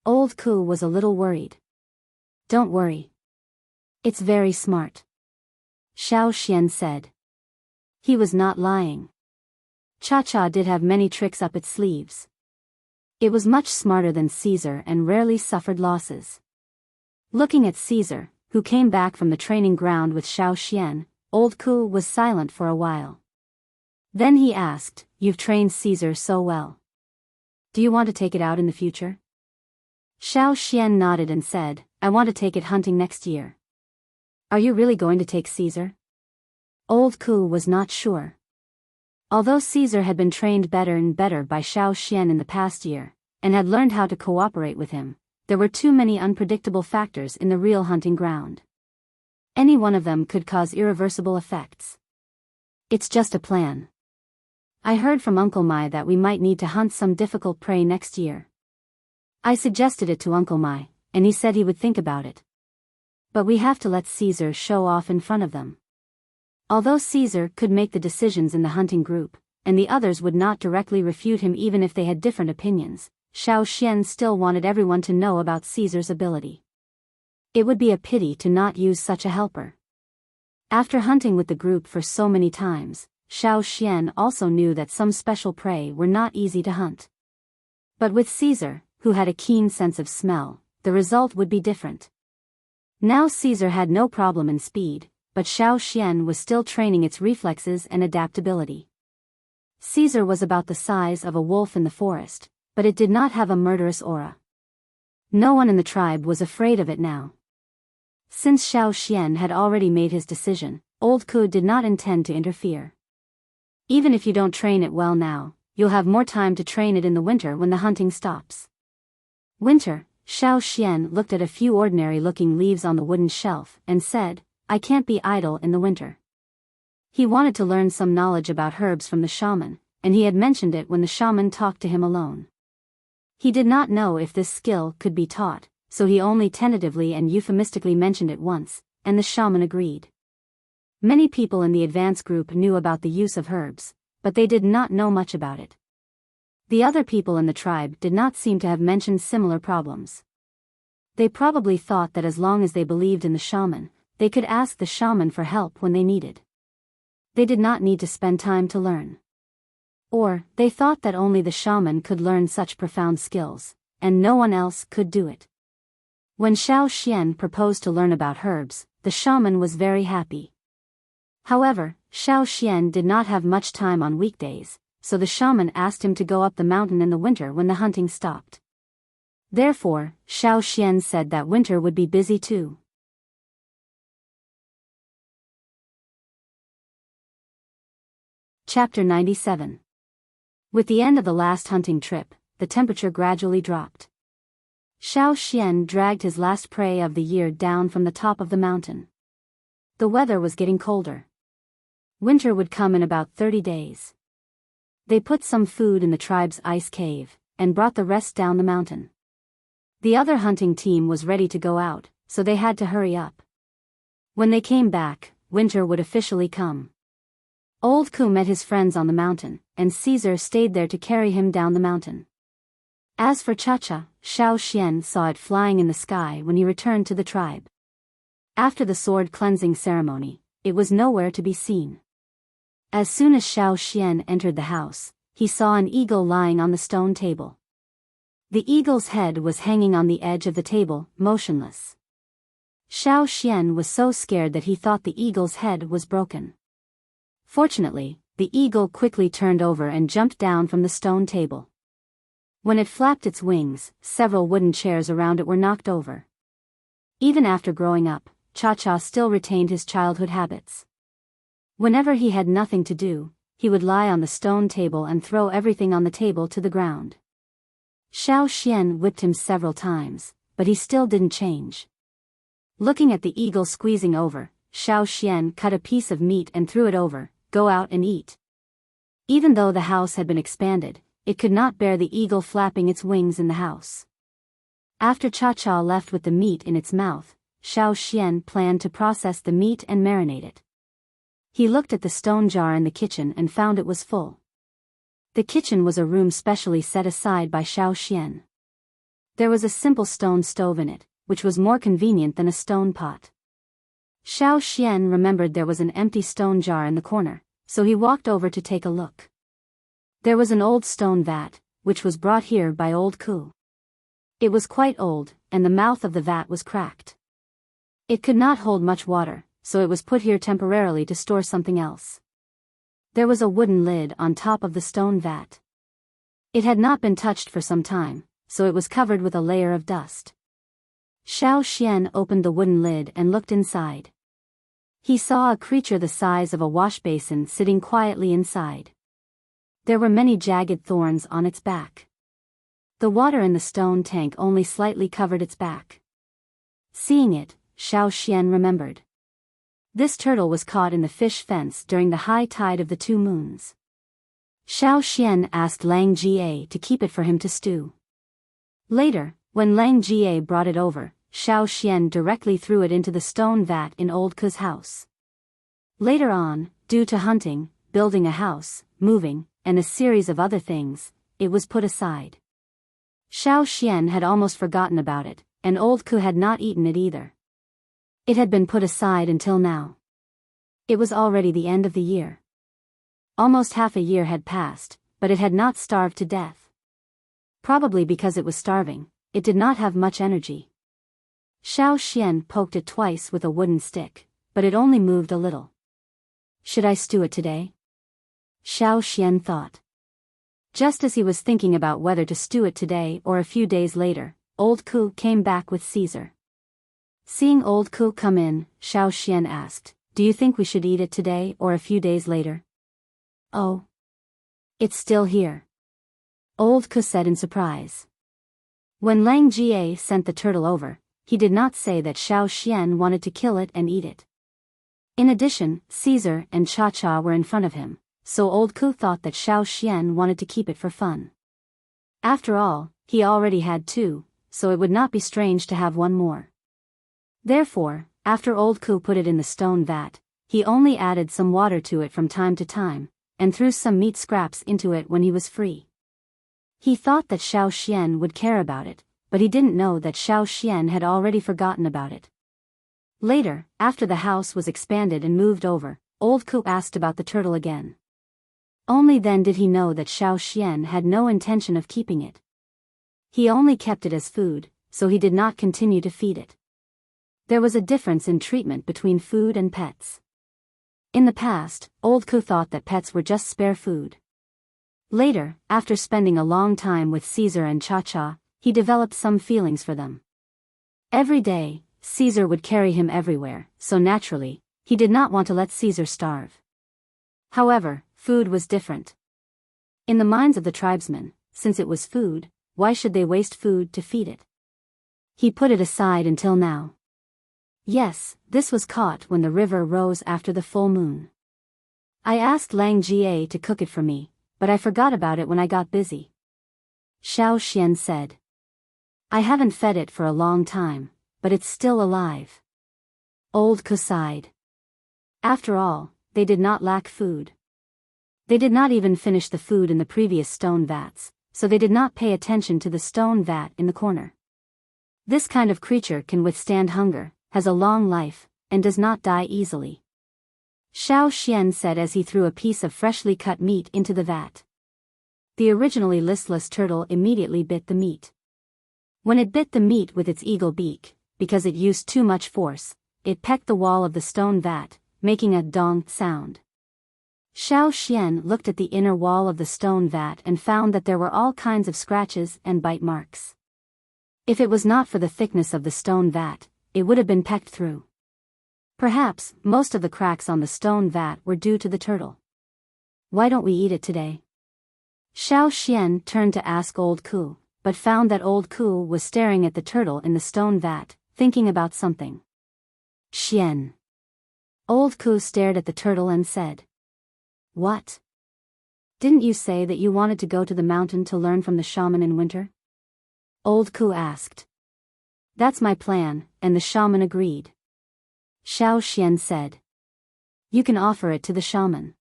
Old Ku was a little worried. Don't worry. It's very smart. Xiao Xian said. He was not lying. Cha-Cha did have many tricks up its sleeves. It was much smarter than Caesar and rarely suffered losses. Looking at Caesar, who came back from the training ground with Xiao Xian, Old Ku was silent for a while. Then he asked, You've trained Caesar so well. Do you want to take it out in the future? Xiao Xian nodded and said, I want to take it hunting next year. Are you really going to take Caesar? Old Ku was not sure. Although Caesar had been trained better and better by Xiao Xian in the past year, and had learned how to cooperate with him, there were too many unpredictable factors in the real hunting ground. Any one of them could cause irreversible effects. It's just a plan. I heard from Uncle Mai that we might need to hunt some difficult prey next year. I suggested it to Uncle Mai, and he said he would think about it. But we have to let Caesar show off in front of them. Although Caesar could make the decisions in the hunting group, and the others would not directly refute him even if they had different opinions, Xiao Xian still wanted everyone to know about Caesar's ability. It would be a pity to not use such a helper. After hunting with the group for so many times, Xiao Xian also knew that some special prey were not easy to hunt. But with Caesar, who had a keen sense of smell, the result would be different. Now Caesar had no problem in speed, but Xiao Xian was still training its reflexes and adaptability. Caesar was about the size of a wolf in the forest, but it did not have a murderous aura. No one in the tribe was afraid of it now. Since Xiao Xian had already made his decision, Old Ku did not intend to interfere. Even if you don't train it well now, you'll have more time to train it in the winter when the hunting stops. Winter, Xiao Xian looked at a few ordinary-looking leaves on the wooden shelf and said, I can't be idle in the winter. He wanted to learn some knowledge about herbs from the shaman, and he had mentioned it when the shaman talked to him alone. He did not know if this skill could be taught, so he only tentatively and euphemistically mentioned it once, and the shaman agreed. Many people in the advance group knew about the use of herbs, but they did not know much about it. The other people in the tribe did not seem to have mentioned similar problems. They probably thought that as long as they believed in the shaman, they could ask the shaman for help when they needed. They did not need to spend time to learn. Or, they thought that only the shaman could learn such profound skills, and no one else could do it. When Xiao Xian proposed to learn about herbs, the shaman was very happy. However, Xiao Xian did not have much time on weekdays, so the shaman asked him to go up the mountain in the winter when the hunting stopped. Therefore, Xiao Xian said that winter would be busy too. Chapter 97. With the end of the last hunting trip, the temperature gradually dropped. Xiao Xian dragged his last prey of the year down from the top of the mountain. The weather was getting colder. Winter would come in about 30 days. They put some food in the tribe's ice cave, and brought the rest down the mountain. The other hunting team was ready to go out, so they had to hurry up. When they came back, winter would officially come. Old Ku met his friends on the mountain, and Caesar stayed there to carry him down the mountain. As for Cha-Cha, Xiao Xian saw it flying in the sky when he returned to the tribe. After the sword cleansing ceremony, it was nowhere to be seen. As soon as Xiao Xian entered the house, he saw an eagle lying on the stone table. The eagle's head was hanging on the edge of the table, motionless. Xiao Xian was so scared that he thought the eagle's head was broken. Fortunately, the eagle quickly turned over and jumped down from the stone table. When it flapped its wings, several wooden chairs around it were knocked over. Even after growing up, Cha-Cha still retained his childhood habits. Whenever he had nothing to do, he would lie on the stone table and throw everything on the table to the ground. Xiao Xian whipped him several times, but he still didn't change. Looking at the eagle squeezing over, Xiao Xian cut a piece of meat and threw it over. Go out and eat. Even though the house had been expanded, it could not bear the eagle flapping its wings in the house. After Cha-Cha left with the meat in its mouth, Xiao Xian planned to process the meat and marinate it. He looked at the stone jar in the kitchen and found it was full. The kitchen was a room specially set aside by Xiao Xian. There was a simple stone stove in it, which was more convenient than a stone pot. Xiao Xian remembered there was an empty stone jar in the corner, so he walked over to take a look. There was an old stone vat, which was brought here by old Ku. It was quite old, and the mouth of the vat was cracked. It could not hold much water, so it was put here temporarily to store something else. There was a wooden lid on top of the stone vat. It had not been touched for some time, so it was covered with a layer of dust. Xiao Xian opened the wooden lid and looked inside. He saw a creature the size of a wash basin sitting quietly inside. There were many jagged thorns on its back. The water in the stone tank only slightly covered its back. Seeing it, Xiao Xian remembered. This turtle was caught in the fish fence during the high tide of the 2 moons. Xiao Xian asked Lang Jie to keep it for him to stew. Later, when Lang Jie brought it over, Xiao Xian directly threw it into the stone vat in old Ku's house. Later on, due to hunting, building a house, moving, and a series of other things, it was put aside. Xiao Xian had almost forgotten about it, and old Ku had not eaten it either. It had been put aside until now. It was already the end of the year. Almost half a year had passed, but it had not starved to death. Probably because it was starving, it did not have much energy. Xiao Xian poked it twice with a wooden stick, but it only moved a little. Should I stew it today? Xiao Xian thought. Just as he was thinking about whether to stew it today or a few days later, old Ku came back with Caesar. Seeing old Ku come in, Xiao Xian asked, "Do you think we should eat it today or a few days later?" "Oh. It's still here," old Ku said in surprise. When Lang Jie sent the turtle over, he did not say that Xiao Xian wanted to kill it and eat it. In addition, Caesar and Cha-Cha were in front of him, so old Ku thought that Xiao Xian wanted to keep it for fun. After all, he already had 2, so it would not be strange to have one more. Therefore, after old Ku put it in the stone vat, he only added some water to it from time to time, and threw some meat scraps into it when he was free. He thought that Xiao Xian would care about it, but he didn't know that Xiao Xian had already forgotten about it. Later, after the house was expanded and moved over, old Ku asked about the turtle again. Only then did he know that Xiao Xian had no intention of keeping it. He only kept it as food, so he did not continue to feed it. There was a difference in treatment between food and pets. In the past, old Ku thought that pets were just spare food. Later, after spending a long time with Caesar and Cha-Cha, he developed some feelings for them. Every day, Caesar would carry him everywhere, so naturally, he did not want to let Caesar starve. However, food was different. In the minds of the tribesmen, since it was food, why should they waste food to feed it? He put it aside until now. Yes, this was caught when the river rose after the full moon. I asked Lang Jie to cook it for me, but I forgot about it when I got busy. Xiao Xian said. I haven't fed it for a long time, but it's still alive. Old Ku sighed. After all, they did not lack food. They did not even finish the food in the previous stone vats, so they did not pay attention to the stone vat in the corner. This kind of creature can withstand hunger, has a long life, and does not die easily. Xiao Xian said as he threw a piece of freshly cut meat into the vat. The originally listless turtle immediately bit the meat. When it bit the meat with its eagle beak, because it used too much force, it pecked the wall of the stone vat, making a dong sound. Xiao Xian looked at the inner wall of the stone vat and found that there were all kinds of scratches and bite marks. If it was not for the thickness of the stone vat, it would have been pecked through. Perhaps, most of the cracks on the stone vat were due to the turtle. Why don't we eat it today? Xiao Xian turned to ask old Ku, but found that old Ku was staring at the turtle in the stone vat, thinking about something. Xian. Old Ku stared at the turtle and said. What? Didn't you say that you wanted to go to the mountain to learn from the shaman in winter? Old Ku asked. That's my plan, and the shaman agreed. Xiao Xian said. You can offer it to the shaman.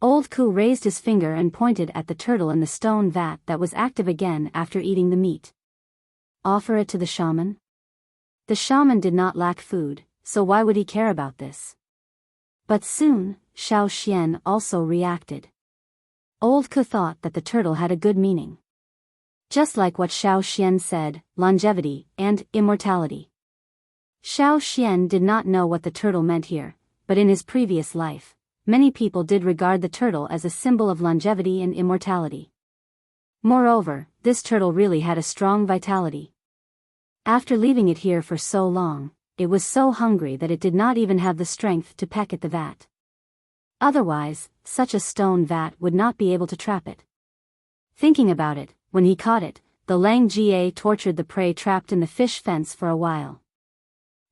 Old Ku raised his finger and pointed at the turtle in the stone vat that was active again after eating the meat. Offer it to the shaman? The shaman did not lack food, so why would he care about this? But soon, Xiao Xian also reacted. Old Ku thought that the turtle had a good meaning. Just like what Xiao Xian said, longevity and immortality. Xiao Xian did not know what the turtle meant here, but in his previous life, many people did regard the turtle as a symbol of longevity and immortality. Moreover, this turtle really had a strong vitality. After leaving it here for so long, it was so hungry that it did not even have the strength to peck at the vat. Otherwise, such a stone vat would not be able to trap it. Thinking about it, when he caught it, the Lang Jie tortured the prey trapped in the fish fence for a while.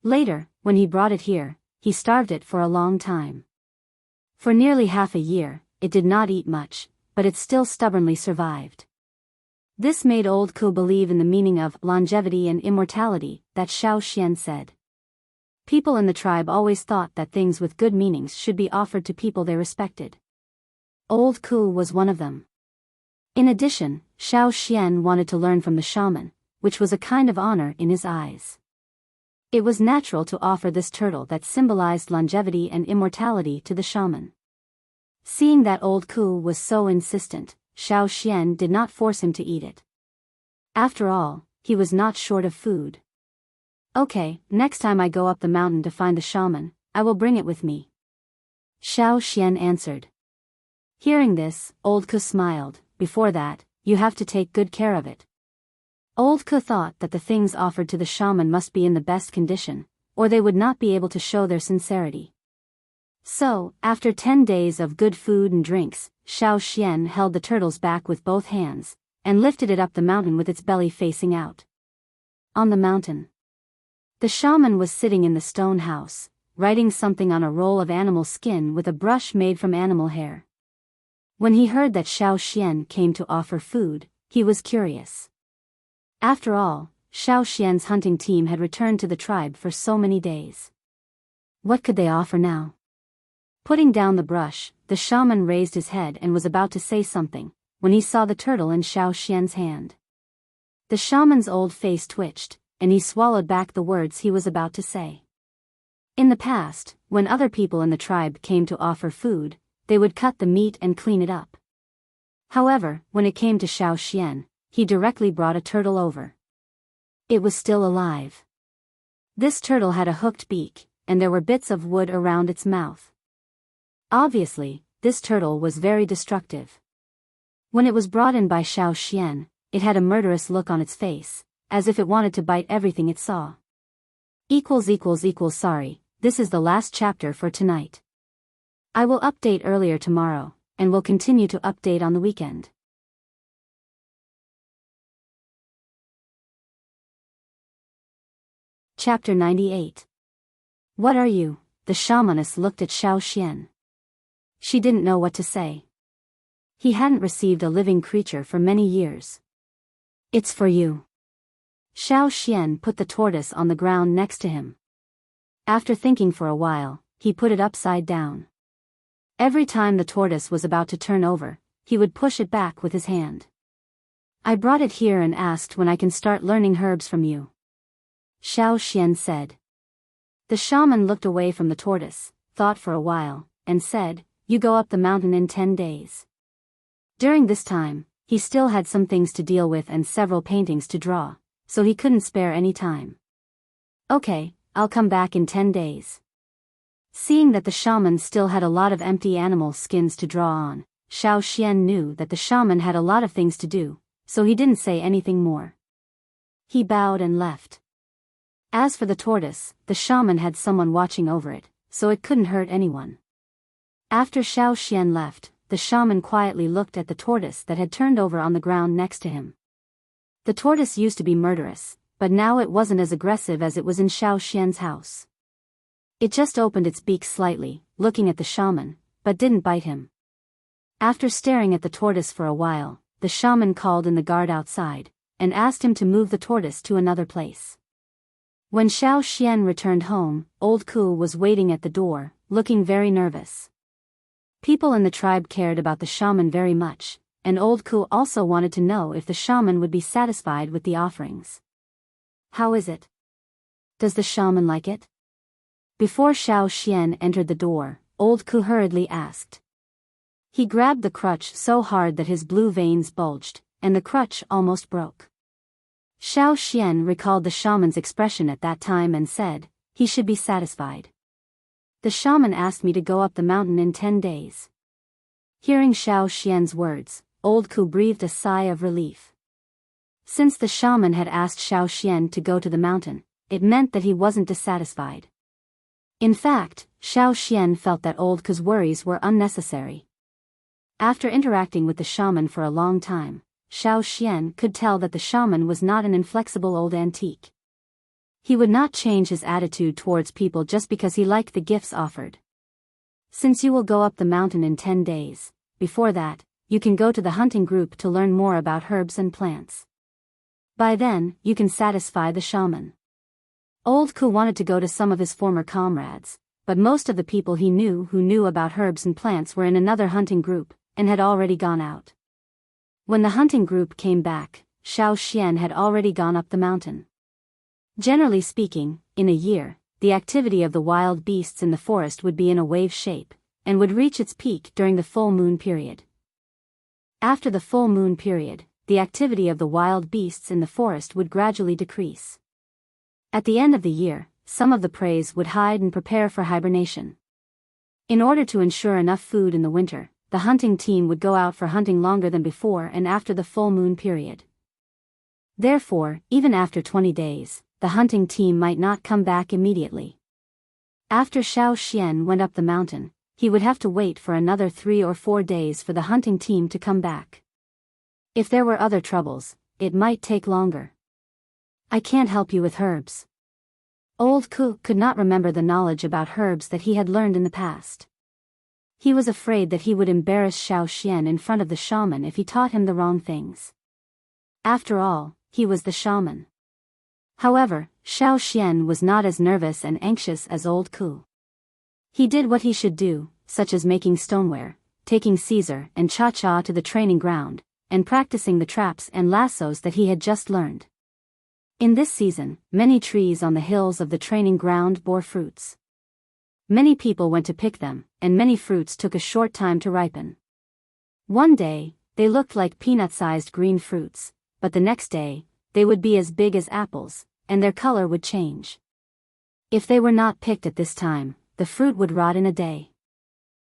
Later, when he brought it here, he starved it for a long time. For nearly half a year, it did not eat much, but it still stubbornly survived. This made old Ku believe in the meaning of longevity and immortality that Xiao Xian said. People in the tribe always thought that things with good meanings should be offered to people they respected. Old Ku was one of them. In addition, Xiao Xian wanted to learn from the shaman, which was a kind of honor in his eyes. It was natural to offer this turtle that symbolized longevity and immortality to the shaman. Seeing that old Ku was so insistent, Xiao Xian did not force him to eat it. After all, he was not short of food. Okay, next time I go up the mountain to find the shaman, I will bring it with me. Xiao Xian answered. Hearing this, old Ku smiled. Before that, you have to take good care of it. Old Ku thought that the things offered to the shaman must be in the best condition, or they would not be able to show their sincerity. So, after 10 days of good food and drinks, Xiao Xian held the turtle's back with both hands, and lifted it up the mountain with its belly facing out. On the mountain, the shaman was sitting in the stone house, writing something on a roll of animal skin with a brush made from animal hair. When he heard that Xiao Xian came to offer food, he was curious. After all, Xiao Xian's hunting team had returned to the tribe for so many days. What could they offer now? Putting down the brush, the shaman raised his head and was about to say something, when he saw the turtle in Xiao Xian's hand. The shaman's old face twitched, and he swallowed back the words he was about to say. In the past, when other people in the tribe came to offer food, they would cut the meat and clean it up. However, when it came to Xiao Xian, he directly brought a turtle over. It was still alive. This turtle had a hooked beak, and there were bits of wood around its mouth. Obviously, this turtle was very destructive. When it was brought in by Xiao Xian, it had a murderous look on its face, as if it wanted to bite everything it saw. Sorry, this is the last chapter for tonight. I will update earlier tomorrow, and will continue to update on the weekend. Chapter 98. What are you? The shamaness looked at Xiao Xian. She didn't know what to say. He hadn't received a living creature for many years. It's for you. Xiao Xian put the tortoise on the ground next to him. After thinking for a while, he put it upside down. Every time the tortoise was about to turn over, he would push it back with his hand. I brought it here and asked when I can start learning herbs from you. Xiao Xian said. The shaman looked away from the tortoise, thought for a while, and said, You go up the mountain in 10 days. During this time, he still had some things to deal with and several paintings to draw, so he couldn't spare any time. Okay, I'll come back in 10 days. Seeing that the shaman still had a lot of empty animal skins to draw on, Xiao Xian knew that the shaman had a lot of things to do, so he didn't say anything more. He bowed and left. As for the tortoise, the shaman had someone watching over it, so it couldn't hurt anyone. After Xiao Xian left, the shaman quietly looked at the tortoise that had turned over on the ground next to him. The tortoise used to be murderous, but now it wasn't as aggressive as it was in Xiao Xian's house. It just opened its beak slightly, looking at the shaman, but didn't bite him. After staring at the tortoise for a while, the shaman called in the guard outside, and asked him to move the tortoise to another place. When Xiao Xian returned home, old Ku was waiting at the door, looking very nervous. People in the tribe cared about the shaman very much, and old Ku also wanted to know if the shaman would be satisfied with the offerings. How is it? Does the shaman like it? Before Xiao Xian entered the door, old Ku hurriedly asked. He grabbed the crutch so hard that his blue veins bulged, and the crutch almost broke. Xiao Xian recalled the shaman's expression at that time and said, he should be satisfied. The shaman asked me to go up the mountain in 10 days. Hearing Xiao Xian's words, old Ku breathed a sigh of relief. Since the shaman had asked Xiao Xian to go to the mountain, it meant that he wasn't dissatisfied. In fact, Xiao Xian felt that old Ku's worries were unnecessary. After interacting with the shaman for a long time, Xiao Xian could tell that the shaman was not an inflexible old antique. He would not change his attitude towards people just because he liked the gifts offered. Since you will go up the mountain in 10 days, before that, you can go to the hunting group to learn more about herbs and plants. By then, you can satisfy the shaman. Old Ku wanted to go to some of his former comrades, but most of the people he knew who knew about herbs and plants were in another hunting group, and had already gone out. When the hunting group came back, Xiao Xian had already gone up the mountain. Generally speaking, in a year, the activity of the wild beasts in the forest would be in a wave shape, and would reach its peak during the full moon period. After the full moon period, the activity of the wild beasts in the forest would gradually decrease. At the end of the year, some of the prey would hide and prepare for hibernation. In order to ensure enough food in the winter, the hunting team would go out for hunting longer than before and after the full moon period. Therefore, even after 20 days, the hunting team might not come back immediately. After Xiao Xian went up the mountain, he would have to wait for another 3 or 4 days for the hunting team to come back. If there were other troubles, it might take longer. I can't help you with herbs. Old Ku could not remember the knowledge about herbs that he had learned in the past. He was afraid that he would embarrass Xiao Xian in front of the shaman if he taught him the wrong things. After all, he was the shaman. However, Xiao Xian was not as nervous and anxious as old Ku. He did what he should do, such as making stoneware, taking Caesar and Cha-Cha to the training ground, and practicing the traps and lassos that he had just learned. In this season, many trees on the hills of the training ground bore fruits. Many people went to pick them, and many fruits took a short time to ripen. One day, they looked like peanut-sized green fruits, but the next day, they would be as big as apples, and their color would change. If they were not picked at this time, the fruit would rot in a day.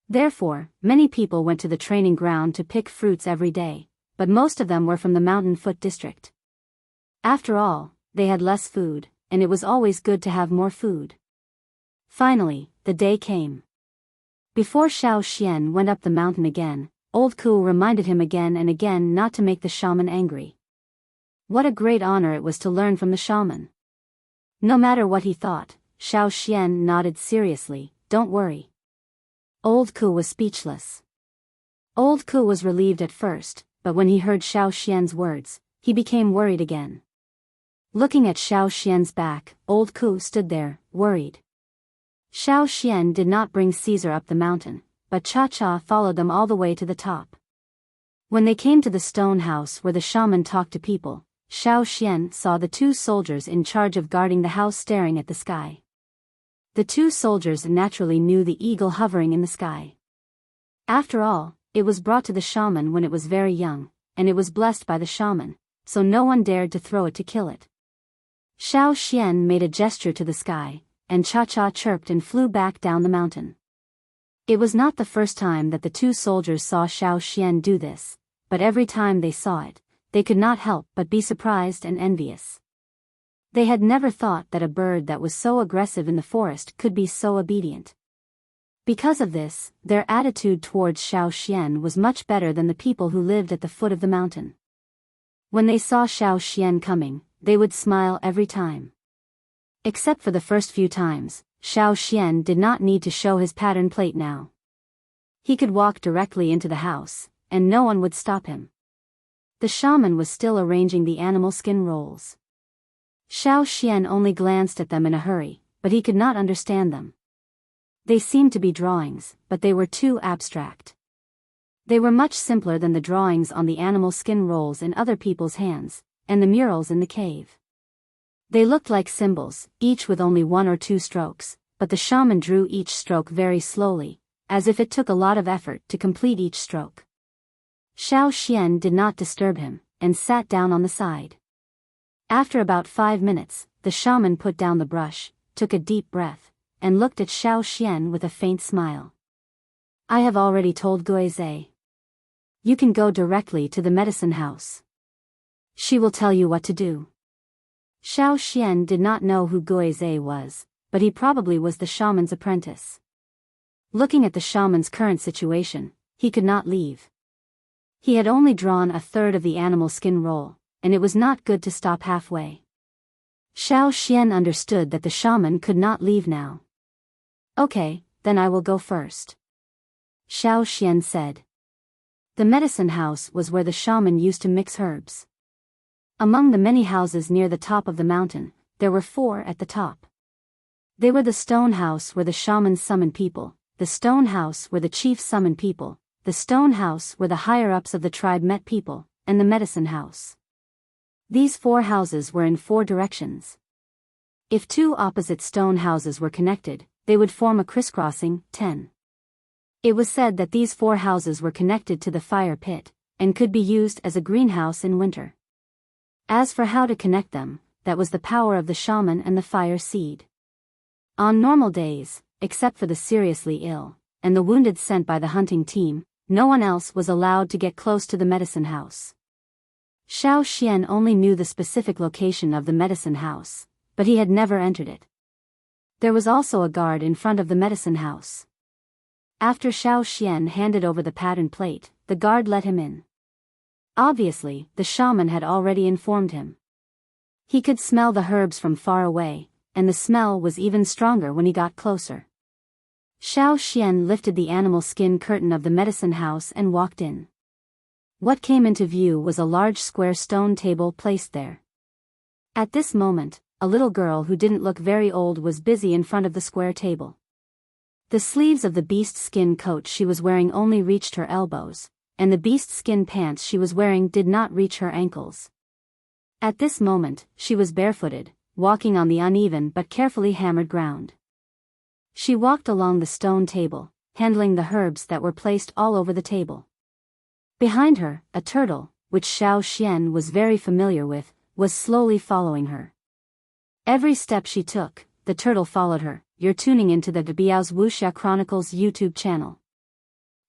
Therefore, many people went to the training ground to pick fruits every day, but most of them were from the mountain foot district. After all, they had less food, and it was always good to have more food. Finally, the day came. Before Xiao Xian went up the mountain again, Old Ku reminded him again and again not to make the shaman angry. What a great honor it was to learn from the shaman. No matter what he thought, Xiao Xian nodded seriously. Don't worry. Old Ku was speechless. Old Ku was relieved at first, but when he heard Xiao Xian's words, he became worried again. Looking at Xiao Xian's back, Old Ku stood there, worried. Xiao Xian did not bring Caesar up the mountain, but Cha-Cha followed them all the way to the top. When they came to the stone house where the shaman talked to people, Xiao Xian saw the two soldiers in charge of guarding the house staring at the sky. The two soldiers naturally knew the eagle hovering in the sky. After all, it was brought to the shaman when it was very young, and it was blessed by the shaman, so no one dared to throw it to kill it. Xiao Xian made a gesture to the sky, and Cha-Cha chirped and flew back down the mountain. It was not the first time that the two soldiers saw Xiao Xian do this, but every time they saw it, they could not help but be surprised and envious. They had never thought that a bird that was so aggressive in the forest could be so obedient. Because of this, their attitude towards Xiao Xian was much better than the people who lived at the foot of the mountain. When they saw Xiao Xian coming, they would smile every time. Except for the first few times, Xiao Xian did not need to show his pattern plate now. He could walk directly into the house, and no one would stop him. The shaman was still arranging the animal skin rolls. Xiao Xian only glanced at them in a hurry, but he could not understand them. They seemed to be drawings, but they were too abstract. They were much simpler than the drawings on the animal skin rolls in other people's hands, and the murals in the cave. They looked like symbols, each with only 1 or 2 strokes, but the shaman drew each stroke very slowly, as if it took a lot of effort to complete each stroke. Xiao Xian did not disturb him, and sat down on the side. After about 5 minutes, the shaman put down the brush, took a deep breath, and looked at Xiao Xian with a faint smile. I have already told Guizhe. You can go directly to the medicine house. She will tell you what to do. Xiao Xian did not know who Guizhe was, but he probably was the shaman's apprentice. Looking at the shaman's current situation, he could not leave. He had only drawn a third of the animal skin roll, and it was not good to stop halfway. Xiao Xian understood that the shaman could not leave now. Okay, then I will go first. Xiao Xian said. The medicine house was where the shaman used to mix herbs. Among the many houses near the top of the mountain, there were 4 at the top. They were the stone house where the shaman summoned people, the stone house where the chief summoned people, the stone house where the higher-ups of the tribe met people, and the medicine house. These 4 houses were in 4 directions. If 2 opposite stone houses were connected, they would form a crisscrossing 10. It was said that these 4 houses were connected to the fire pit, and could be used as a greenhouse in winter. As for how to connect them, that was the power of the shaman and the fire seed. On normal days, except for the seriously ill, and the wounded sent by the hunting team, no one else was allowed to get close to the medicine house. Xiao Xian only knew the specific location of the medicine house, but he had never entered it. There was also a guard in front of the medicine house. After Xiao Xian handed over the pattern plate, the guard let him in. Obviously, the shaman had already informed him. He could smell the herbs from far away, and the smell was even stronger when he got closer. Xiao Xian lifted the animal skin curtain of the medicine house and walked in. What came into view was a large square stone table placed there. At this moment, a little girl who didn't look very old was busy in front of the square table. The sleeves of the beast skin coat she was wearing only reached her elbows, and the beast-skin pants she was wearing did not reach her ankles. At this moment, she was barefooted, walking on the uneven but carefully hammered ground. She walked along the stone table, handling the herbs that were placed all over the table. Behind her, a turtle, which Xiao Xian was very familiar with, was slowly following her. Every step she took, the turtle followed her. You're tuning into the Biyao's Wuxia Chronicles YouTube channel.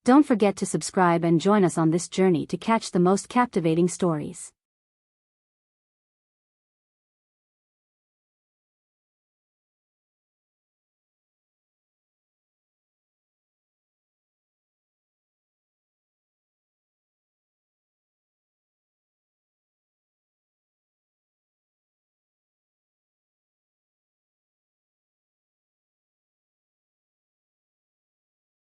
Don't forget to subscribe and join us on this journey to catch the most captivating stories.